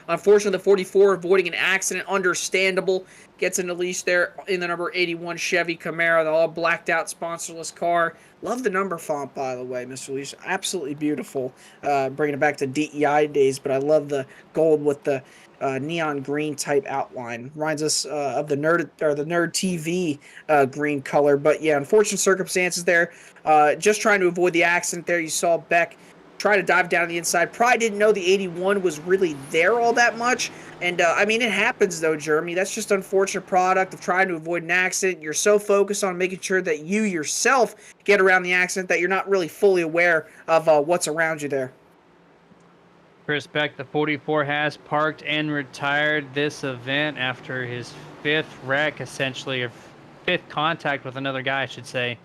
Unfortunately, the 44 avoiding an accident, understandable. Gets in the leash there in the number 81 Chevy Camaro, the all blacked out sponsorless car. Love the number font, by the way, Mr. Leash. Absolutely beautiful. Bringing it back to DEI days, but I love the gold with the neon green type outline. Reminds us of the Nerd TV green color. But yeah, unfortunate circumstances there. Just trying to avoid the accident there. You saw Beck try to dive down the inside. Probably didn't know the 81 was really there all that much. And, I mean, it happens, though, Jeremy. That's just unfortunate product of trying to avoid an accident. You're so focused on making sure that you yourself get around the accident that you're not really fully aware of what's around you there. Chris Beck, the 44, has parked and retired this event after his fifth wreck, essentially, or fifth contact with another guy, I should say.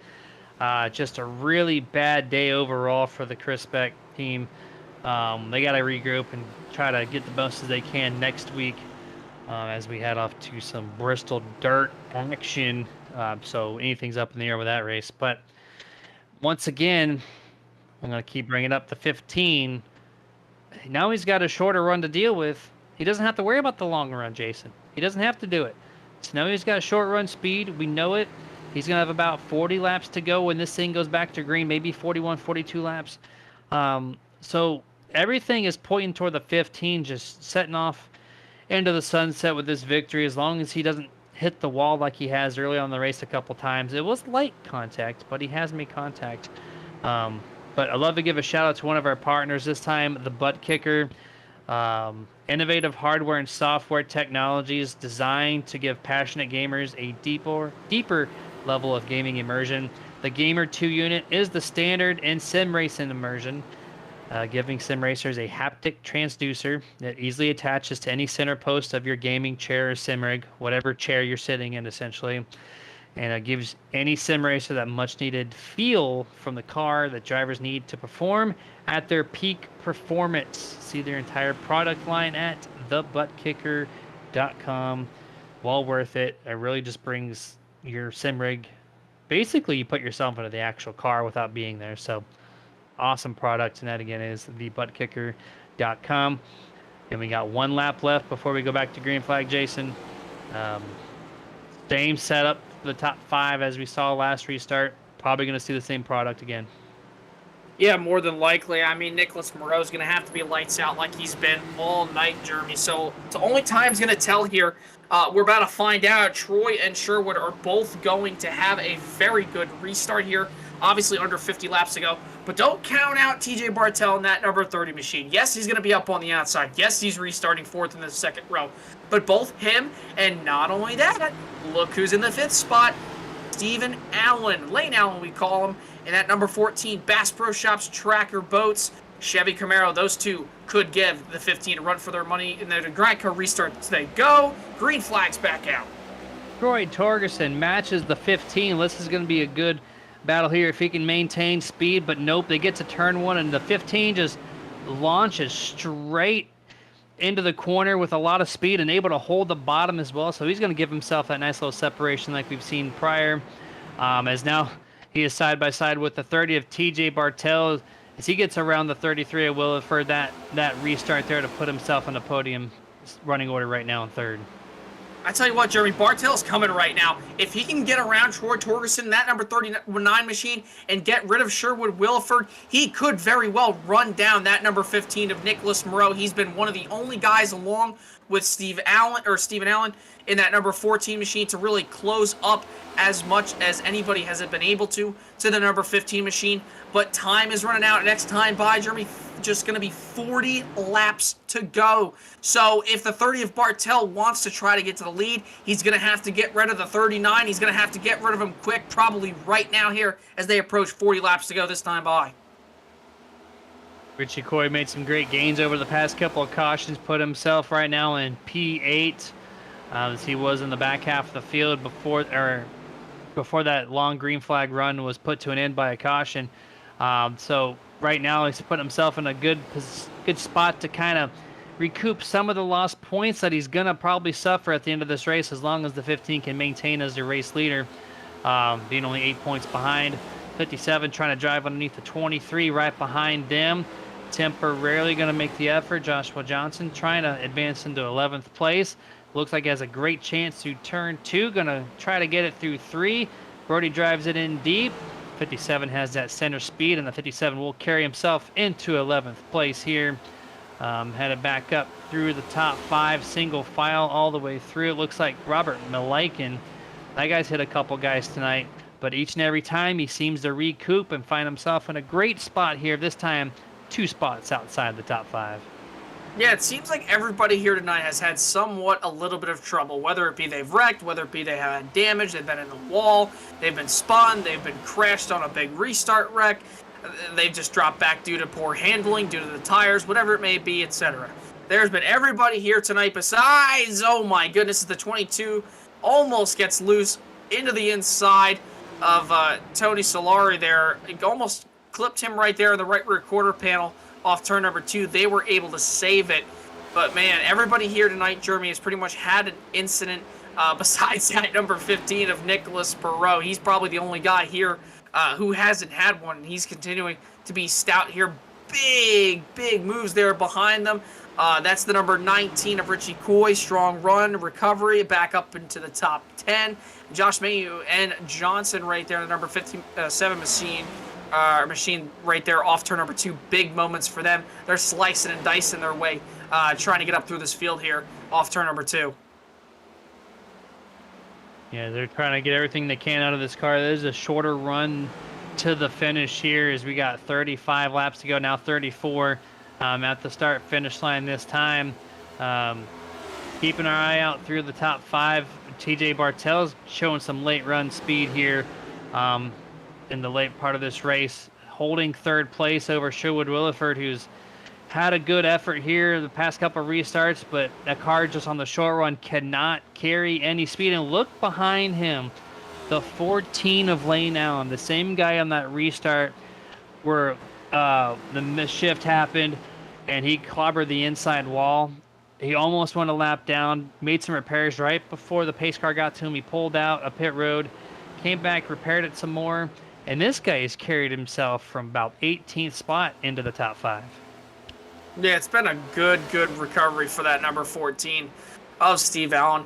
Just a really bad day overall for the Chris Beck team. They got to regroup and try to get the most as they can next week as we head off to some Bristol dirt action. So anything's up in the air with that race. But once again, I'm going to keep bringing up the 15. Now he's got a shorter run to deal with. He doesn't have to worry about the long run, Jason. He doesn't have to do it. So now he's got short run speed. We know it. He's going to have about 40 laps to go when this thing goes back to green, maybe 41, 42 laps. So everything is pointing toward the 15, just setting off into the sunset with this victory, as long as he doesn't hit the wall like he has early on in the race a couple times. It was light contact, but he has made contact. But I'd love to give a shout out to one of our partners this time, the Butt Kicker. Innovative hardware and software technologies designed to give passionate gamers a deeper level of gaming immersion. The Gamer 2 unit is the standard in sim racing immersion, giving sim racers a haptic transducer that easily attaches to any center post of your gaming chair or sim rig, whatever chair you're sitting in essentially. And it gives any sim racer that much needed feel from the car that drivers need to perform at their peak performance. See their entire product line at thebuttkicker.com. Well worth it. It really just brings your sim rig. Basically, you put yourself into the actual car without being there. So awesome product. And that again is thebuttkicker.com. And we got one lap left before we go back to green flag, Jason. Same setup. The top 5 as we saw last restart. Probably going to see the same product again. Yeah, more than likely. I mean, Nicholas Moreau's going to have to be lights out like he's been all night, Jeremy. So the only time's going to tell here. We're about to find out. Troy and Sherwood are both going to have a very good restart here. Obviously under 50 laps to go. But don't count out TJ Bartel in that number 30 machine. Yes, he's going to be up on the outside. Yes, he's restarting 4th in the 2nd row. But both him and not only that, look who's in the 5th spot. Stephen Allen. Lane Allen, we call him. And that number 14, Bass Pro Shops Tracker Boats. Chevy Camaro, those two could give the 15 a run for their money. And then the Grand Car restarts they go. Green flag's back out. Troy Torgerson matches the 15. This is going to be a good battle here if he can maintain speed, but nope, they get to turn 1 and the 15 just launches straight into the corner with a lot of speed and able to hold the bottom as well. So he's going to give himself that nice little separation like we've seen prior. As now he is side by side with the 30 of TJ Bartel as he gets around the 33 of Williford. That restart there to put himself on the podium running order right now in 3rd. I tell you what, Jeremy, Bartel's coming right now. If he can get around Troy Torgerson, that number 39 machine, and get rid of Sherwood Williford, he could very well run down that number 15 of Nicholas Moreau. He's been one of the only guys along with Stephen Allen in that number 14 machine to really close up as much as anybody has been able to the number 15 machine. But time is running out. Next time by, Jeremy, just going to be 40 laps to go. So if the 30 of Bartel wants to try to get to the lead, he's going to have to get rid of the 39. He's going to have to get rid of him quick, probably right now here as they approach 40 laps to go this time by. Richie Coy made some great gains over the past couple of cautions, put himself right now in P8, as he was in the back half of the field before that long green flag run was put to an end by a caution. So right now he's put himself in a good spot to kind of recoup some of the lost points that he's going to probably suffer at the end of this race, as long as the 15 can maintain as the race leader, being only 8 points behind. 57 trying to drive underneath the 23 right behind them. Temporarily going to make the effort. Joshua Johnson trying to advance into 11th place. Looks like he has a great chance to turn 2. Going to try to get it through 3. Brody drives it in deep. 57 has that center speed, and the 57 will carry himself into 11th place here. Headed back up through the top 5, single file all the way through. It looks like Robert Miliken, that guy's hit a couple guys tonight, but each and every time he seems to recoup and find himself in a great spot here, this time 2 spots outside the top 5. Yeah, it seems like everybody here tonight has had somewhat a little bit of trouble, whether it be they've wrecked, whether it be they have had damage, they've been in the wall, they've been spun, they've been crashed on a big restart wreck, they've just dropped back due to poor handling, due to the tires, whatever it may be, etc. There's been everybody here tonight besides, oh my goodness, the 22 almost gets loose into the inside of Tony Solari there. It almost clipped him right there in the right rear quarter panel off turn number 2. They were able to save it. But man, everybody here tonight, Jeremy, has pretty much had an incident besides that number 15 of Nicholas Perot. He's probably the only guy here who hasn't had one. And he's continuing to be stout here. Big moves there behind them. That's the number 19 of Richie Coy. Strong run, recovery, back up into the top 10. Josh Mayhew and Johnson right there, the number 57 machine right there off turn number 2. Big moments for them. They're slicing and dicing their way, trying to get up through this field here off turn number 2. Yeah, they're trying to get everything they can out of this car. There's a shorter run to the finish here, as we got 35 laps to go, now 34 at the start-finish line this time. Keeping our eye out through the top 5. TJ Bartel's showing some late run speed here in the late part of this race, holding 3rd place over Sherwood Williford, who's had a good effort here the past couple of restarts, but that car just on the short run cannot carry any speed. And look behind him, the 14 of Lane Allen, the same guy on that restart where the misshift happened and he clobbered the inside wall. He almost went a lap down, made some repairs right before the pace car got to him. He pulled out a pit road, came back, repaired it some more, and this guy has carried himself from about 18th spot into the top 5. Yeah, it's been a good recovery for that number 14 of Steve Allen.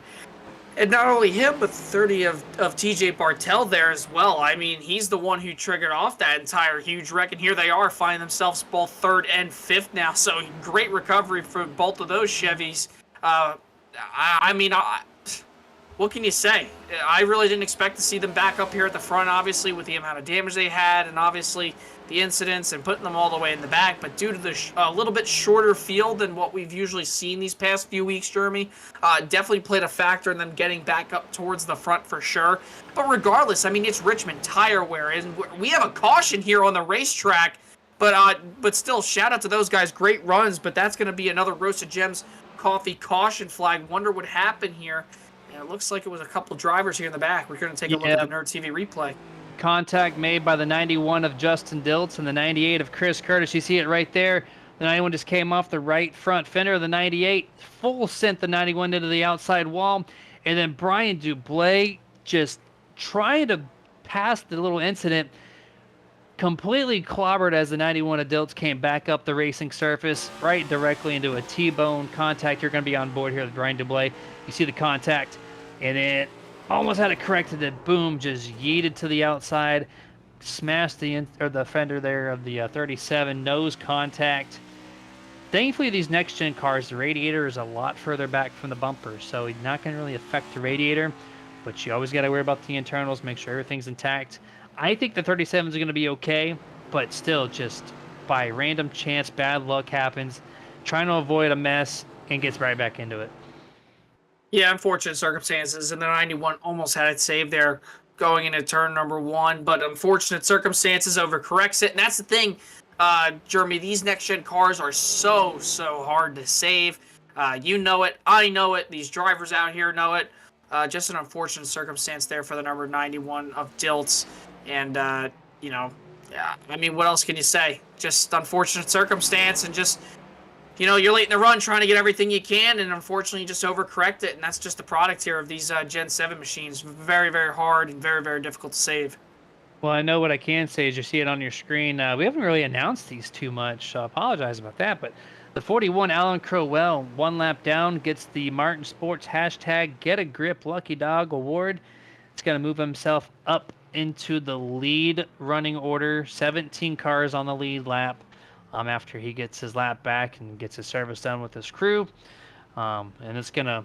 And not only him, but 30 of TJ Bartel there as well. I mean, he's the one who triggered off that entire huge wreck, and here they are finding themselves both 3rd and 5th now. So great recovery for both of those Chevys. I mean, what can you say? I really didn't expect to see them back up here at the front, obviously, with the amount of damage they had, and obviously the incidents and putting them all the way in the back. But due to the a little bit shorter field than what we've usually seen these past few weeks, Jeremy, definitely played a factor in them getting back up towards the front for sure. But regardless, I mean, it's Richmond tire wear, and we have a caution here on the racetrack. But still, shout out to those guys. Great runs, but that's going to be another Roasted Gems Coffee caution flag. Wonder what happened here. And it looks like it was a couple drivers here in the back. We're going to take a look at the Nerd TV replay. Contact made by the 91 of Justin Diltz and the 98 of Chris Curtis. You see it right there. The 91 just came off the right front fender of the 98. Full sent the 91 into the outside wall. And then Brian Dublé just trying to pass the little incident. Completely clobbered as the 91 of Diltz came back up the racing surface, right directly into a T-bone contact. You're going to be on board here with Brian Dublé. You see the contact, and it almost had it corrected. It boom, just yeeted to the outside, smashed the fender there of the 37. Nose contact. Thankfully, these next-gen cars, the radiator is a lot further back from the bumper, so it's not going to really affect the radiator. But you always got to worry about the internals, make sure everything's intact. I think the 37s are going to be okay, but still just by random chance, bad luck happens, trying to avoid a mess, and gets right back into it. Yeah, unfortunate circumstances, and the 91 almost had it saved there going into turn number 1, but unfortunate circumstances overcorrects it, and that's the thing, Jeremy, these next-gen cars are so hard to save. You know it, I know it, these drivers out here know it. Just an unfortunate circumstance there for the number 91 of Dilts, and, you know, yeah, I mean, what else can you say? Just unfortunate circumstance, and just, you know, you're late in the run trying to get everything you can, and unfortunately you just overcorrect it, and that's just the product here of these Gen 7 machines. Very, very hard and very, very difficult to save. Well, I know what I can say is you see it on your screen. We haven't really announced these too much, so I apologize about that. But the 41 Alan Crowell, 1 lap down, gets the Martin Sports hashtag Get a Grip Lucky Dog award. It's going to move himself up into the lead running order. 17 cars on the lead lap after he gets his lap back and gets his service done with his crew. And it's going to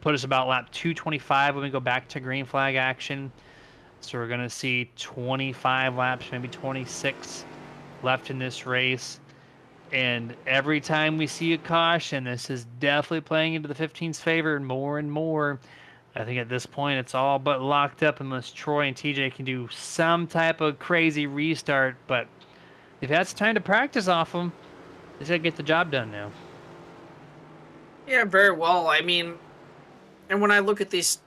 put us about lap 225 when we go back to green flag action. So we're going to see 25 laps, maybe 26 left in this race. And every time we see a caution, this is definitely playing into the 15's favor and more. I think at this point it's all but locked up unless Troy and TJ can do some type of crazy restart. But they've had some time to practice off them. They just got to get the job done now. Yeah, very well. I mean, and when I look at this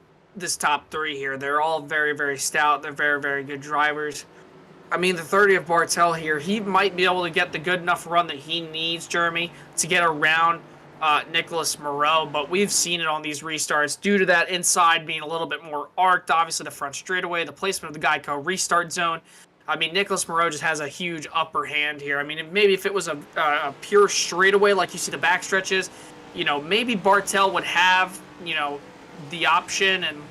top 3 here, they're all very, very stout. They're very, very good drivers. I mean, the 30 of Bartel here, he might be able to get the good enough run that he needs, Jeremy, to get around Nicholas Moreau, but we've seen it on these restarts due to that inside being a little bit more arced. Obviously, the front straightaway, the placement of the Geico restart zone. I mean, Nicholas Moreau just has a huge upper hand here. I mean, maybe if it was a pure straightaway like you see the back stretches, you know, maybe Bartel would have, you know, the option, and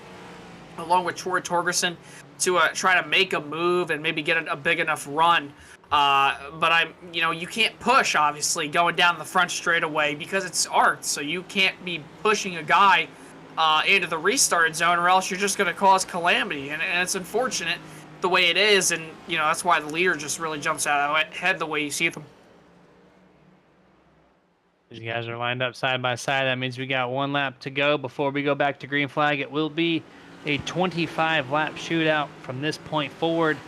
along with Troy Torgerson, to try to make a move and maybe get a big enough run. But you know, you can't push, obviously, going down the front straightaway because it's art. So you can't be pushing a guy into the restart zone, or else you're just going to cause calamity. And it's unfortunate the way it is. And, you know, that's why the leader just really jumps out ahead the way you see them. You guys are lined up side by side. That means we got 1 lap to go before we go back to green flag. It will be a 25-lap shootout from this point forward.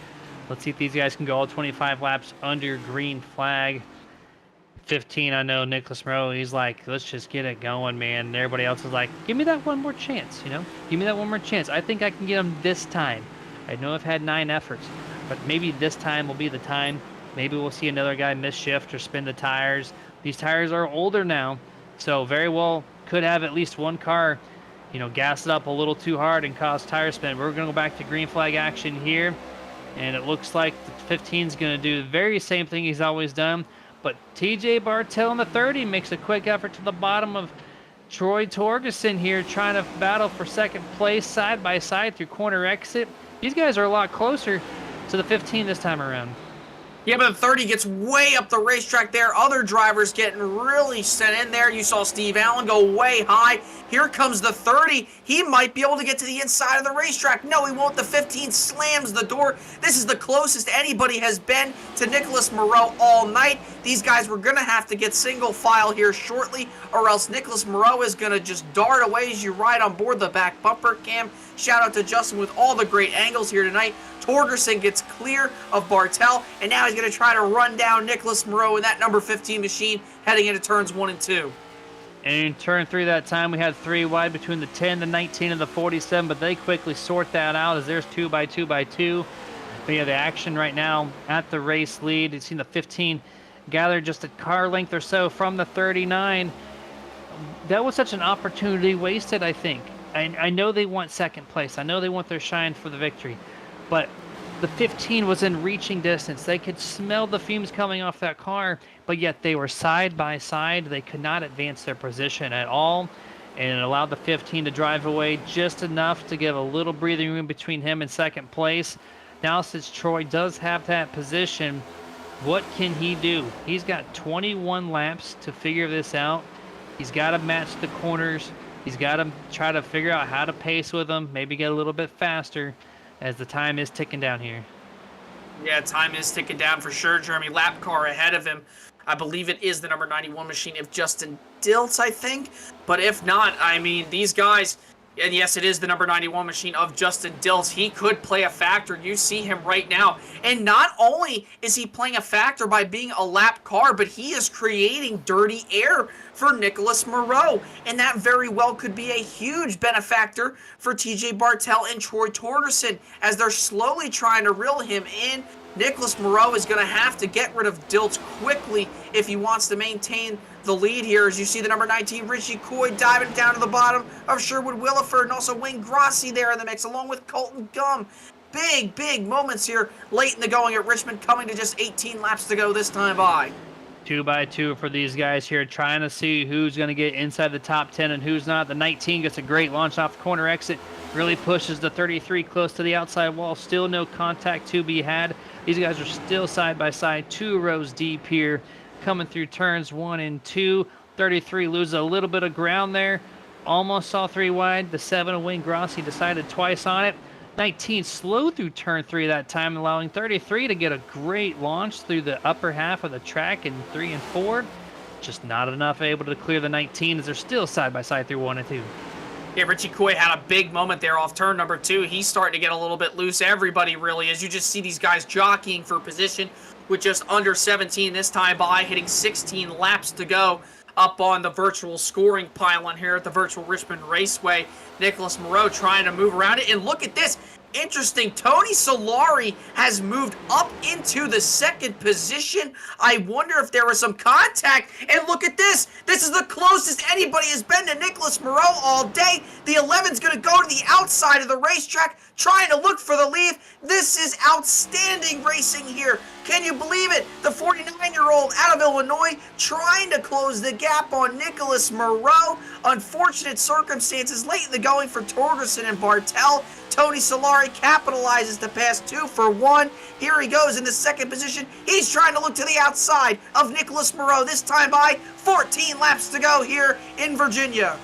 Let's see if these guys can go all 25 laps under green flag. 15, I know Nicholas Moreau, he's like, let's just get it going, man. And everybody else is like, give me that one more chance, you know? Give me that one more chance. I think I can get him this time. I know I've had 9 efforts, but maybe this time will be the time. Maybe we'll see another guy miss shift or spin the tires. These tires are older now, so very well could have at least one car, you know, gas it up a little too hard and cause tire spin. We're going to go back to green flag action here, and it looks like the 15 is going to do the very same thing he's always done, but TJ Bartel in the 30 makes a quick effort to the bottom of Troy Torgerson here, trying to battle for second place side by side through corner exit. These guys are a lot closer to the 15 this time around. Yeah, but the 30 gets way up the racetrack there. Other drivers getting really sent in there. You saw Steve Allen go way high. Here comes the 30. He might be able to get to the inside of the racetrack. No, he won't. The 15 slams the door. This is the closest anybody has been to Nicholas Moreau all night. These guys were going to have to get single file here shortly, or else Nicholas Moreau is going to just dart away as you ride on board the back bumper cam. Shout out to Justin with all the great angles here tonight. Torgerson gets clear of Bartel, and now he's going to try to run down Nicholas Moreau in that number 15 machine heading into turns 1 and 2. And in turn 3 that time, we had 3 wide between the 10, the 19, and the 47, but they quickly sort that out as there's 2 by 2 by 2. But yeah, the action right now at the race lead. You've seen the 15 gather just a car length or so from the 39. That was such an opportunity wasted, I think. I know they want second place. I know they want their shine for the victory. But the 15 was in reaching distance. They could smell the fumes coming off that car, but yet they were side by side. They could not advance their position at all, and it allowed the 15 to drive away just enough to give a little breathing room between him and second place. Now, since Troy does have that position, what can he do? He's got 21 laps to figure this out. He's got to match the corners. He's got to try to figure out how to pace with them, maybe get a little bit faster as the time is ticking down here. Yeah, time is ticking down for sure, Jeremy. Lap car ahead of him. I believe it is the number 91 machine of Justin Dilts, I think. But if not, I mean, these guys, and yes, it is the number 91 machine of Justin Dilts. He could play a factor. You see him right now. And not only is he playing a factor by being a lap car, but he is creating dirty air for Nicholas Moreau. And that very well could be a huge benefactor for TJ Bartel and Troy Torgerson as they're slowly trying to reel him in. Nicholas Moreau is going to have to get rid of Dilts quickly if he wants to maintain the lead here. As you see the number 19, Richie Coy, diving down to the bottom of Sherwood Williford, and also Wayne Grossi there in the mix, along with Colton Gum. Big moments here late in the going at Richmond, coming to just 18 laps to go this time by. 2 by 2 for these guys here, trying to see who's going to get inside the top 10 and who's not. The 19 gets a great launch off the corner exit, really pushes the 33 close to the outside wall. Still no contact to be had. These guys are still side by side, 2 rows deep here, coming through turns 1 and 2. 33 loses a little bit of ground there, almost saw 3 wide. The 7 of Wayne Grossi decided twice on it. 19 slow through turn 3 that time, allowing 33 to get a great launch through the upper half of the track in 3 and 4. Just not enough able to clear the 19 as they're still side by side through 1 and 2. Yeah, Richie Coy had a big moment there off turn number 2. He's starting to get a little bit loose. Everybody really, as you just see these guys jockeying for position with just under 17 this time by, hitting 16 laps to go up on the virtual scoring pylon here at the virtual Richmond Raceway. Nicholas Moreau trying to move around it, and look at this. Interesting, Tony Solari has moved up into the 2nd position. I wonder if there was some contact, and look at this. This is the closest anybody has been to Nicholas Moreau all day. The 11's going to go to the outside of the racetrack, trying to look for the lead. This is outstanding racing here. Can you believe it? The 49-year-old out of Illinois trying to close the gap on Nicholas Moreau. Unfortunate circumstances late in the going for Torgerson and Bartel. Tony Solari capitalizes to pass 2 for 1. Here he goes in the 2nd position. He's trying to look to the outside of Nicholas Moreau. This time by 14 laps to go here in Virginia.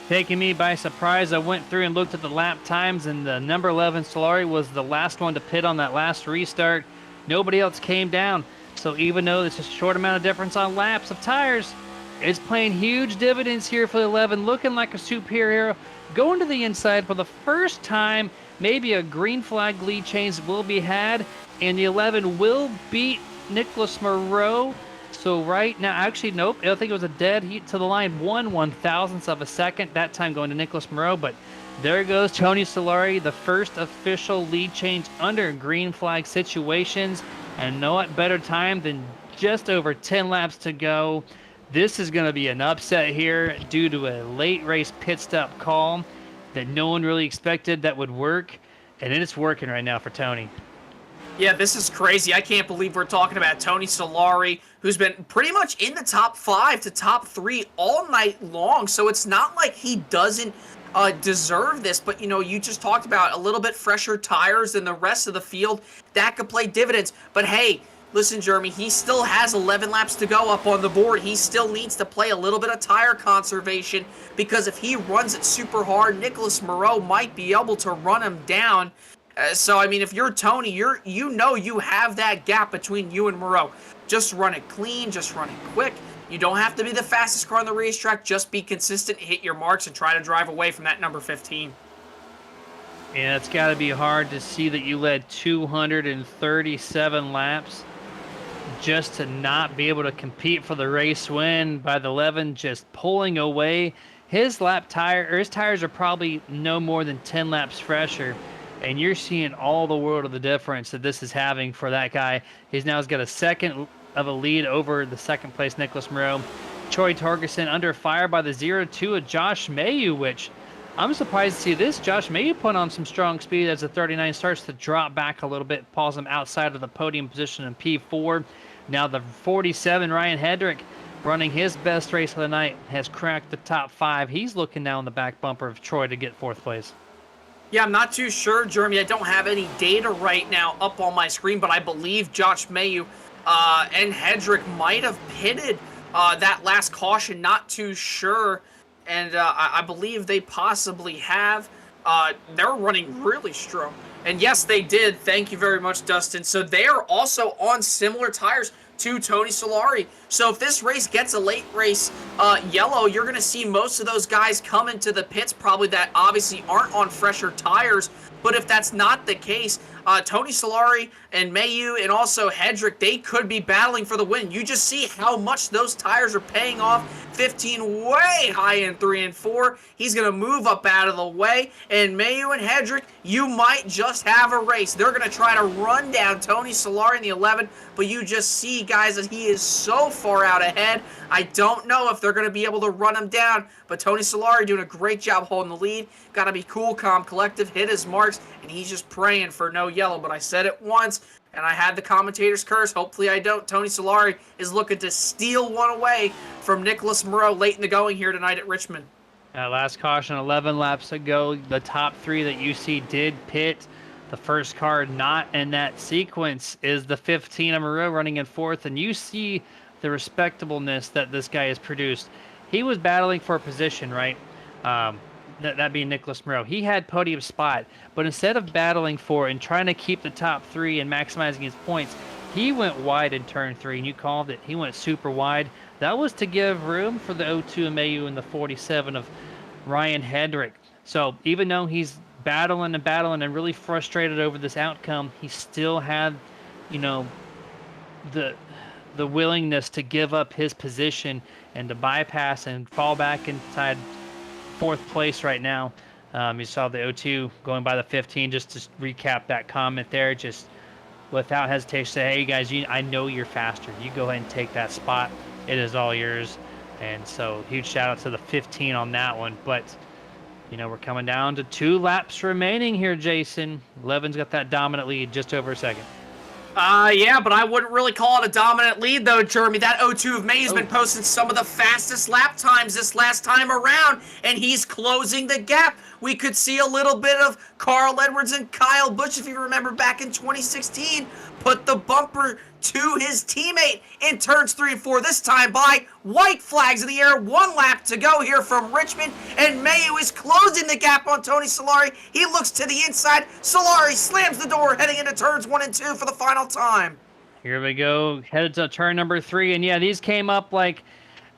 Taking me by surprise, I went through and looked at the lap times, and the number 11 Solari was the last one to pit on that last restart. Nobody else came down. So even though it's a short amount of difference on laps of tires, it's playing huge dividends here for the 11, looking like a superior. Going to the inside for the first time, maybe a green flag lead change will be had, and the 11 will beat Nicholas Moreau. So right now, actually, nope, I think it was a dead heat to the line, 1/1000th of a second, that time going to Nicholas Moreau, but there goes Tony Solari, the first official lead change under green flag situations, and no what better time than just over 10 laps to go. This is going to be an upset here due to a late race pit stop call that no one really expected that would work, and it's working right now for Tony. Yeah, this is crazy. I can't believe we're talking about Tony Solari, who's been pretty much in the top 5 to top 3 all night long. So it's not like he doesn't deserve this, but you just talked about a little bit fresher tires than the rest of the field. That could play dividends. But hey, listen, Jeremy, he still has 11 laps to go up on the board. He still needs to play a little bit of tire conservation, because if he runs it super hard, Nicholas Moreau might be able to run him down. So, I mean, if you're Tony, you have that gap between you and Moreau. Just run it clean, just run it quick. You don't have to be the fastest car on the racetrack. Just be consistent, hit your marks, and try to drive away from that number 15. Yeah, it's got to be hard to see that you led 237 laps just to not be able to compete for the race win by the 11 just pulling away. His tires are probably no more than 10 laps fresher, and you're seeing all the world of the difference that this is having for that guy. He's got a second of a lead over the 2nd place Nicholas Moreau. Troy Torgerson under fire by the 0-2 of Josh Mayu, which I'm surprised to see this. Josh Mayu put on some strong speed as the 39 starts to drop back a little bit, pulls him outside of the podium position in P4. Now the 47, Ryan Hedrick, running his best race of the night, has cracked the top 5. He's looking down the back bumper of Troy to get 4th place. Yeah, I'm not too sure, Jeremy. I don't have any data right now up on my screen, but I believe Josh Mayu and Hedrick might have pitted that last caution. Not too sure. And I believe they possibly have. they're running really strong. And yes, they did. Thank you very much, Dustin. So they are also on similar tires to Tony Solari. So if this race gets a late race yellow, you're going to see most of those guys come into the pits probably that obviously aren't on fresher tires. But if that's not the case, Tony Solari and Mayu and also Hedrick, they could be battling for the win. You just see how much those tires are paying off. 15 way high in 3 and 4. He's going to move up out of the way. And Mayu and Hedrick, you might just have a race. They're going to try to run down Tony Solari in the 11, but you just see, guys, that he is so far out ahead. I don't know if they're going to be able to run him down, but Tony Solari doing a great job holding the lead. Got to be cool, calm, collective, hit his marks, and he's just praying for no yellow. But I said it once, and I had the commentator's curse. Hopefully I don't. Tony Solari is looking to steal one away from Nicholas Moreau late in the going here tonight at Richmond. Last caution, 11 laps to go. The top 3 that you see did pit. The first car not in that sequence is the 15 of Moreau running in 4th, and you see the respectableness that this guy has produced. He was battling for a position, right? That being Nicholas Moreau. He had podium spot, but instead of battling for and trying to keep the top 3 and maximizing his points, he went wide in turn 3, and you called it. He went super wide. That was to give room for the 02 of Mayu and the 47 of Ryan Hedrick. So even though he's battling and really frustrated over this outcome, he still had, the willingness to give up his position and to bypass and fall back inside 4th place right now. You saw the 02 going by the 15. Just to recap that comment there, just without hesitation say, hey guys, I know you're faster. You go ahead and take that spot. It is all yours. And so huge shout out to the 15 on that one. But we're coming down to 2 laps remaining here, Jason. 11's got that dominant lead, just over a second. Yeah, but I wouldn't really call it a dominant lead, though, Jeremy. That 02 of May has been posting some of the fastest lap times this last time around, and he's closing the gap. We could see a little bit of Carl Edwards and Kyle Busch, if you remember back in 2016, put the bumper to his teammate in turns 3 and 4, this time by white flags in the air. 1 lap to go here from Richmond, and Mayu is closing the gap on Tony Solari. He looks to the inside. Solari slams the door, heading into turns 1 and 2 for the final time. Here we go, headed to turn number 3, and yeah, these came up like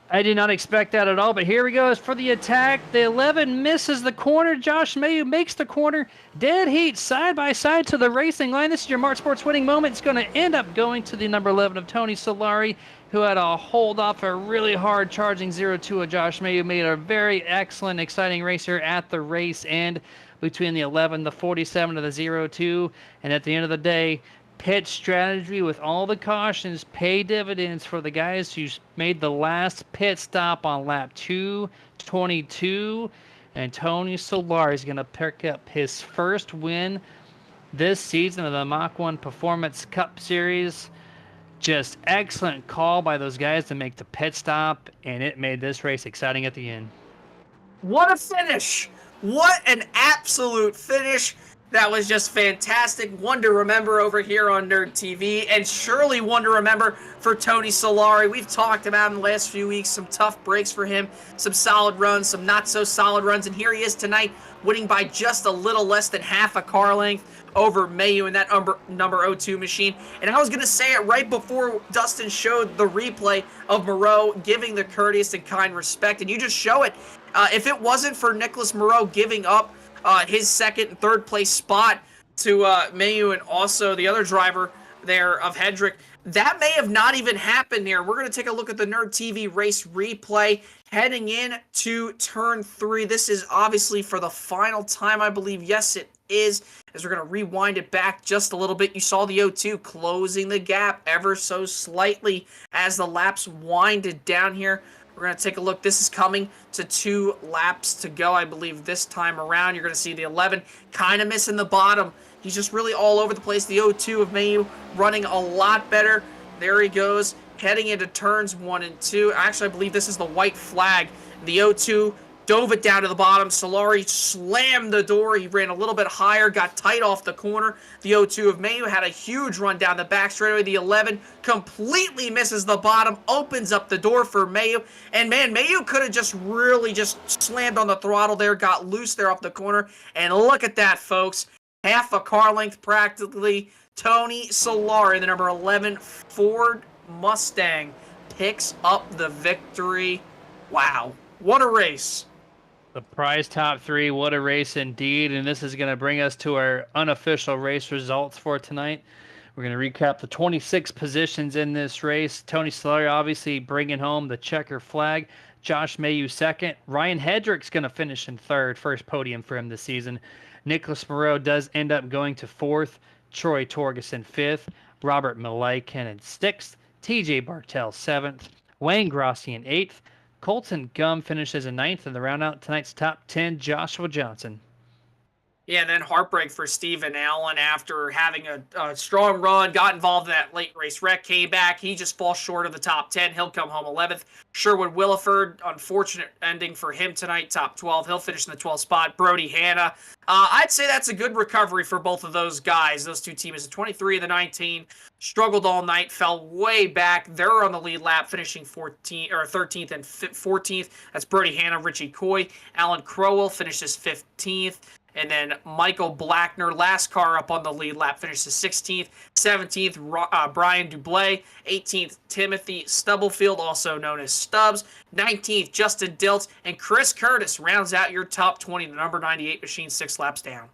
I did not expect that at all, but here we go. As for the attack, the 11 misses the corner. Josh Mayu makes the corner. Dead heat side by side to the racing line. This is your March Sports winning moment. It's going to end up going to the number 11 of Tony Solari, who had a hold off a really hard charging 0-2 of Josh Mayu. Made a very excellent, exciting race here at the race end between the 11, the 47, and the 0-2. And at the end of the day, pit strategy with all the cautions pay dividends for the guys who made the last pit stop on lap 222. And Tony Solari is going to pick up his first win this season of the Mach-1 Performance Cup Series. Just excellent call by those guys to make the pit stop, and it made this race exciting at the end. What a finish! What an absolute finish! That was just fantastic. One to remember over here on Nerd TV, and surely one to remember for Tony Solari. We've talked about in the last few weeks, some tough breaks for him, some solid runs, some not so solid runs, and here he is tonight, winning by just a little less than half a car length over Mayu in that number 02 machine. And I was going to say it right before Dustin showed the replay of Moreau giving the courteous and kind respect, and you just show it. If it wasn't for Nicholas Moreau giving up his second and third place spot to Mayu and also the other driver there of Hedrick, that may have not even happened there. We're going to take a look at the Nerd TV race replay heading in to turn 3. This is obviously for the final time, I believe. Yes, it is, as we're going to rewind it back just a little bit. You saw the 02 closing the gap ever so slightly as the laps winded down here. We're going to take a look. This is coming to 2 laps to go, I believe, this time around. You're going to see the 11 kind of missing the bottom. He's just really all over the place. The 02 of Mayu running a lot better. There he goes, heading into turns 1 and 2. Actually, I believe this is the white flag. The 02 dove it down to the bottom. Solari slammed the door. He ran a little bit higher, got tight off the corner. The 0-2 of Mayu had a huge run down the back straightaway. The 11 completely misses the bottom, opens up the door for Mayu. And man, Mayu could have just really just slammed on the throttle there, got loose there off the corner. And look at that, folks. Half a car length practically. Tony Solari, the number 11 Ford Mustang, picks up the victory. Wow. What a race. The prize top three, what a race indeed. And this is going to bring us to our unofficial race results for tonight. We're going to recap the 26 positions in this race. Tony Solari obviously bringing home the checker flag. Josh Mayu second. Ryan Hedrick's going to finish in third. First podium for him this season. Nicholas Moreau does end up going to fourth. Troy Torgerson fifth. Robert Malaykinen in sixth. TJ Bartel seventh. Wayne Grossi in eighth. Colton Gum finishes in ninth, and the round out tonight's top 10, Joshua Johnson. Yeah, and then heartbreak for Steven Allen after having a strong run, got involved in that late race wreck, came back. He just falls short of the top 10. He'll come home 11th. Sherwood Williford, unfortunate ending for him tonight, top 12. He'll finish in the 12th spot. Brody Hanna. I'd say that's a good recovery for both of those guys. Those two teams, the 23 and the 19, struggled all night, fell way back. They're on the lead lap, finishing 13th and 14th. That's Brody Hanna, Richie Coy. Alan Crowell finishes 15th. And then Michael Blackner, last car up on the lead lap, finishes 16th. 17th, Brian Dublé. 18th, Timothy Stubblefield, also known as Stubbs. 19th, Justin Diltz. And Chris Curtis rounds out your top 20, the number 98 machine, 6 laps down.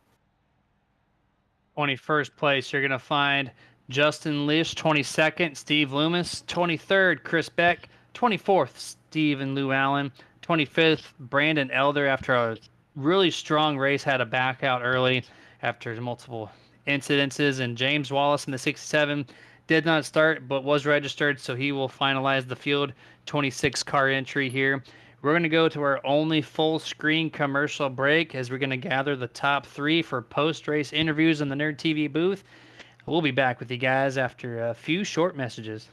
21st place, you're going to find Justin Lish, 22nd, Steve Loomis. 23rd, Chris Beck. 24th, Stephen Lou Allen. 25th, Brandon Elder, after a really strong race, had a back out early after multiple incidences. And James Wallace in the 67 did not start but was registered, so he will finalize the field 26 car entry here. We're going to go to our only full screen commercial break as we're going to gather the top three for post-race interviews in the Nerd TV booth. We'll be back with you guys after a few short messages.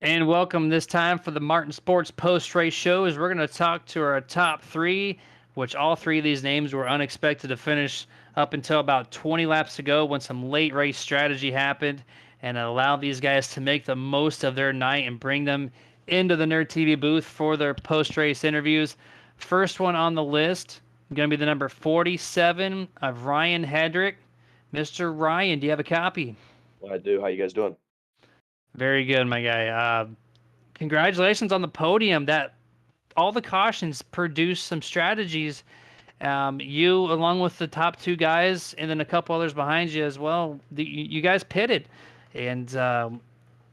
And welcome this time for the Martin Sports post-race show, as we're going to talk to our top three, which all three of these names were unexpected to finish up until about 20 laps ago when some late race strategy happened and allowed these guys to make the most of their night and bring them into the Nerd TV booth for their post-race interviews. First one on the list going to be the number 47 of Ryan Hedrick. Mr. Ryan, do you have a copy? I do. How you guys doing? Very good, my guy. Congratulations on the podium. That all the cautions produced some strategies. You, along with the top two guys, and then a couple others behind you as well. You guys pitted, and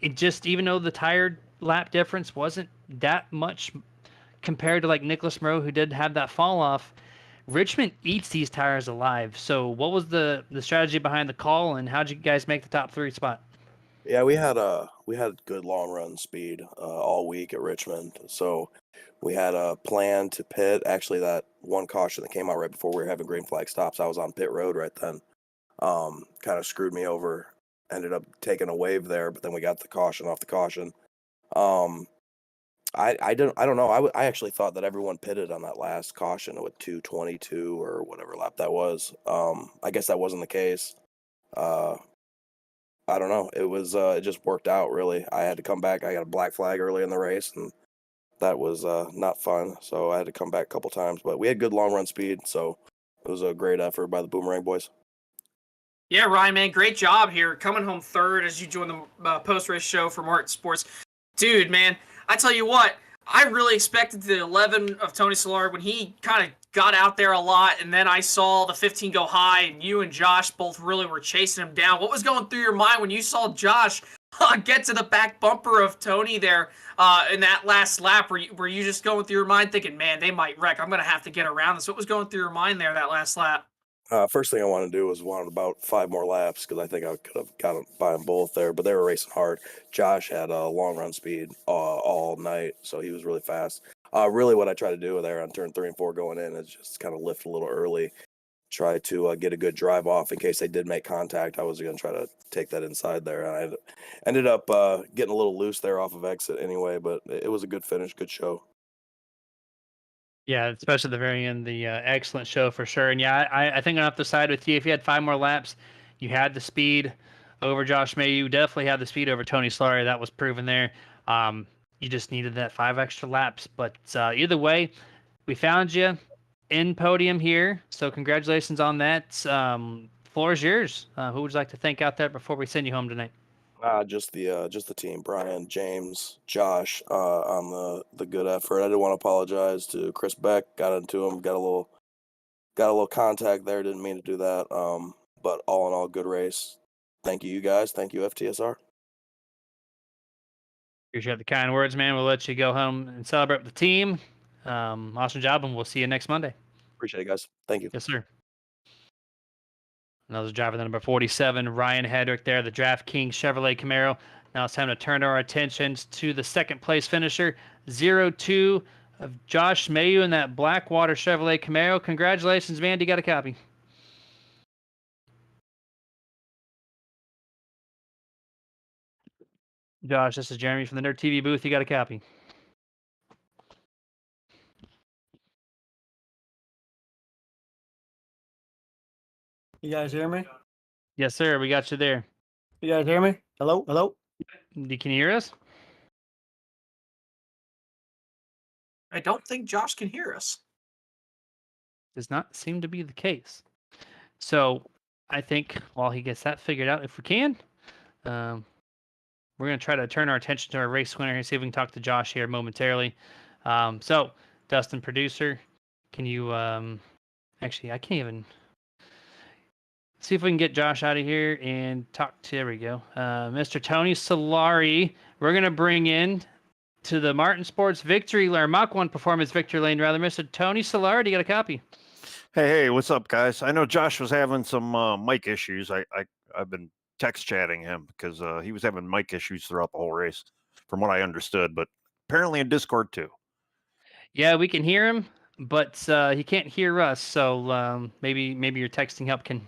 it just, even though the tire lap difference wasn't that much compared to like Nicholas Moreau, who did have that fall off. Richmond eats these tires alive. So what was the strategy behind the call, and how'd you guys make the top 3 spot? Yeah, we had good long run speed all week at Richmond. So we had a plan to pit. Actually, that one caution that came out right before we were having green flag stops, I was on pit road right then. Kind of screwed me over. Ended up taking a wave there, but then we got the caution off the caution. Um, I don't know. I actually thought that everyone pitted on that last caution with 222 or whatever lap that was. I guess that wasn't the case. Uh, I don't know. It was it just worked out really. I had to come back. I got a black flag early in the race, and that was not fun. So I had to come back a couple times, but we had good long run speed, so it was a great effort by the Boomerang boys. Yeah, Ryan, man, great job here. Coming home third as you join the post-race show for Martin Sports. Dude, man, I tell you what, I really expected the 11 of Tony Solari when he kind of got out there a lot, and then I saw the 15 go high, and you and Josh both really were chasing him down. What was going through your mind when you saw Josh get to the back bumper of Tony there in that last lap? Were you just going through your mind thinking, man, they might wreck. I'm going to have to get around this. What was going through your mind there that last lap? First thing I wanted to do was wanted about 5 more laps because I think I could have gotten by them both there, but they were racing hard. Josh had a long run speed all night, so he was really fast. Really, what I try to do there on turn 3 and 4 going in is just kind of lift a little early, try to get a good drive off in case they did make contact. I was going to try to take that inside there, and I ended up getting a little loose there off of exit anyway, but it was a good finish, good show. Yeah, especially at the very end, the excellent show for sure. And yeah, I think I'll have to side with you. If you had 5 more laps, you had the speed over Josh May. You definitely had the speed over Tony Solari. That was proven there. You just needed that 5 extra laps. But either way, we found you in podium here. So congratulations on that. Floor is yours. Who would you like to thank out there before we send you home tonight? Just the team, Brian, James, Josh, on the good effort. I didn't want to apologize to Chris Beck. Got into him, got a little contact there. Didn't mean to do that. But all in all, good race. Thank you guys. Thank you, FTSR. Appreciate the kind words, man. We'll let you go home and celebrate with the team. Awesome job, and we'll see you next Monday. Appreciate it, guys. Thank you. Yes, sir. Another driver, the number 47, Ryan Hedrick there, the DraftKings Chevrolet Camaro. Now it's time to turn our attentions to the second place finisher, 02 of Josh Mayu in that Blackwater Chevrolet Camaro. Congratulations, man. You got a copy. Josh, this is Jeremy from the Nerd TV booth. You got a copy. You guys hear me? Yes, sir. We got you there. You guys hear me? Hello? Hello? Can you hear us? I don't think Josh can hear us. Does not seem to be the case. So I think while he gets that figured out, if we can, we're going to try to turn our attention to our race winner and see if we can talk to Josh here momentarily. So, Dustin, producer, can you actually, I can't even see if we can get Josh out of here and talk to, there we go, Mr. Tony Solari. We're going to bring in to the Martin Sports Victory Lane, Mach-1 Performance Victory Lane, rather, Mr. Tony Solari. You got a copy? Hey, what's up, guys? I know Josh was having some mic issues. I've been text chatting him because he was having mic issues throughout the whole race, from what I understood, but apparently in Discord too. Yeah, we can hear him, but he can't hear us. So maybe your texting help can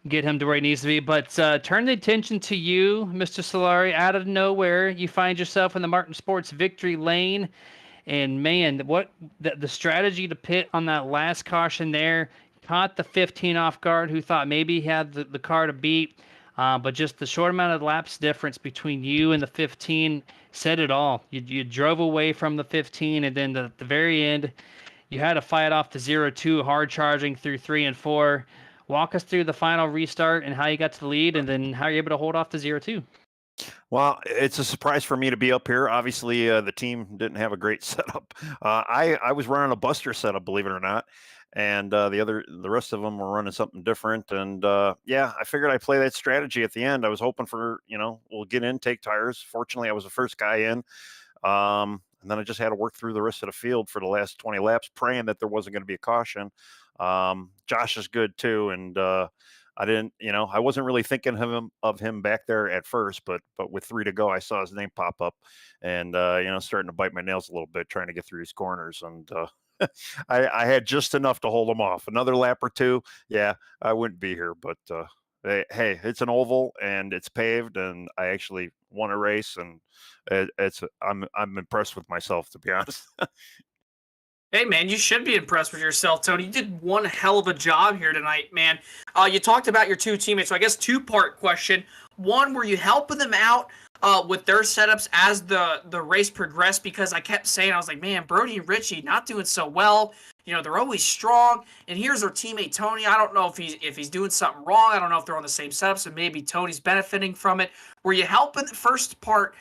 get him to where he needs to be. But turn the attention to you, Mr. Solari. Out of nowhere, you find yourself in the Martin Sports Victory Lane. And man, what the strategy to pit on that last caution there caught the 15 off guard, who thought maybe he had the car to beat. But just the short amount of laps difference between you and the 15 said it all. You drove away from the 15, and then at the very end, you had to fight off the 0-2, hard charging through 3 and 4. Walk us through the final restart and how you got to the lead, and then how you're able to hold off the 0-2. Well, it's a surprise for me to be up here. Obviously, the team didn't have a great setup. I was running a Buster setup, believe it or not, and the rest of them were running something different. And yeah, I figured I'd play that strategy at the end. I was hoping for, we'll get in, take tires. Fortunately, I was the first guy in. And then I just had to work through the rest of the field for the last 20 laps, praying that there wasn't going to be a caution. Josh is good too, and I didn't, I wasn't really thinking of him back there at first, but with 3 to go, I saw his name pop up, and starting to bite my nails a little bit trying to get through these corners, and I had just enough to hold him off. Another lap or 2, yeah, I wouldn't be here, but hey, it's an oval and it's paved, and I actually won a race, and I'm impressed with myself, to be honest. Hey, man, you should be impressed with yourself, Tony. You did one hell of a job here tonight, man. You talked about your 2 teammates, so I guess 2-part question. One, were you helping them out with their setups as the race progressed? Because I kept saying, I was like, man, Brody and Richie not doing so well. They're always strong. And here's our teammate, Tony. I don't know if he's doing something wrong. I don't know if they're on the same setup, so maybe Tony's benefiting from it. Were you helping the first part?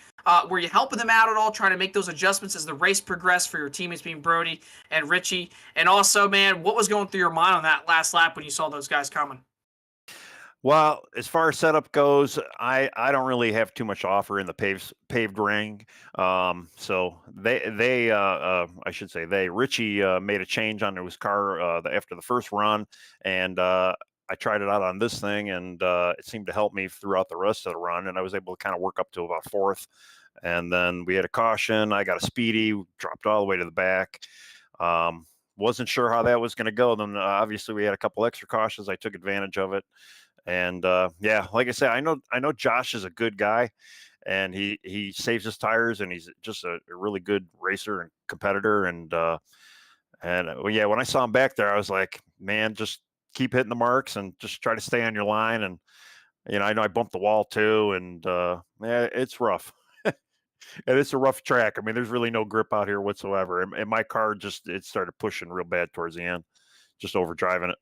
Were you helping them out at all, trying to make those adjustments as the race progressed for your teammates being Brody and Richie? And also, man, what was going through your mind on that last lap when you saw those guys coming? Well, as far as setup goes, I don't really have too much to offer in the paved ring. So Richie made a change on his car after the first run, and I tried it out on this thing, and it seemed to help me throughout the rest of the run, and I was able to kind of work up to about 4th. And then we had a caution. I got a speedy, dropped all the way to the back. Wasn't sure how that was going to go. Then obviously we had a couple extra cautions. I took advantage of it. And yeah, like I said, I know Josh is a good guy, and he saves his tires, and he's just a really good racer and competitor. And yeah, when I saw him back there, I was like, man, just keep hitting the marks and just try to stay on your line. And I know I bumped the wall too, and yeah, it's rough. And it's a rough track. I mean, there's really no grip out here whatsoever. And my car it started pushing real bad towards the end, just overdriving it.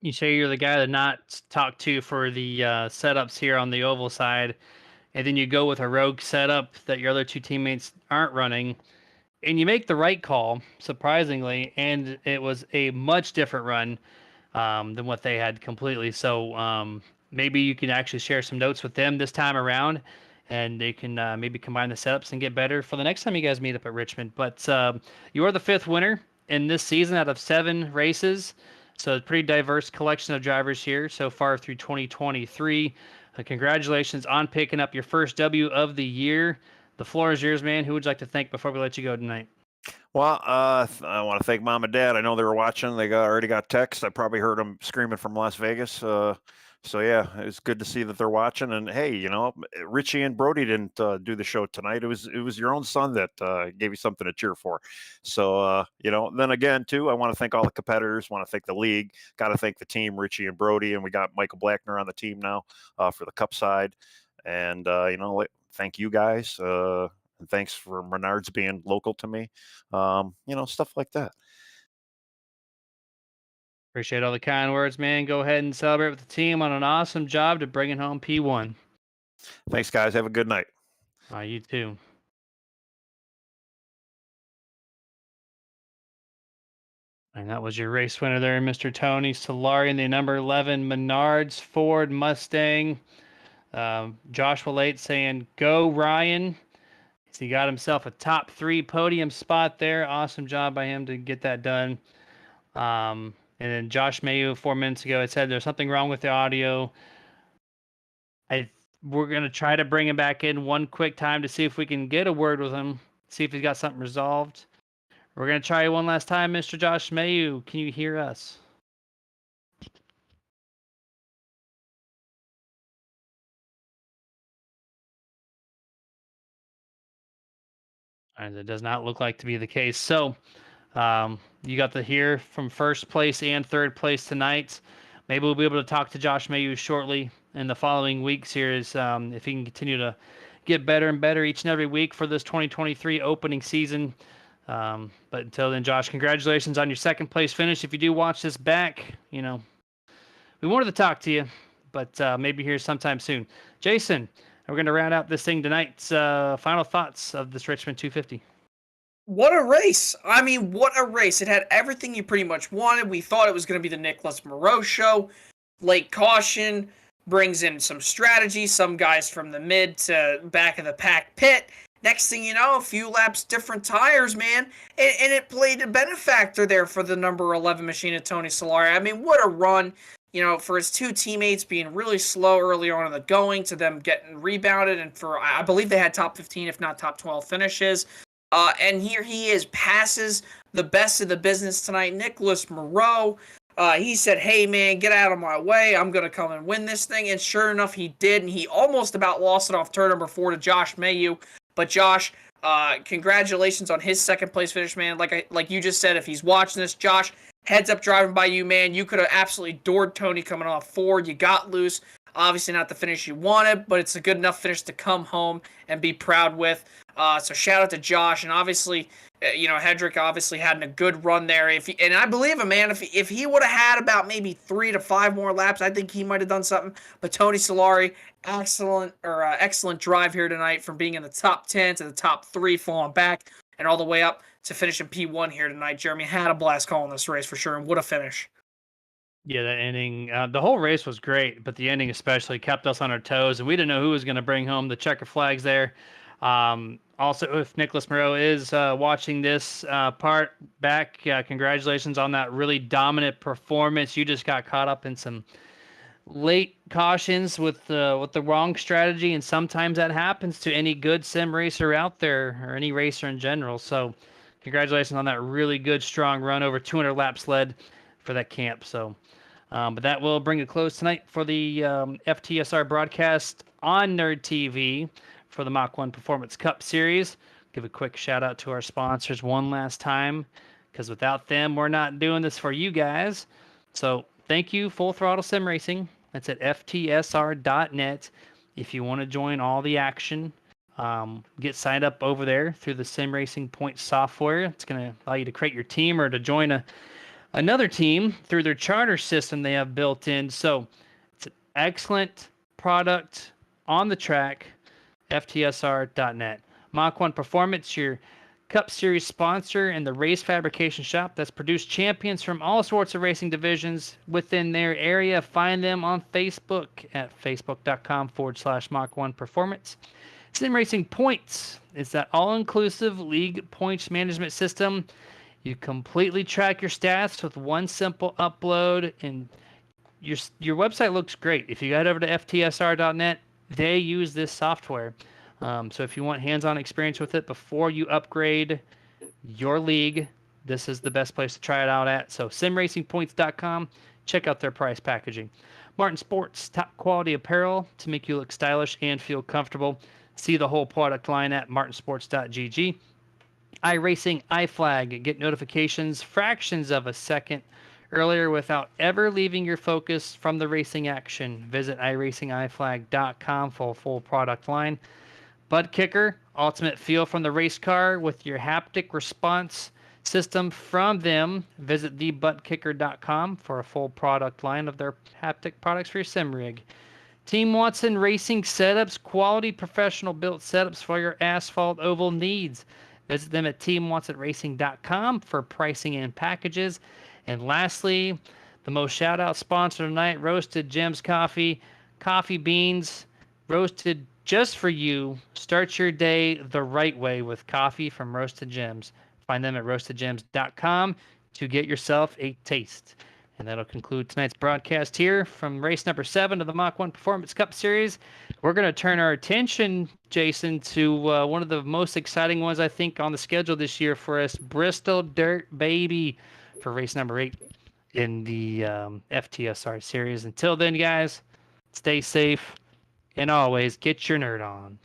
You say you're the guy to not talk to for the setups here on the oval side, and then you go with a rogue setup that your other 2 teammates aren't running, and you make the right call, surprisingly, and it was a much different run than what they had completely. So maybe you can actually share some notes with them this time around, and they can maybe combine the setups and get better for the next time you guys meet up at Richmond. But you are the 5th winner in this season out of 7 races. So a pretty diverse collection of drivers here so far through 2023. Congratulations on picking up your first W of the year. The floor is yours, man. Who would you like to thank before we let you go tonight? Well, I want to thank Mom and Dad. I know they were watching. They already got text. I probably heard them screaming from Las Vegas. So yeah, it's good to see that they're watching. And hey, Richie and Brody didn't do the show tonight. It was your own son that gave you something to cheer for. So then again too, I want to thank all the competitors. Want to thank the league. Got to thank the team, Richie and Brody, and we got Michael Blackner on the team now for the Cup side. And thank you guys. And thanks for Menards being local to me. Stuff like that. Appreciate all the kind words, man. Go ahead and celebrate with the team on an awesome job to bringing home P1. Thanks, guys. Have a good night. You too. And that was your race winner there, Mr. Tony Solari in the number 11 Menards Ford Mustang. Joshua Late saying, go Ryan. He got himself a top 3 podium spot there. Awesome job by him to get that done. And then Josh Mayu 4 minutes ago had said there's something wrong with the audio. We're going to try to bring him back in one quick time to see if we can get a word with him, see if he's got something resolved. We're going to try one last time, Mr. Josh Mayu. Can you hear us? And it does not look like to be the case. So you got to hear from first place and third place tonight. Maybe we'll be able to talk to Josh Mayu shortly in the following weeks here if he can continue to get better and better each and every week for this 2023 opening season. But until then, Josh, congratulations on your second place finish. If you do watch this back, we wanted to talk to you, but maybe here sometime soon. Jason, we're going to round out this thing tonight's final thoughts of this Richmond 250. What a race. I mean, what a race. It had everything you pretty much wanted. We thought it was going to be the Nicholas Moreau show. Late caution brings in some strategy, some guys from the mid to back of the pack pit, Next thing you know, a few laps, different tires, man, and it played a benefactor there for the number 11 machine of Tony Solari. I mean, what a run, for his two teammates being really slow early on in the going to them getting rebounded, and for, I believe they had top 15, if not top 12 finishes. And here he is, passes the best of the business tonight, Nicholas Moreau. He said, hey, man, get out of my way. I'm going to come and win this thing. And sure enough, he did. And he almost about lost it off turn number 4 to Josh Mayu. But Josh, congratulations on his second place finish, man. Like you just said, if he's watching this, Josh, heads up driving by you, man. You could have absolutely doored Tony coming off 4. You got loose. Obviously not the finish you wanted, but it's a good enough finish to come home and be proud with. So shout out to Josh, and obviously, Hedrick obviously had a good run there. And I believe him, man. If he would have had about maybe 3 to 5 more laps, I think he might have done something. But Tony Solari, excellent drive here tonight, from being in the top 10 to the top 3, falling back, and all the way up to finish in P1 here tonight. Jeremy had a blast calling this race for sure, and what a finish. Yeah, that ending, the whole race was great, but the ending especially kept us on our toes, and we didn't know who was going to bring home the checker flags there. Also, if Nicholas Moreau is watching this part back, congratulations on that really dominant performance. You just got caught up in some late cautions with the wrong strategy, and sometimes that happens to any good sim racer out there, or any racer in general. So congratulations on that really good, strong run, over 200 laps led for that camp. So but that will bring a close tonight for the FTSR broadcast on Nerd TV for the Mach-1 Performance Cup Series. Give a quick shout out to our sponsors one last time, because without them, we're not doing this for you guys. So thank you, Full Throttle Sim Racing. That's at FTSR.net. If you want to join all the action, get signed up over there through the Sim Racing Points software. It's going to allow you to create your team or to join another team through their charter system they have built in. So it's an excellent product on the track. FTSR.net. Mach-1 Performance, your Cup Series sponsor, and the race fabrication shop that's produced champions from all sorts of racing divisions within their area. Find them on Facebook at facebook.com/Mach-1 Performance. Sim Racing Points is that all-inclusive league points management system. You completely track your stats with one simple upload, and your website looks great. If you head over to FTSR.net, they use this software. So if you want hands-on experience with it before you upgrade your league, this is the best place to try it out at. So simracingpoints.com, check out their price packaging. Martin Sports, top quality apparel to make you look stylish and feel comfortable. See the whole product line at martinsports.gg. iRacing iFlag, get notifications fractions of a second earlier without ever leaving your focus from the racing action. Visit iRacingIFlag.com for a full product line. Butt Kicker, ultimate feel from the race car with your haptic response system from them. Visit thebuttkicker.com for a full product line of their haptic products for your sim rig. Team Watson Racing Setups, quality professional built setups for your asphalt oval needs. Visit them at teamwatsonracing.com for pricing and packages. And lastly, the most shout-out sponsor tonight, Roasted Gems Coffee. Coffee beans roasted just for you. Start your day the right way with coffee from Roasted Gems. Find them at roastedgems.com to get yourself a taste. And that'll conclude tonight's broadcast here from race number 7 of the Mach-1 Performance Cup Series. We're going to turn our attention, Jason, to one of the most exciting ones, I think, on the schedule this year for us, Bristol Dirt Baby, for race number 8 in the FTSR Series. Until then, guys, stay safe, and always get your nerd on.